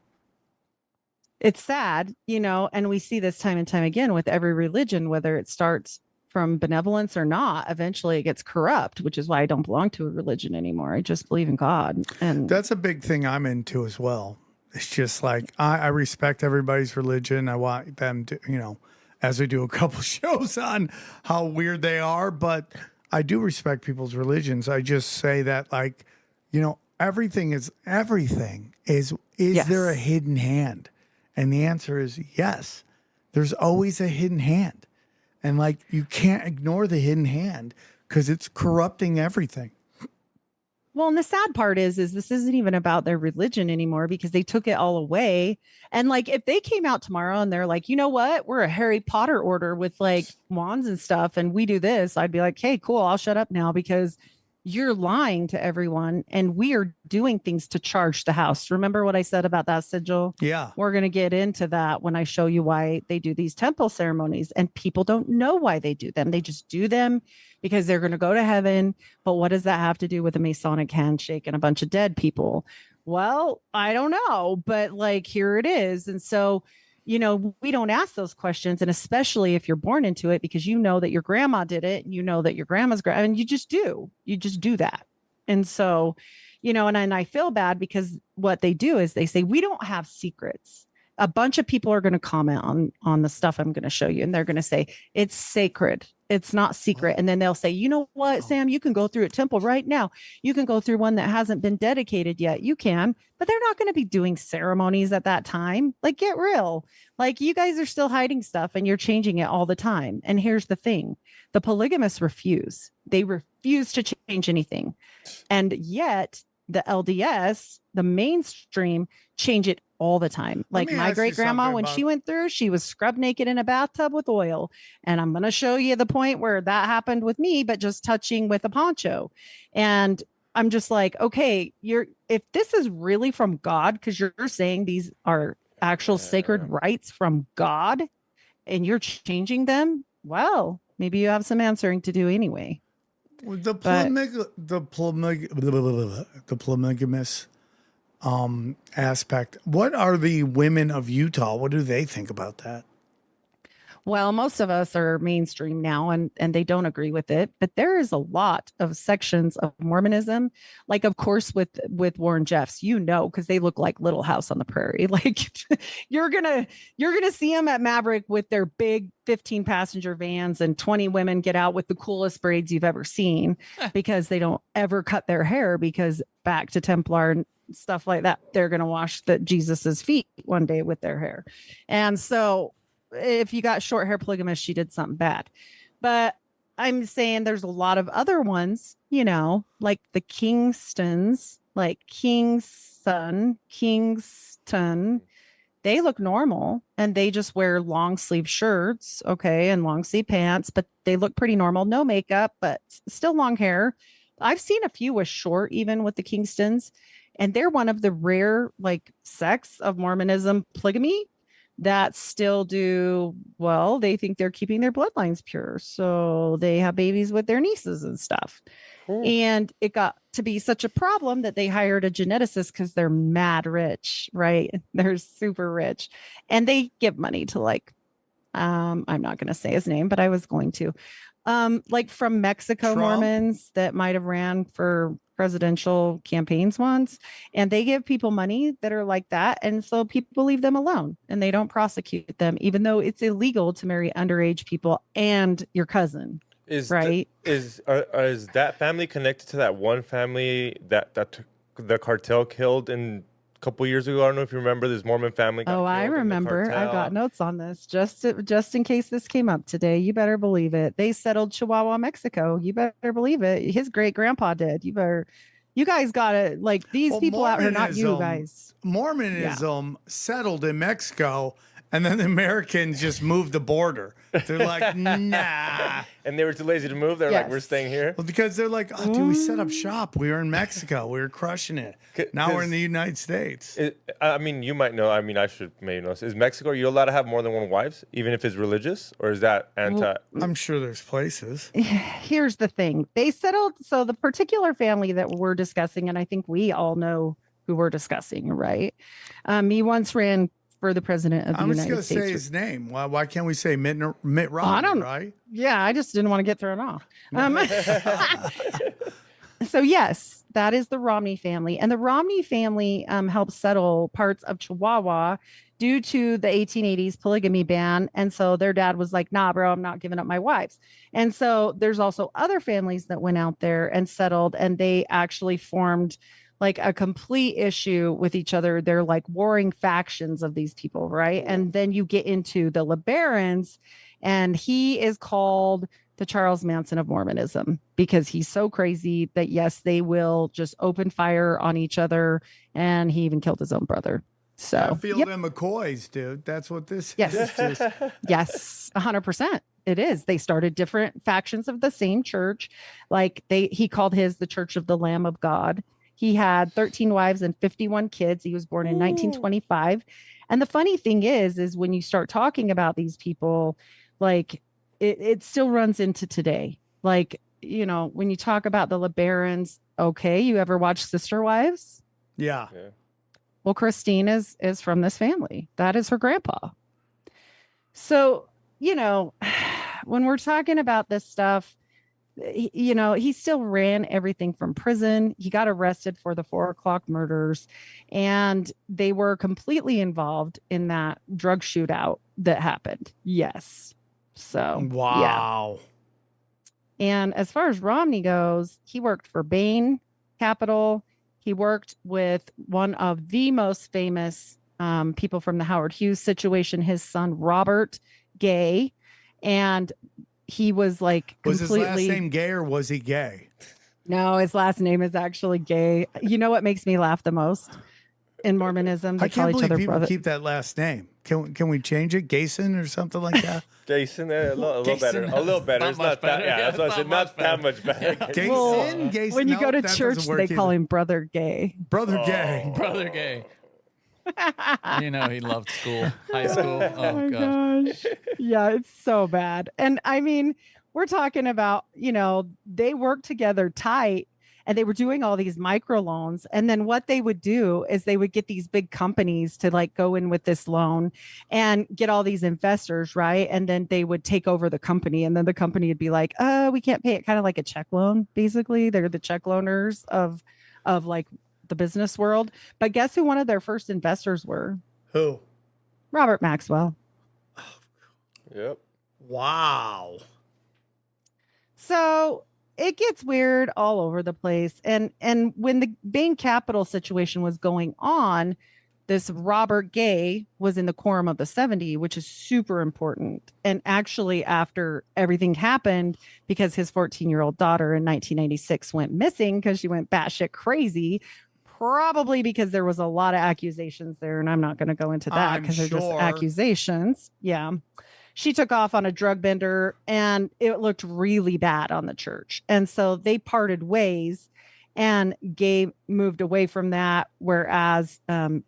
It's sad, you know, and we see this time and time again with every religion, whether it starts from benevolence or not, eventually it gets corrupt, which is why I don't belong to a religion anymore. I just believe in God. And that's a big thing I'm into as well. It's just like, I respect everybody's religion. I want them to, you know, as we do a couple shows on how weird they are, but I do respect people's religions. I just say that, like, you know, everything is yes. There a hidden hand? And the answer is yes. There's always a hidden hand. And like, you can't ignore the hidden hand because it's corrupting everything. Well, and the sad part is this isn't even about their religion anymore, because they took it all away. And like, if they came out tomorrow and they're like, you know what, we're a Harry Potter order with like wands and stuff, and we do this, I'd be like, hey, cool, I'll shut up now, because you're lying to everyone, and we are doing things to charge the house. Remember what I said about that sigil? Yeah. We're going to get into that when I show you why they do these temple ceremonies, and people don't know why they do them. They just do them because they're going to go to heaven. But what does that have to do with a Masonic handshake and a bunch of dead people? Well, I don't know, but like, here it is. And so, you know, we don't ask those questions. And especially if you're born into it, because you know that your grandma did it, and you know that your grandma's grandma, and you just do that. And so, you know, and I feel bad, because what they do is they say, we don't have secrets. A bunch of people are going to comment on the stuff I'm going to show you, and they're going to say, it's sacred. It's not secret. And then they'll say, you know what, Sam, you can go through a temple right now. You can go through one that hasn't been dedicated yet. You can, but they're not going to be doing ceremonies at that time. Like, get real. Like, you guys are still hiding stuff, and you're changing it all the time. And here's the thing. The polygamists refuse. They refuse to change anything. And yet the LDS, the mainstream, change it all the time. Like my great grandma, when she went through, she was scrubbed naked in a bathtub with oil. And I'm going to show you the point where that happened with me, but just touching with a poncho. And I'm just like, okay, if this is really from God, because you're saying these are actual sacred rites from God, and you're changing them, well, maybe you have some answering to do anyway. The polygamous aspect. What are the women of Utah? What do they think about that? Well, most of us are mainstream now, and they don't agree with it. But there is a lot of sections of Mormonism, like, of course, with Warren Jeffs, you know, because they look like Little House on the Prairie. Like, you're gonna see them at Maverick with their big 15-passenger vans, and 20 women get out with the coolest braids you've ever seen, because they don't ever cut their hair, because back to Templar and stuff like that, they're gonna wash Jesus's feet one day with their hair. And so, if you got short hair polygamist, she did something bad. But I'm saying there's a lot of other ones, you know, like the Kingstons, like Kingston. They look normal, and they just wear long sleeve shirts, okay, and long sleeve pants, but they look pretty normal. No makeup, but still long hair. I've seen a few with short, even with the Kingstons, and they're one of the rare, like, sects of Mormonism polygamy that still do well. They think they're keeping their bloodlines pure, so they have babies with their nieces and stuff. Cool. And it got to be such a problem that they hired a geneticist, because they're mad rich, right? They're super rich, and they give money to, like, I'm not going to say his name, but I was going to, like, from Mexico, Trump. Mormons that might have ran for presidential campaigns once, and they give people money that are like that, and so people leave them alone, and they don't prosecute them, even though it's illegal to marry underage people and your cousin. Is that family connected to that one family that the cartel killed in couple years ago. I don't know if you remember this Mormon family. Oh, I remember. I've got notes on this just in case this came up today. You better believe it. They settled Chihuahua, Mexico. You better believe it. His great grandpa did. You guys got to like these people out here, not you guys. Mormonism settled in Mexico, and then the Americans just moved the border. They're like, nah. And they were too lazy to move. They're like, we're staying here. Well, because they're like, oh, dude, we set up shop. We were in Mexico. We were crushing it. Now we're in the United States. I mean, you might know. I mean, I should maybe know. Is Mexico, are you allowed to have more than one wife, even if it's religious? Or is that anti? Well, I'm sure there's places. Here's the thing. They settled. So the particular family that we're discussing, and I think we all know who we're discussing, right? He once ran for the president of the United States. I'm just going to say his name. Why can't we say Mitt Romney, right? Yeah, I just didn't want to get thrown off. So yes, that is the Romney family. And the Romney family helped settle parts of Chihuahua due to the 1880s polygamy ban. And so their dad was like, nah, bro, I'm not giving up my wives. And so there's also other families that went out there and settled, and they actually formed like a complete issue with each other. They're like warring factions of these people, right? And then you get into the LeBarons, and he is called the Charles Manson of Mormonism because he's so crazy that, yes, they will just open fire on each other. And he even killed his own brother. So Field and McCoys, dude. That's what this is. Yes, yes, 100%. It is. They started different factions of the same church. Like he called his the Church of the Lamb of God. He had 13 wives and 51 kids. He was born in 1925. And the funny thing is when you start talking about these people, like it still runs into today. Like, you know, when you talk about the LeBarons, okay, you ever watch Sister Wives? Yeah. Well, Christine is from this family. That is her grandpa. So, you know, when we're talking about this stuff, you know, he still ran everything from prison. He got arrested for the 4 o'clock murders, and they were completely involved in that drug shootout that happened. Yes. So, wow. Yeah. And as far as Romney goes, he worked for Bain Capital. He worked with one of the most famous people from the Howard Hughes situation, his son, Robert Gay. And he was like completely... Was his last name Gay or was he gay? No, his last name is actually Gay. You know what makes me laugh the most in Mormonism? I can't believe people keep that last name. Can we change it? Gayson or something like that? Gayson, a little better. A little better. It's not that. Yeah, so I said not that much better. Gayson. When you go to church, they call him Brother Gay. Brother Gay. Brother Gay. You know, he loved school, high school. Oh gosh. Yeah, it's so bad. And I mean, we're talking about, you know, they worked together tight, and they were doing all these microloans. And then what they would do is they would get these big companies to like go in with this loan and get all these investors, right? And then they would take over the company, and then the company would be like, we can't pay it. Kind of like a check loan, basically. They're the check loaners of like the business world. But guess who one of their first investors were? Who? Robert Maxwell. Yep. Wow. So it gets weird all over the place. And when the Bain Capital situation was going on, this Robert Gay was in the Quorum of the 70, which is super important. And actually, after everything happened, because his 14-year-old daughter in 1996 went missing because she went batshit crazy, probably because there was a lot of accusations there. And I'm not going to go into that because they're just accusations. Yeah. She took off on a drug bender, and it looked really bad on the church. And so they parted ways, and Gay moved away from that. Whereas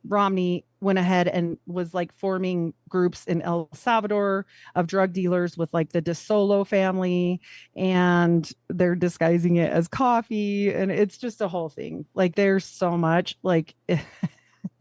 Romney went ahead and was like forming groups in El Salvador of drug dealers with like the De Solo family, and they're disguising it as coffee. And it's just a whole thing. Like there's so much, like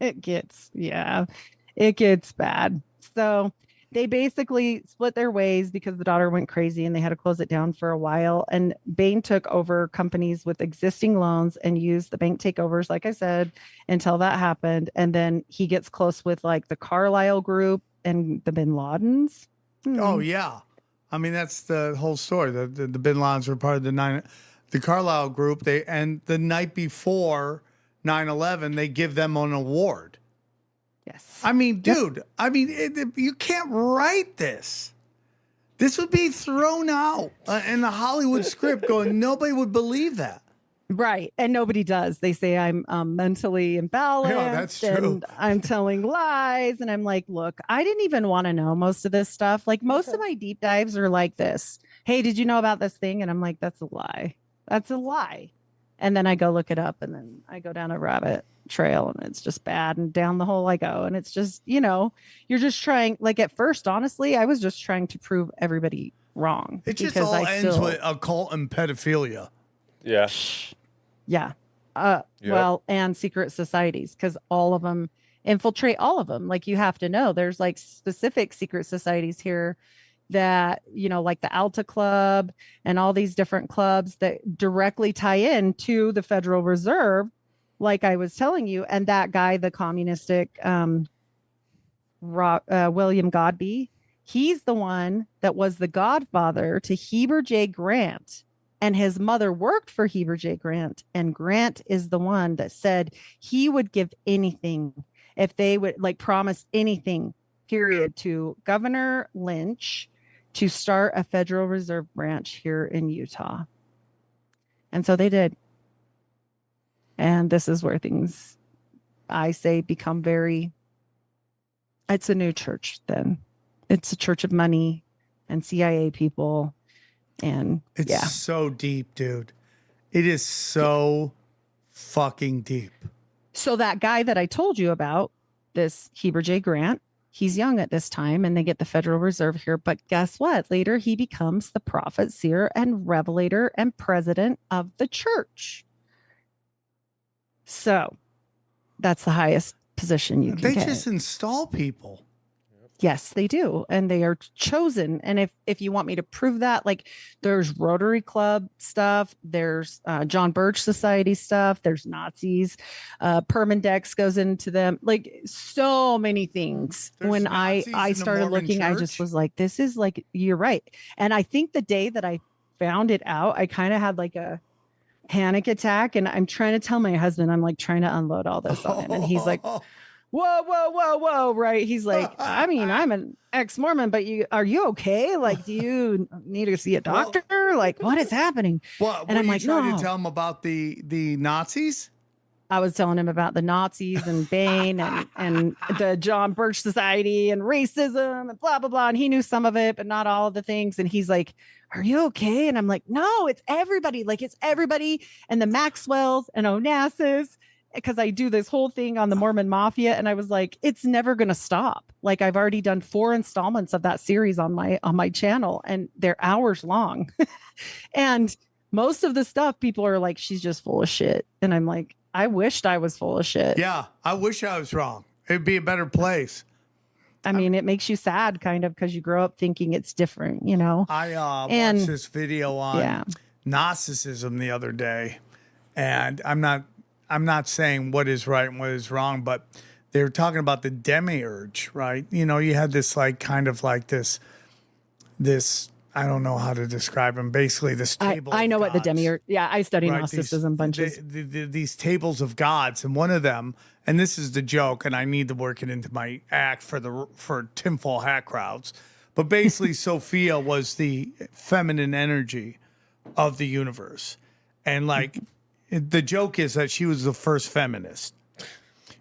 it gets bad. So they basically split their ways because the daughter went crazy and they had to close it down for a while. And Bain took over companies with existing loans and used the bank takeovers, like I said, until that happened. And then he gets close with like the Carlyle group and the Bin Ladens. Oh, yeah. I mean, that's the whole story. The Bin Ladens were part of the Carlyle group. And the night before 9/11, they give them an award. Yes. I mean, dude, you can't write this. This would be thrown out in the Hollywood script going, nobody would believe that. Right. And nobody does. They say I'm mentally imbalanced. Yeah, that's true. And I'm telling lies. And I'm like, look, I didn't even want to know most of this stuff. Like most of my deep dives are like this. Hey, did you know about this thing? And I'm like, that's a lie. That's a lie. And then I go look it up and then I go down a rabbit trail and it's just bad. And down the hole I go. And it's just, you're just trying, like at first, honestly, I was just trying to prove everybody wrong. It just all ends with occult and pedophilia. Yeah. Yeah. Well, and secret societies, because all of them infiltrate all of them. Like you have to know there's like specific secret societies here that, like the Alta Club and all these different clubs that directly tie in to the Federal Reserve, like I was telling you. And that guy, the communistic William Godbey, he's the one that was the godfather to Heber J. Grant. And his mother worked for Heber J. Grant. And Grant is the one that said he would give anything if they would promise anything, period, to Governor Lynch to start a Federal Reserve branch here in Utah. And so they did. And this is where things, I say, become it's a new church then. It's a church of money and CIA people. And it's so deep, dude. It is so fucking deep. So that guy that I told you about, this Heber J. Grant, he's young at this time and they get the Federal Reserve here. But guess what? Later, he becomes the prophet, seer, and revelator and president of the church. So that's the highest position you can get. They just install people. Yes, they do. And they are chosen. And if you want me to prove that, like there's Rotary Club stuff, there's John Birch Society stuff, there's Nazis, Permandex goes into them, like so many things. There's when Nazis I in the started Mormon looking, church? I just was like, this is like, you're right. And I think the day that I found it out, I kind of had like a panic attack. And I'm trying to tell my husband, I'm like trying to unload all this on him. And he's like, whoa, right? He's like, I mean, I'm an ex-Mormon, but are you okay? Like, do you need to see a doctor? Like, what is happening? And I'm like, trying to tell him about the Nazis? I was telling him about the Nazis and Bain and the John Birch Society and racism and blah, blah, blah. And he knew some of it, but not all of the things. And he's like, are you okay? And I'm like, no, it's everybody. Like, it's everybody. And the Maxwells and Onassis, because I do this whole thing on the Mormon Mafia. And I was like, it's never going to stop. Like I've already done 4 installments of that series on my channel and they're hours long. And most of the stuff people are like, she's just full of shit. And I'm like, I wished I was full of shit. Yeah. I wish I was wrong. It'd be a better place. I mean, it makes you sad kind of because you grow up thinking it's different, I watched this video on Gnosticism the other day, and I'm not saying what is right and what is wrong, but they were talking about the demiurge, right? You had this this I don't know how to describe them. Basically, this table. I know what the demiurge. Yeah, I study right? Gnosticism bunches. These tables of gods, and one of them, and this is the joke, and I need to work it into my act for tinfoil hat crowds. But basically, Sophia was the feminine energy of the universe, and the joke is that she was the first feminist.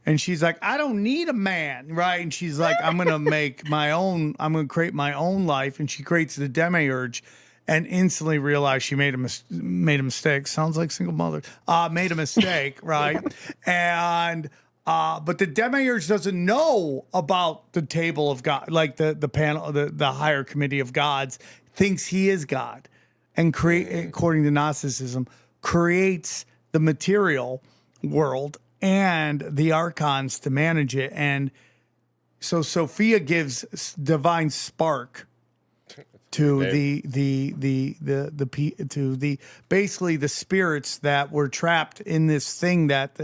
And she's like, I don't need a man, right? And she's like, I'm going to create my own life. And she creates the demiurge and instantly realized she made a mistake. Sounds like single mother. Made a mistake, right? And but the demiurge doesn't know about the table of God, like the panel, the higher committee of gods, thinks he is God. And according to Gnosticism, creates the material world and the archons to manage it. And so Sophia gives divine spark to basically the spirits that were trapped in this thing that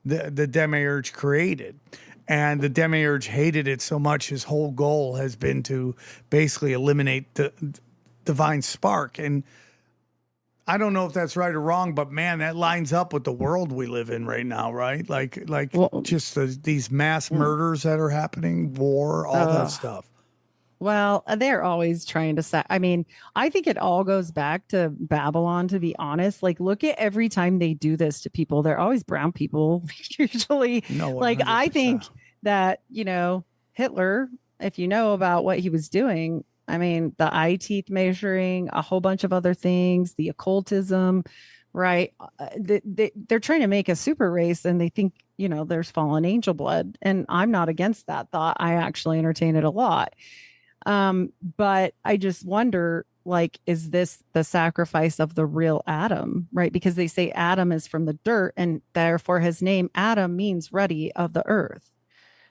the demiurge created. And the demiurge hated it so much, his whole goal has been to basically eliminate the divine spark. And I don't know if that's right or wrong, but man, that lines up with the world we live in right now, right? Like just these mass murders that are happening, war, all that stuff. Well, they're always trying to I mean, I think it all goes back to Babylon, to be honest. Like, look at every time they do this to people, they're always brown people, usually. No, 100%. Like, I think that, Hitler, if you know about what he was doing, I mean, the eye teeth measuring, a whole bunch of other things, the occultism, right? They're trying to make a super race, and they think, there's fallen angel blood. And I'm not against that thought. I actually entertain it a lot. But I just wonder, like, is this the sacrifice of the real Adam, right? Because they say Adam is from the dirt, and therefore his name Adam means ruddy of the earth.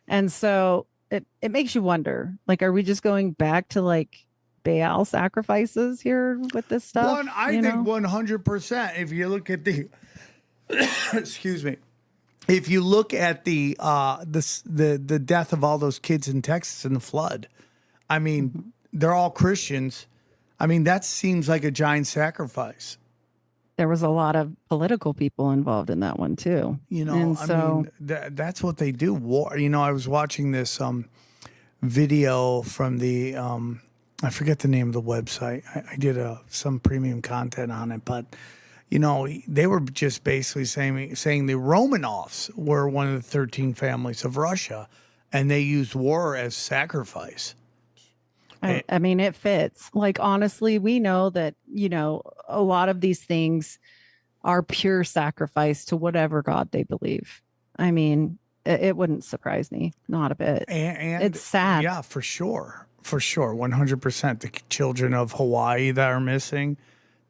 And so it makes you wonder, like, are we just going back to like Baal sacrifices here with this stuff? I think 100%. If you look at the, excuse me, if you look at the death of all those kids in Texas in the flood, I mean, they're all Christians. I mean, that seems like a giant sacrifice. There was a lot of political people involved in that one too. And so, I mean, that's what they do. War. I was watching this video from the I forget the name of the website. I did some premium content on it, but they were just basically saying the Romanovs were one of the 13 families of Russia, and they used war as sacrifice. I mean, it fits. Like, honestly, we know that, a lot of these things are pure sacrifice to whatever God they believe. I mean, it wouldn't surprise me, not a bit. And it's sad. Yeah, for sure. For sure. 100%. The children of Hawaii that are missing,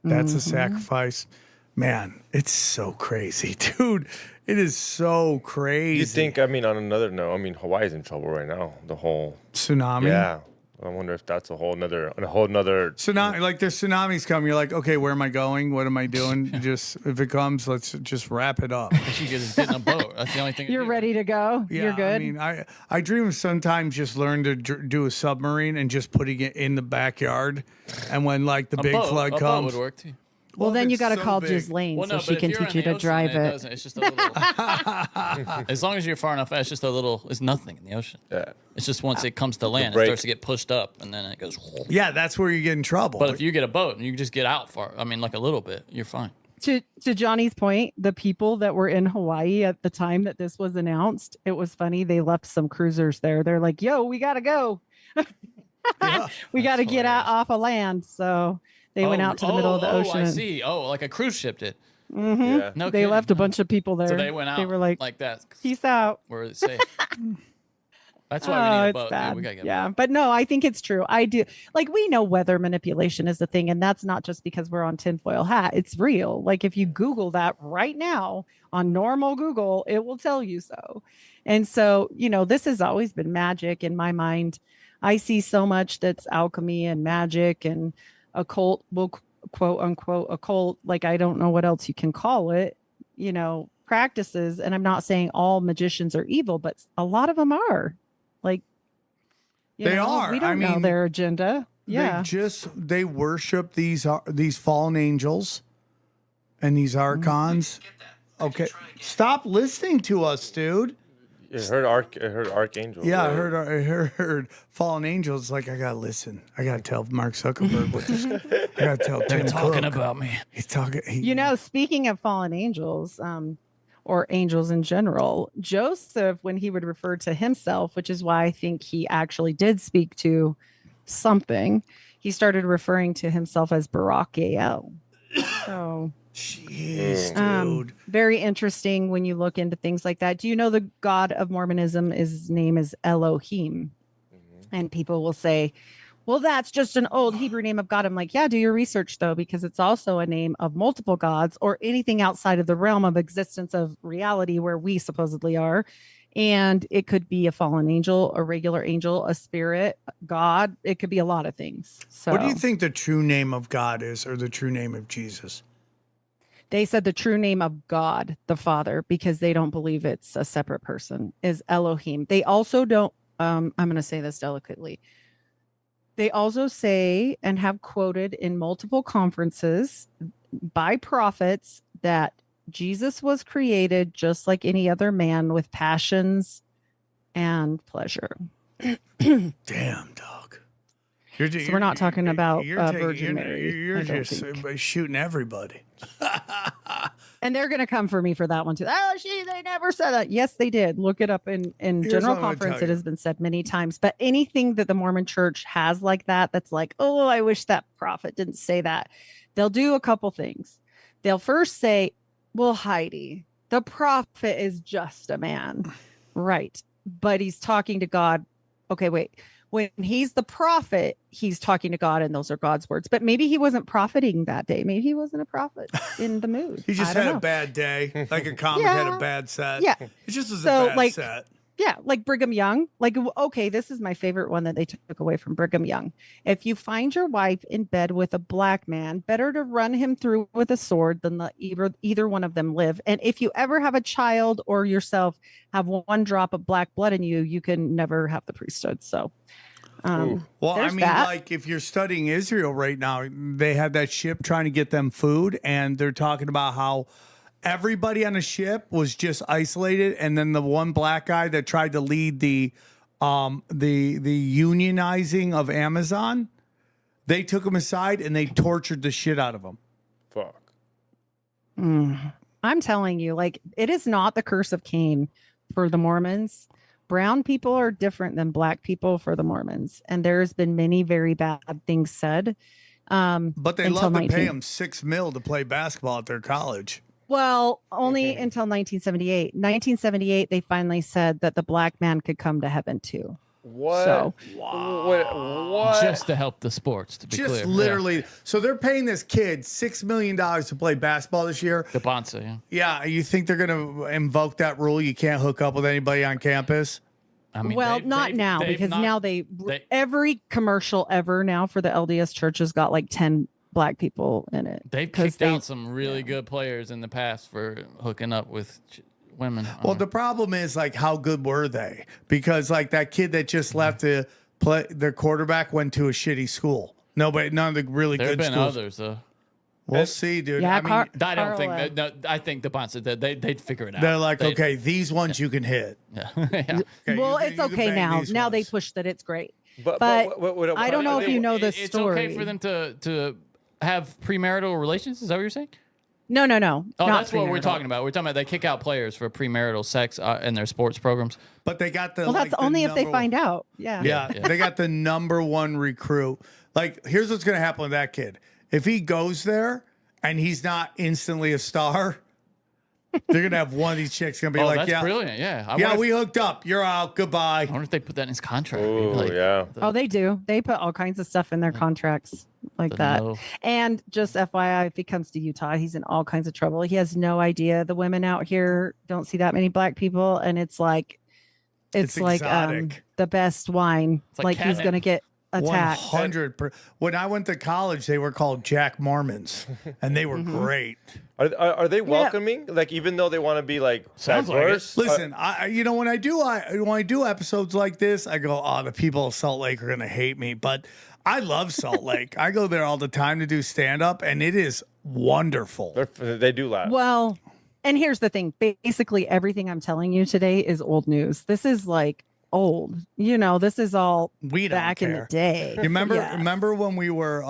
that's a sacrifice. Man, it's so crazy, dude. It is so crazy. You think, on another note, Hawaii's in trouble right now. The whole tsunami. Yeah. I wonder if that's a whole nother tsunami. Like, there's tsunamis come. You're like, okay, where am I going? What am I doing? If it comes, let's just wrap it up. You just get in a boat. That's the only thing. You're ready to go. Yeah, You're good. I mean, I dream of sometimes just learn to do a submarine and just putting it in the backyard, and when like the big flood comes, boat would work too. Well, then you got to call Ghislaine so she can teach you to drive it. It's just a little. As long as you're far enough, it's just a little. It's nothing in the ocean. Yeah. It's just once it comes to land, it starts to get pushed up, and then it goes. Yeah, that's where you get in trouble. But if you get a boat and you just get out far, like a little bit, you're fine. To Johnny's point, the people that were in Hawaii at the time that this was announced, it was funny. They left some cruisers there. They're like, "Yo, we gotta go. We gotta get out off of land." So. They went out to the middle of the ocean. I see. Like a cruise ship did. Mm-hmm. Yeah. No they left a bunch of people there. So they went out. They were like that. Peace out. Where it's safe. That's why we need a boat. Bad. We gotta get a boat. But no, I think it's true. I do. Like, we know weather manipulation is a thing, and that's not just because we're on tinfoil hat. It's real. Like, if you Google that right now on normal Google, it will tell you so. And so, this has always been magic in my mind. I see so much that's alchemy and magic and occult, will quote unquote occult, like, I don't know what else you can call it, practices. And I'm not saying all magicians are evil, but a lot of them are. Like, they are. We don't know their agenda. Yeah. They worship these fallen angels and these archons. Okay. Stop listening to us, dude. I heard archangel. Yeah, I heard fallen angels. Like, I gotta listen. I gotta tell Mark Zuckerberg what this. I gotta tell Tim talking about me. He's talking. Speaking of fallen angels, or angels in general, Joseph, when he would refer to himself, which is why I think he actually did speak to something, he started referring to himself as Barakael. So. Jeez, dude. Very interesting when you look into things like that. Do you know the God of Mormonism, his name is Elohim? Mm-hmm. And people will say, well, that's just an old Hebrew name of God. I'm like, yeah, do your research, though, because it's also a name of multiple gods or anything outside of the realm of existence of reality where we supposedly are. And it could be a fallen angel, a regular angel, a spirit, God. It could be a lot of things. So, what do you think the true name of God is, or the true name of Jesus? They said the true name of God, the Father, because they don't believe it's a separate person, is Elohim. They also don't, I'm going to say this delicately. They also say and have quoted in multiple conferences by prophets that Jesus was created just like any other man with passions and pleasure. Damn, dog. So we're not talking about Virgin Mary. You're just shooting everybody. And they're going to come for me for that one too. Oh, they never said that. Yes, they did. Look it up in General Conference. It has been said many times. But anything that the Mormon Church has like that, that's like, oh, I wish that prophet didn't say that. They'll do a couple things. They'll first say, well, Heidi, the prophet is just a man. Right. But he's talking to God. Okay, wait. When he's the prophet, he's talking to God, and those are God's words. But maybe he wasn't profiting that day. Maybe he wasn't a prophet in the mood. He just had a bad day, like a comic had a bad set. Yeah, it just was a bad set. Yeah, like Brigham Young. Like, okay, this is my favorite one that they took away from Brigham Young. If you find your wife in bed with a black man, better to run him through with a sword than let either one of them live. And if you ever have a child or yourself have one drop of black blood in you, you can never have the priesthood. So, well, I mean, like if you're studying Israel right now, they had that ship trying to get them food, and they're talking about how everybody on the ship was just isolated, and then the one black guy that tried to lead the unionizing of Amazon, they took him aside and they tortured the shit out of him. Fuck. I'm telling you, like, it is not the curse of Cain for the Mormons. Brown people are different than black people for the Mormons, and there's been many very bad things said. But they love to pay them $6 million to play basketball at their college. Well, only until 1978. 1978, they finally said that the black man could come to heaven too. What? So, what? Just to help the sports, to be clear. Just literally. Yeah. So they're paying this kid $6 million to play basketball this year. The Bonsa, yeah. Yeah, you think they're going to invoke that rule? You can't hook up with anybody on campus? I mean, well, not now, because now every commercial ever now for the LDS church has got like 10 black people in it. They've kicked out some really good players in the past for hooking up with women. Well, the problem is, like, how good were they? Because, like, that kid that just left to play, their quarterback went to a shitty school. None of the really good schools. There have been others, though. We'll see, dude. Yeah, I mean, I don't think that. No, I think the Bonds they'd figure it out. They're like, okay, these ones you can hit. Yeah. Okay, well, it's okay now. Now they push that it's great. But I don't know if you know the story. It's okay for them to have premarital relations. Is that what you're saying? No. Oh, that's what we're talking about. We're talking about they kick out players for premarital sex in their sports programs. But they got the. Well, that's only if they find out. Yeah. They got the #1 recruit. Like, here's what's going to happen with that kid. If he goes there and he's not instantly a star, they're going to have one of these chicks going to be like, that's brilliant. Yeah. We hooked up. You're out. Goodbye. I wonder if they put that in his contract. Oh, they do. They put all kinds of stuff in their contracts like that. And just FYI, if he comes to Utah, he's in all kinds of trouble. He has no idea. The women out here don't see that many black people. And it's like the best wine. It's like he's going to get attacked. 100%. When I went to college, they were called Jack Mormons, and they were great. Are they welcoming? Like, even though they want to be like diverse? Listen, when I do episodes like this, I go, oh, the people of Salt Lake are gonna hate me, but I love Salt Lake. I go there all the time to do stand up, and it is wonderful. They do laugh. Well, and here's the thing: basically, everything I'm telling you today is old news. This is like old. This is all back in the day. You remember when we were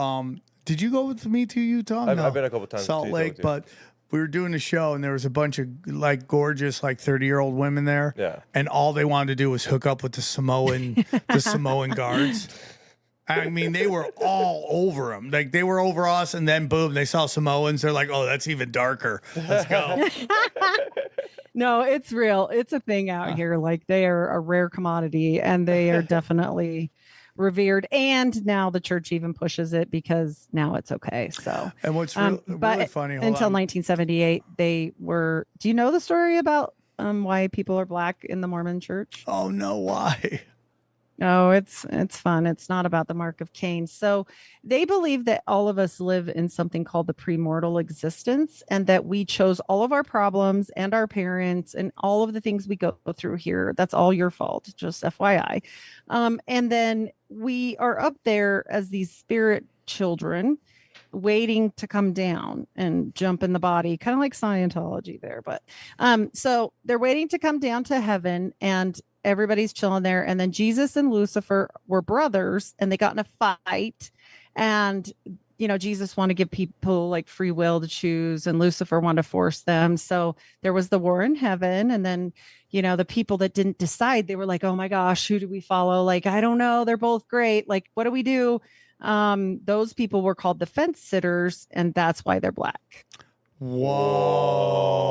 did you go with me to Utah? I've been a couple times Salt Lake, but we were doing a show and there was a bunch of like gorgeous like 30-year-old women there. Yeah. And all they wanted to do was hook up with the Samoan guards. I mean, they were all over them. Like, they were over us, and then boom, they saw Samoans. They're like, oh, that's even darker. Let's go. No, it's real. It's a thing out here. Like, they are a rare commodity, and they are definitely revered. And now the church even pushes it because now it's okay. So, and what's really funny, until 1978, they were. Do you know the story about why people are black in the Mormon church? Oh no, why? No, it's fun. It's not about the mark of Cain. So they believe that all of us live in something called the premortal existence, and that we chose all of our problems and our parents and all of the things we go through here. That's all your fault, just FYI. And then we are up there as these spirit children waiting to come down and jump in the body, kind of like Scientology there. But so they're waiting to come down to heaven, and everybody's chilling there. And then Jesus and Lucifer were brothers, and they got in a fight. And Jesus wanted to give people like free will to choose, and Lucifer wanted to force them. So there was the war in heaven. And then, the people that didn't decide, they were like, oh my gosh, who do we follow? Like, I don't know. They're both great. Like, what do we do? Those people were called the fence sitters, and that's why they're black. Whoa.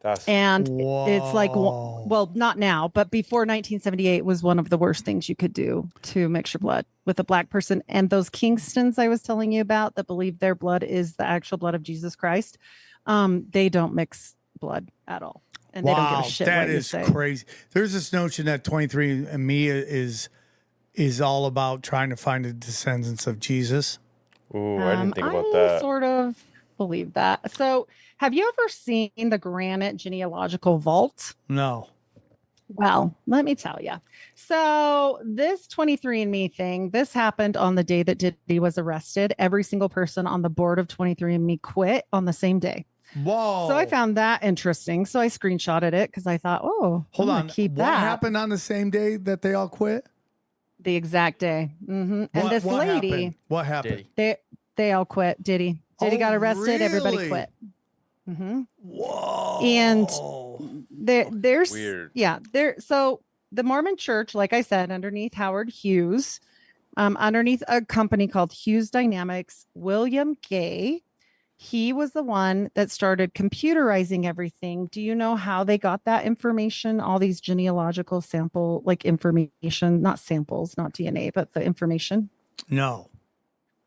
It's like, well, not now, but before 1978 was one of the worst things you could do to mix your blood with a black person. And those Kingstons I was telling you about that believe their blood is the actual blood of Jesus Christ, they don't mix blood at all. And they don't give a shit that what you is say. Crazy. There's this notion that 23andMe is all about trying to find the descendants of Jesus. Ooh, I didn't think about that. I sort of believe that. So have you ever seen the granite genealogical vault? No. Well, let me tell you. So this 23andMe thing, this happened on the day that Diddy was arrested. Every single person on the board of 23andMe quit on the same day. Whoa. So I found that interesting. So I screenshotted it because I thought, hold on. Keep what that. happened on the same day that they all quit? The exact day. Mm-hmm. And this lady. Happened? What happened? They all quit. Diddy got arrested. Really? Everybody quit. Mm-hmm. Whoa. And there's weird. So the Mormon Church, like I said, underneath Howard Hughes, underneath a company called Hughes Dynamics, William Gay, he was the one that started computerizing everything. Do you know how they got that information? All these genealogical sample, like information, not samples, not DNA, but the information. No.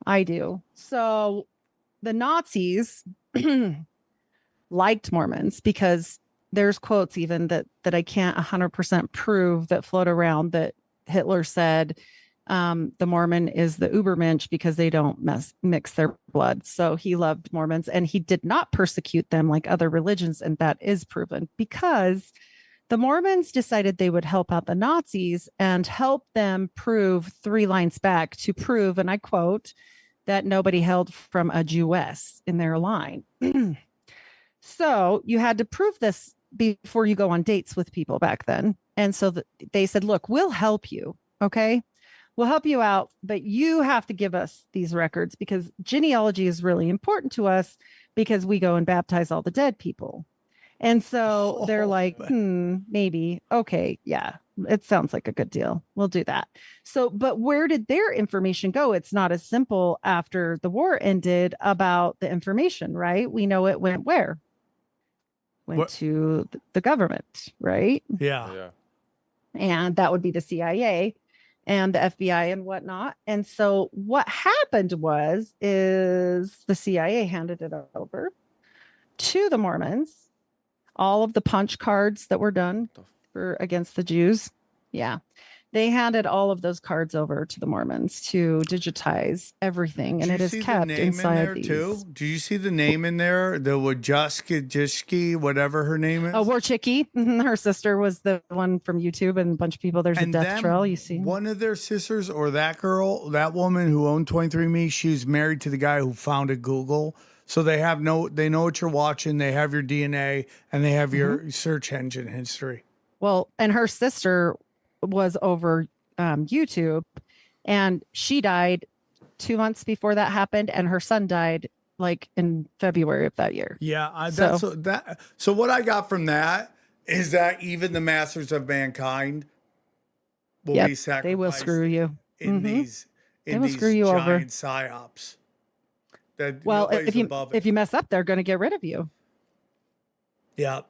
I do. So the Nazis liked Mormons because there's quotes even that I can't 100% prove that float around that Hitler said the Mormon is the Ubermensch because they don't mix their blood. So he loved Mormons, and he did not persecute them like other religions. And that is proven because the Mormons decided they would help out the Nazis and help them prove 3 lines back to prove, and I quote, that nobody held from a Jewess in their line. So you had to prove this before you go on dates with people back then. And so they said, look, we'll help you. Okay. We'll help you out, but you have to give us these records because genealogy is really important to us because we go and baptize all the dead people. And so they're like, maybe. Okay. Yeah. It sounds like a good deal. We'll do that. So, but where did their information go? It's not as simple after the war ended about the information, right? We know it went where? Went to the government, right? Yeah. And that would be the CIA and the FBI and whatnot. And so what happened is the CIA handed it over to the Mormons, all of the punch cards that were done for against the Jews. Yeah. They handed all of those cards over to the Mormons to digitize everything. And it is kept inside these. Too? Do you see the name in there? The Wojcicki, whatever her name is? Oh, Wojcicki. Her sister was the one from YouTube, and a bunch of people. There's a death trail, you see. One of their sisters, or that girl, that woman who owned 23andMe, she's married to the guy who founded Google. So they know what you're watching. They have your DNA, and they have your search engine history. Well, and her sister was over YouTube, and she died 2 months before that happened, and her son died like in February of that year. Yeah, so what I got from that is that even the masters of mankind will be sacrificed. They will screw you in these giant psyops. Well, if you mess up, they're going to get rid of you. Yep,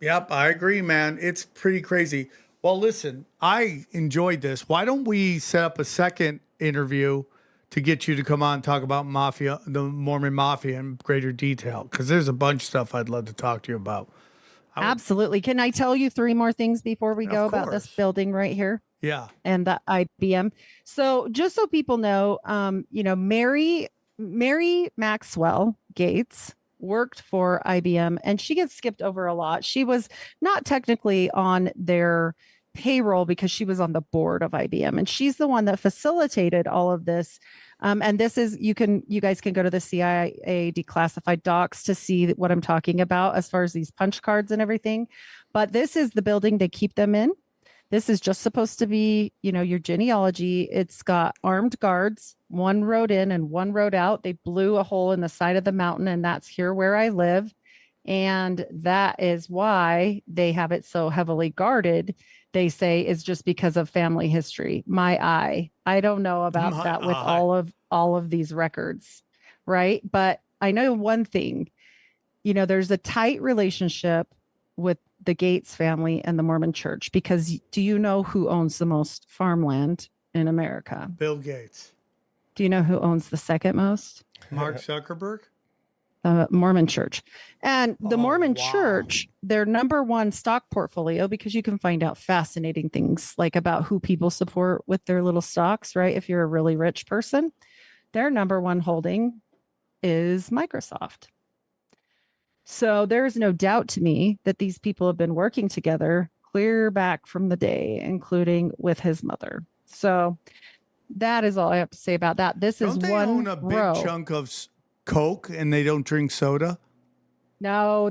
I agree, man. It's pretty crazy. Well, listen, I enjoyed this. Why don't we set up a second interview to get you to come on and talk about Mafia, the Mormon Mafia, in greater detail? Because there's a bunch of stuff I'd love to talk to you about. Absolutely. Can I tell you 3 more things before we go about this building right here? Yeah. And the IBM. So just so people know, Mary Maxwell Gates worked for IBM, and she gets skipped over a lot. She was not technically on their payroll because she was on the board of IBM, and she's the one that facilitated all of this. And this is, you guys can go to the CIA declassified docs to see what I'm talking about as far as these punch cards and everything. But this is the building they keep them in. This is just supposed to be, your genealogy. It's got armed guards, one road in and one road out. They blew a hole in the side of the mountain, and that's here where I live. And that is why they have it so heavily guarded. They say is just because of family history. I don't know about that with all of these records, right? But I know one thing, there's a tight relationship with the Gates family and the Mormon Church, because do you know who owns the most farmland in America? Bill Gates. Do you know who owns the second most? Mark Zuckerberg. The Mormon Church. And the Mormon Church, their number one stock portfolio, because you can find out fascinating things like about who people support with their little stocks, right? If you're a really rich person, their number one holding is Microsoft. So there's no doubt to me that these people have been working together clear back from the day, including with his mother. So that is all I have to say about that. This Don't is they one own a big row. chunk of Coke and they don't drink soda? No,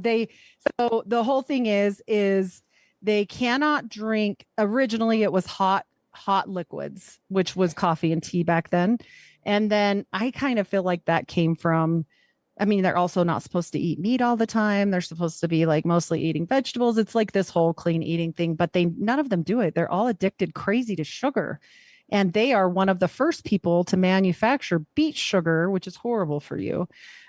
so the whole thing is they cannot drink. Originally it was hot liquids, which was coffee and tea back then. And then I kind of feel like that came from, they're also not supposed to eat meat all the time. They're supposed to be like mostly eating vegetables. It's like this whole clean eating thing, but none of them do it. They're all addicted crazy to sugar. And they are one of the first people to manufacture beet sugar, which is horrible for you,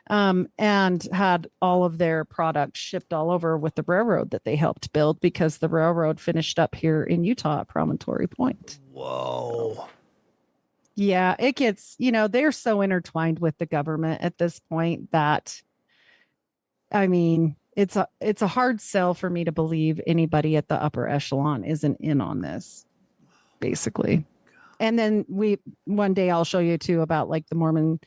and had all of their products shipped all over with the railroad that they helped build, because the railroad finished up here in Utah at Promontory Point. Whoa. Yeah, it gets, they're so intertwined with the government at this point that, it's a hard sell for me to believe anybody at the upper echelon isn't in on this, basically. And then one day I'll show you too about like the Mormon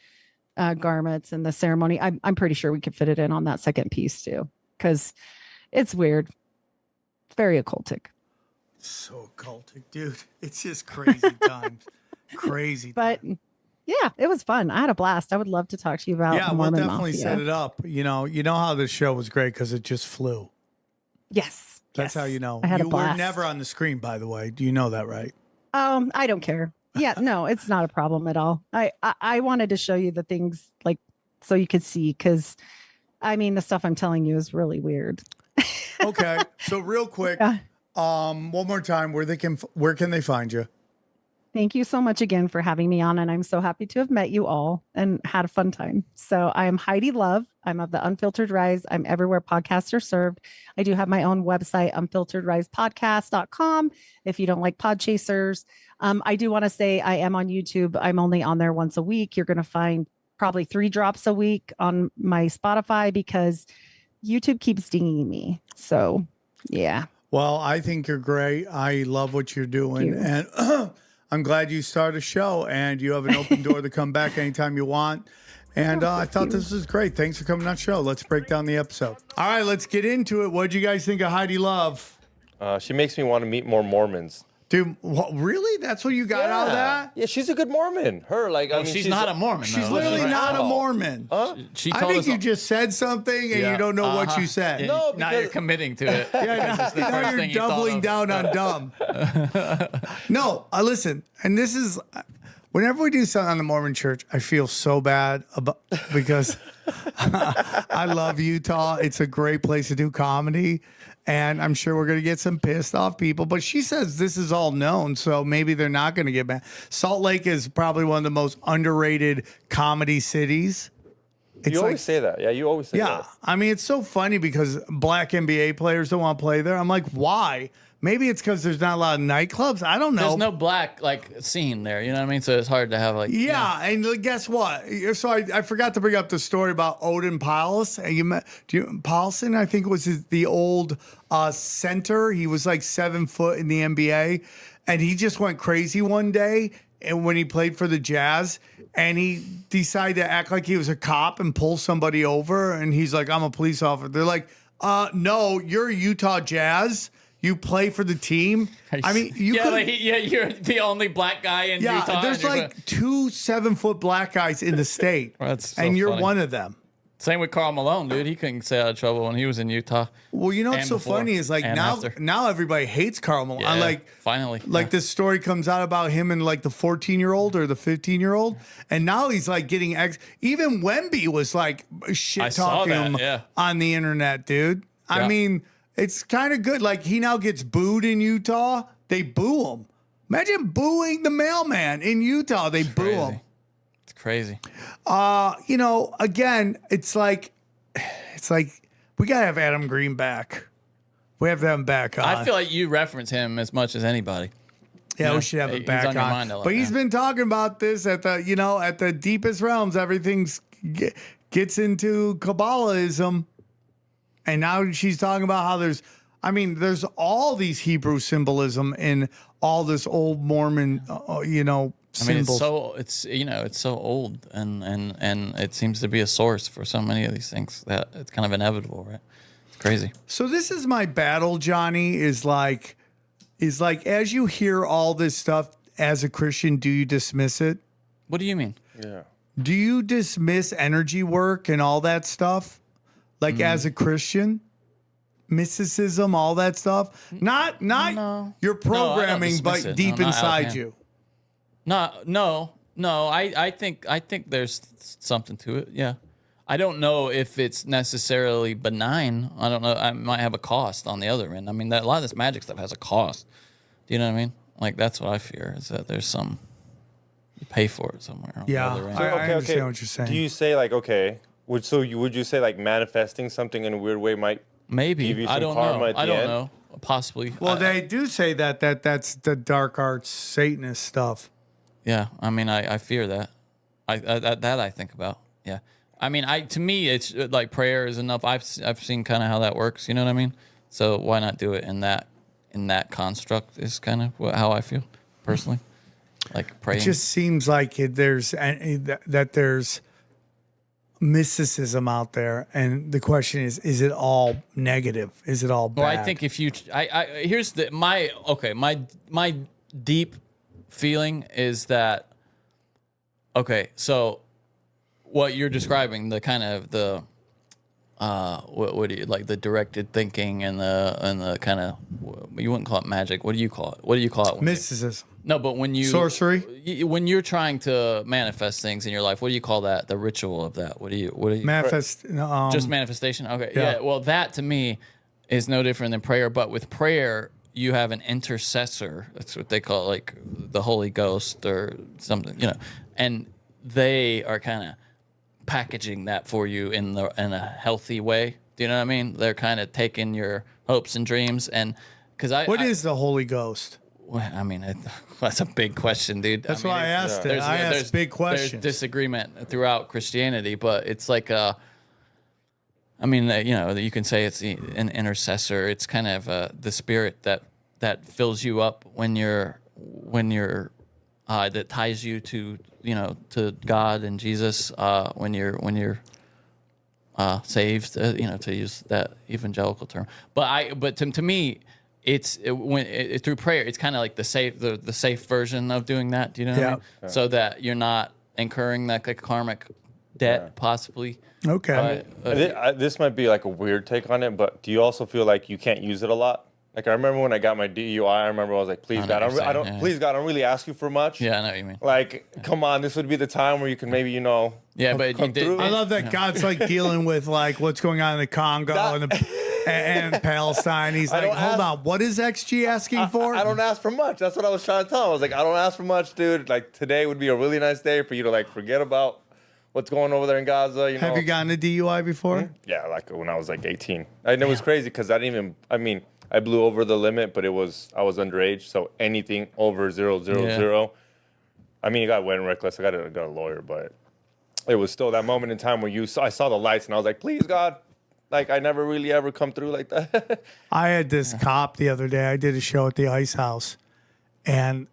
garments and the ceremony. I'm pretty sure we could fit it in on that second piece too, because it's weird. It's very occultic. So occultic, dude. It's just crazy times. Crazy. But yeah, it was fun. I had a blast. I would love to talk to you about the Mormon we'll definitely Mafia. set it up. You know how this show was great because it just flew. Yes. That's how you know. I had a You were blast. never on the screen, by the way. Do you know that, right? I don't care. Yeah, no, it's not a problem at all. I wanted to show you the things like so you could see, because the stuff I'm telling you is really weird. Okay. So real quick, one more time, where can they find you? Thank you so much again for having me on, and I'm so happy to have met you all and had a fun time. So I am Heidi Luv. I'm of the Unfiltered Rise. I'm everywhere podcasts are served. I do have my own website, unfilteredrisepodcast.com. If you don't like pod chasers, I do want to say I am on YouTube. I'm only on there once a week. You're going to find probably 3 drops a week on my Spotify because YouTube keeps dinging me. So yeah. Well, I think you're great. I love what you're doing. And I'm glad you started a show and you have an open door to come back anytime you want. And I thought this was great. Thanks for coming on the show. Let's break down the episode. All right, let's get into it. What did you guys think of Heidi Luv? She makes me want to meet more Mormons. Dude, really? That's what you got out of that? Yeah, she's a good Mormon. She's not a Mormon. She's though. literally not a Mormon. Huh? She I told think us you just said something and you don't know what you said. No, now you're committing to it. Now you're doubling down on dumb. No, listen, and this is whenever we do something on the Mormon Church, I feel so bad because I love Utah. It's a great place to do comedy. And I'm sure we're going to get some pissed off people. But she says this is all known, so maybe they're not going to get mad. Salt Lake is probably one of the most underrated comedy cities. You always say that. Yeah, you always say that. Yeah. It's so funny because black NBA players don't want to play there. I'm like, why? Maybe it's because there's not a lot of nightclubs. I don't know. There's no black scene there. You know what I mean? So it's hard to have and guess what? So I forgot to bring up the story about Odin Powlison. Powlison, I think was the old center. He was like 7 foot in the NBA, and he just went crazy one day. And when he played for the Jazz, and he decided to act like he was a cop and pull somebody over, and he's like, "I'm a police officer." They're like, "No, you're Utah Jazz. you play for the team. I mean, you're the only black guy in Utah. There's like 2 7-foot black guys in the state, That's so and you're funny. one of them. Same with Karl Malone, dude. He couldn't stay out of trouble when he was in Utah. Well, you know what's And so before, funny is like and now after. everybody hates Karl Malone. Yeah, finally. This story comes out about him and like the 14-year-old or the 15-year-old, and now he's like getting even Wemby was like shit talking him on the internet, dude. I mean, it's kind of good. Like he now gets booed in Utah. They boo him. Imagine booing the mailman in Utah. They boo him. It's crazy. Again, it's like we gotta have Adam Green back. We have to have him back on. I feel like you reference him as much as anybody. Yeah, we should have him back on. Your on. mind a lot, but he's been talking about this at the deepest realms. Everything's gets into Kabbalism, and now she's talking about how there's all these Hebrew symbolism in all this old Mormon, symbols. I mean, it's so old, and it seems to be a source for so many of these things that it's kind of inevitable, right? It's crazy. So this is my battle, Johnny. Is like as you hear all this stuff as a Christian, do you dismiss it? What do you mean? Yeah. Do you dismiss energy work and all that stuff? Like as a Christian? Mysticism, all that stuff? Not your programming, but deep inside you. No. I think there's something to it. Yeah. I don't know if it's necessarily benign. I don't know. I might have a cost on the other end. I mean, a lot of this magic stuff has a cost. Do you know what I mean? Like, that's what I fear, is that there's some, you pay for it somewhere. On Yeah, the other end. I understand what you're saying. Do you say like, okay, would you say like manifesting something in a weird way might maybe give you some I don't karma know. at the I don't end? know. Possibly. Well, they do say that's the dark arts Satanist stuff. Yeah, I mean, I fear that. I think about. Yeah, I mean, to me, it's like prayer is enough. I've seen kind of how that works. You know what I mean? So why not do it in that construct? Is kind of how I feel personally. Like praying. It just seems like there's mysticism out there, and the question is it all negative? Is it all bad? Well, I think if you, here's my deep feeling is that, okay, so what you're describing, the kind of the, what do you like, the directed thinking and the kind of, you wouldn't call it magic. What do you call it? What do you call it? Mysticism. No, but when you sorcery, when you're trying to manifest things in your life, what do you call that? The ritual of that. What do you manifest? Just manifestation. Okay, yeah. yeah. Well, that to me is no different than prayer. But with prayer, you have an intercessor. That's what they call it, like the Holy Ghost or something, and they are kind of packaging that for you in a healthy way. Do you know what I mean? They're kind of taking your hopes and dreams and What is the Holy Ghost? Well, I mean, that's a big question, dude. That's why I asked it. I asked big questions. There's disagreement throughout Christianity, but it's like you can say it's an intercessor. It's kind of the spirit that fills you up when you're that ties you to God and Jesus when you're saved. To use that evangelical term. But to me. Through prayer, it's kind of like the safe version of doing that. Do you know what I mean? Yeah. So that you're not incurring that like karmic debt, possibly. Okay. This might be like a weird take on it, but do you also feel like you can't use it a lot? Like I remember when I got my DUI, I remember I was like, please God, please God, I don't really ask you for much. Yeah, I know what you mean. Like, come on, this would be the time where you can maybe, Yeah, but you did. I love that God's like dealing with like what's going on in the Congo and Palestine. He's like, hold on, what is XG asking for? I don't ask for much. That's what I was trying to tell him. I was like, I don't ask for much, dude. Like today would be a really nice day for you to like forget about what's going over there in Gaza. Have you gotten a DUI before? Mm-hmm. Yeah, like when I was like 18. And it was crazy because I blew over the limit, but I was underage, so anything over 000. I mean, it got wet and reckless. I got a lawyer, but it was still that moment in time where I saw the lights and I was like, please God, like I never really ever come through like that. I had this cop the other day. I did a show at the Ice House, and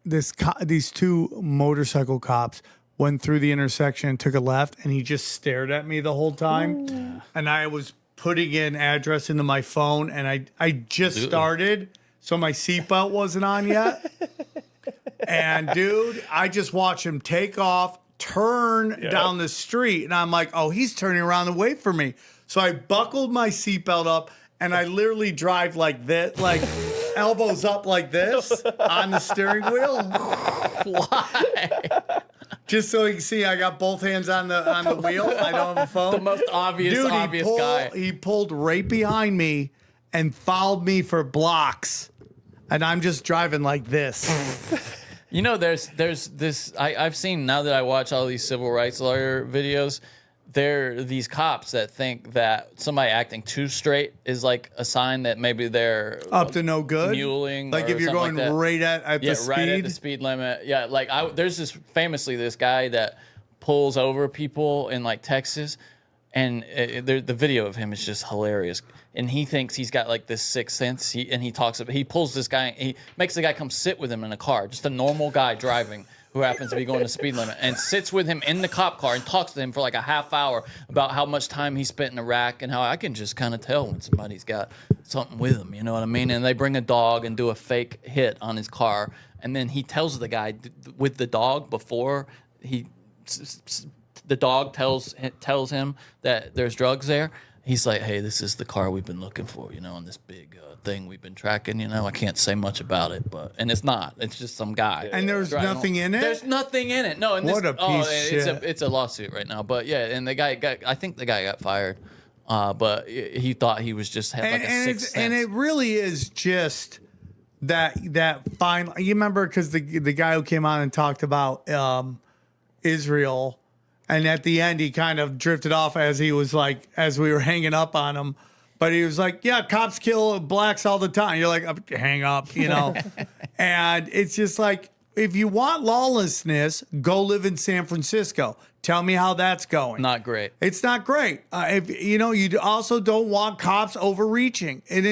these two motorcycle cops went through the intersection and took a left, and he just stared at me the whole time, and I was putting in address into my phone, and I just started, so my seatbelt wasn't on yet. And dude, I just watched him take off, turn down the street, and I'm like, oh, he's turning around to wait for me. So I buckled my seatbelt up, and I literally drive like this, like elbows up like this on the steering wheel. Why? Just so you can see, I got both hands on the wheel. I don't have a phone. The most obvious guy. He pulled right behind me and followed me for blocks, and I'm just driving like this. You know, there's this. I've seen, now that I watch all these civil rights lawyer videos, there are these cops that think that somebody acting too straight is like a sign that maybe they're up to no good, muling. Like if you're going like right at the speed, right at the speed limit. Yeah, like there's this guy that pulls over people in like Texas, and the video of him is just hilarious. And he thinks he's got like this sixth sense. He pulls this guy. He makes the guy come sit with him in a car, just a normal guy driving who happens to be going the speed limit, and sits with him in the cop car and talks to him for like a half hour about how much time he spent in Iraq and how I can just kind of tell when somebody's got something with him. You know what I mean? And they bring a dog and do a fake hit on his car, and then he tells the guy with the dog before the dog tells him that there's drugs there. He's like, hey, this is the car we've been looking for, you know, on this big thing we've been tracking, you know. I can't say much about it, and it's not. It's just some guy. And there's nothing in it? There's nothing in it. No, and what a piece of shit. It's a lawsuit right now. But, yeah, and I think the guy got fired. But he thought he was just had like a sixth sense. And it really is just that fine. You remember, because the guy who came on and talked about Israel, and at the end, he kind of drifted off as we were hanging up on him. But he was like, yeah, cops kill blacks all the time. You're like, hang up, you know? And it's just like, if you want lawlessness, go live in San Francisco. Tell me how that's going. Not great. It's not great. You also don't want cops overreaching. And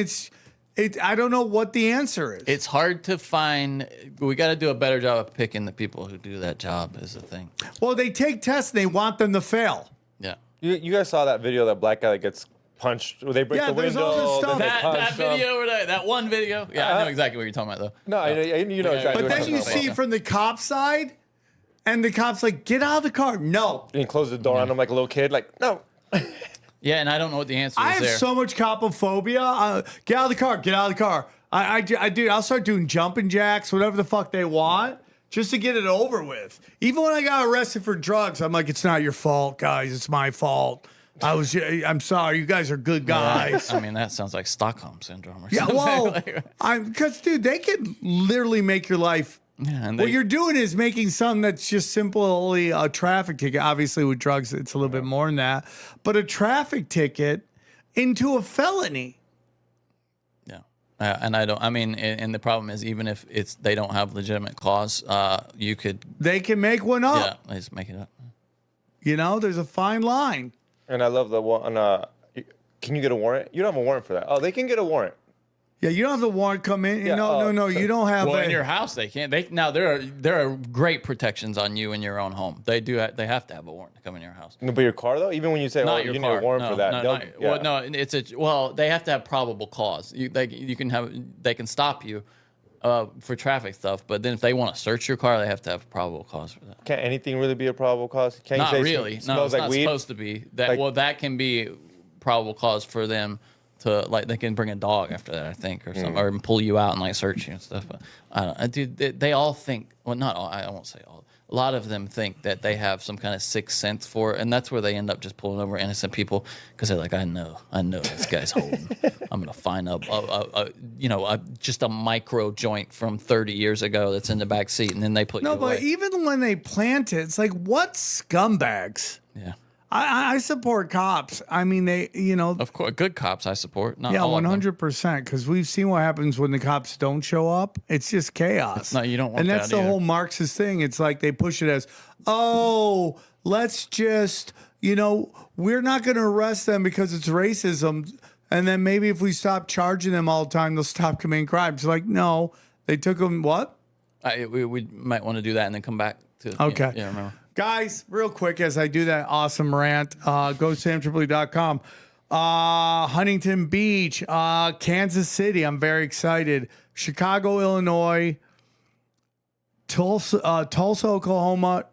I don't know what the answer is. It's hard to find. We got to do a better job of picking the people who do that job is the thing. Well, they take tests and they want them to fail. Yeah. You guys saw that video, that black guy that gets punched, where they break the there's all this window. stuff. That video or that one video? Yeah, I know exactly what you're talking about, though. No, you know exactly. But what then you see from the cop side, and the cop's like, get out of the car. No. And he closed the door on him like a little kid, like, no. Yeah, and I don't know what the answer is I have there. so much copophobia. Get out of the car. Get out of the car. I'll start doing jumping jacks, whatever the fuck they want, just to get it over with. Even when I got arrested for drugs, I'm like, it's not your fault, guys. It's my fault. I'm sorry. You guys are good guys. I mean, that sounds like Stockholm syndrome or Yeah, something. well, because, dude, they can literally make your life. Yeah, and What you're doing is making something that's just simply a traffic ticket. Obviously, with drugs, it's a little bit more than that. But a traffic ticket into a felony. Yeah. And and the problem is, even if they don't have legitimate cause, they can make one up. Yeah, they just make it up. You know, there's a fine line. And I love the one. Can you get a warrant? You don't have a warrant for that. Oh, they can get a warrant. Yeah, you don't have the warrant come in. Yeah, No, you don't have. Well, in your house they can't. There are great protections on you in your own home. They do. They have to have a warrant to come in your house. No, but your car though. Even when you say, not your you car. need a warrant for that. They have to have probable cause. They can stop you for traffic stuff, but then if they want to search your car, they have to have probable cause for that. Can't anything really be a probable cause? Can't Not you say really. No, smells it's like not weed? supposed to be. That can be probable cause for them to, like, they can bring a dog after that, I think, or something, or pull you out and like search you and stuff. But I don't know, dude. They all think. Well, not all. I won't say all. A lot of them think that they have some kind of sixth sense for it, and that's where they end up just pulling over innocent people because they're like, I know this guy's holding. I'm gonna find just a micro joint from 30 years ago that's in the back seat, and then they put you away. But even when they plant it, it's like, what scumbags? Yeah. I support cops. I mean, Of course, good cops I support. Not yeah, all 100%. Because we've seen what happens when the cops don't show up. It's just chaos. No, you don't want and that. And that's the whole Marxist thing. It's like they push it as, let's just, we're not going to arrest them because it's racism. And then maybe if we stop charging them all the time, they'll stop committing crimes. Like, no, they took them, what? We might want to do that and then come back to. Okay. Remember. Guys, real quick, as I do that awesome rant, go to samtripoli.com. Huntington Beach, Kansas City. I'm very excited. Chicago, Illinois, Tulsa, Oklahoma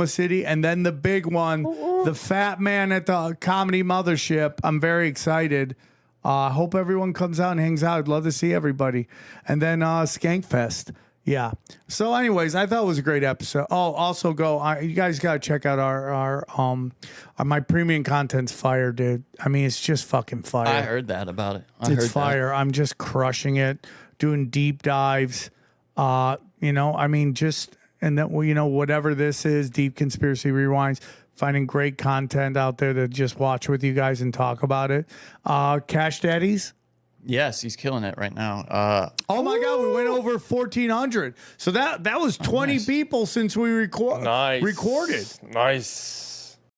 City, and then the big one, the fat man at the Comedy Mothership. I'm very excited. Hope everyone comes out and hangs out. I'd love to see everybody. And then Skankfest. Yeah. So anyways, I thought it was a great episode. Oh, also you guys got to check out our my premium content's fire, dude. I mean, it's just fucking fire. I heard that about it. It's fire. I'm just crushing it, doing deep dives. I mean, and then, whatever this is, Deep Conspiracy Rewinds, finding great content out there to just watch with you guys and talk about it. Cash Daddies. Yes, he's killing it right now. Oh my God, we went over 1,400. So that was 20 people since we recorded. Nice.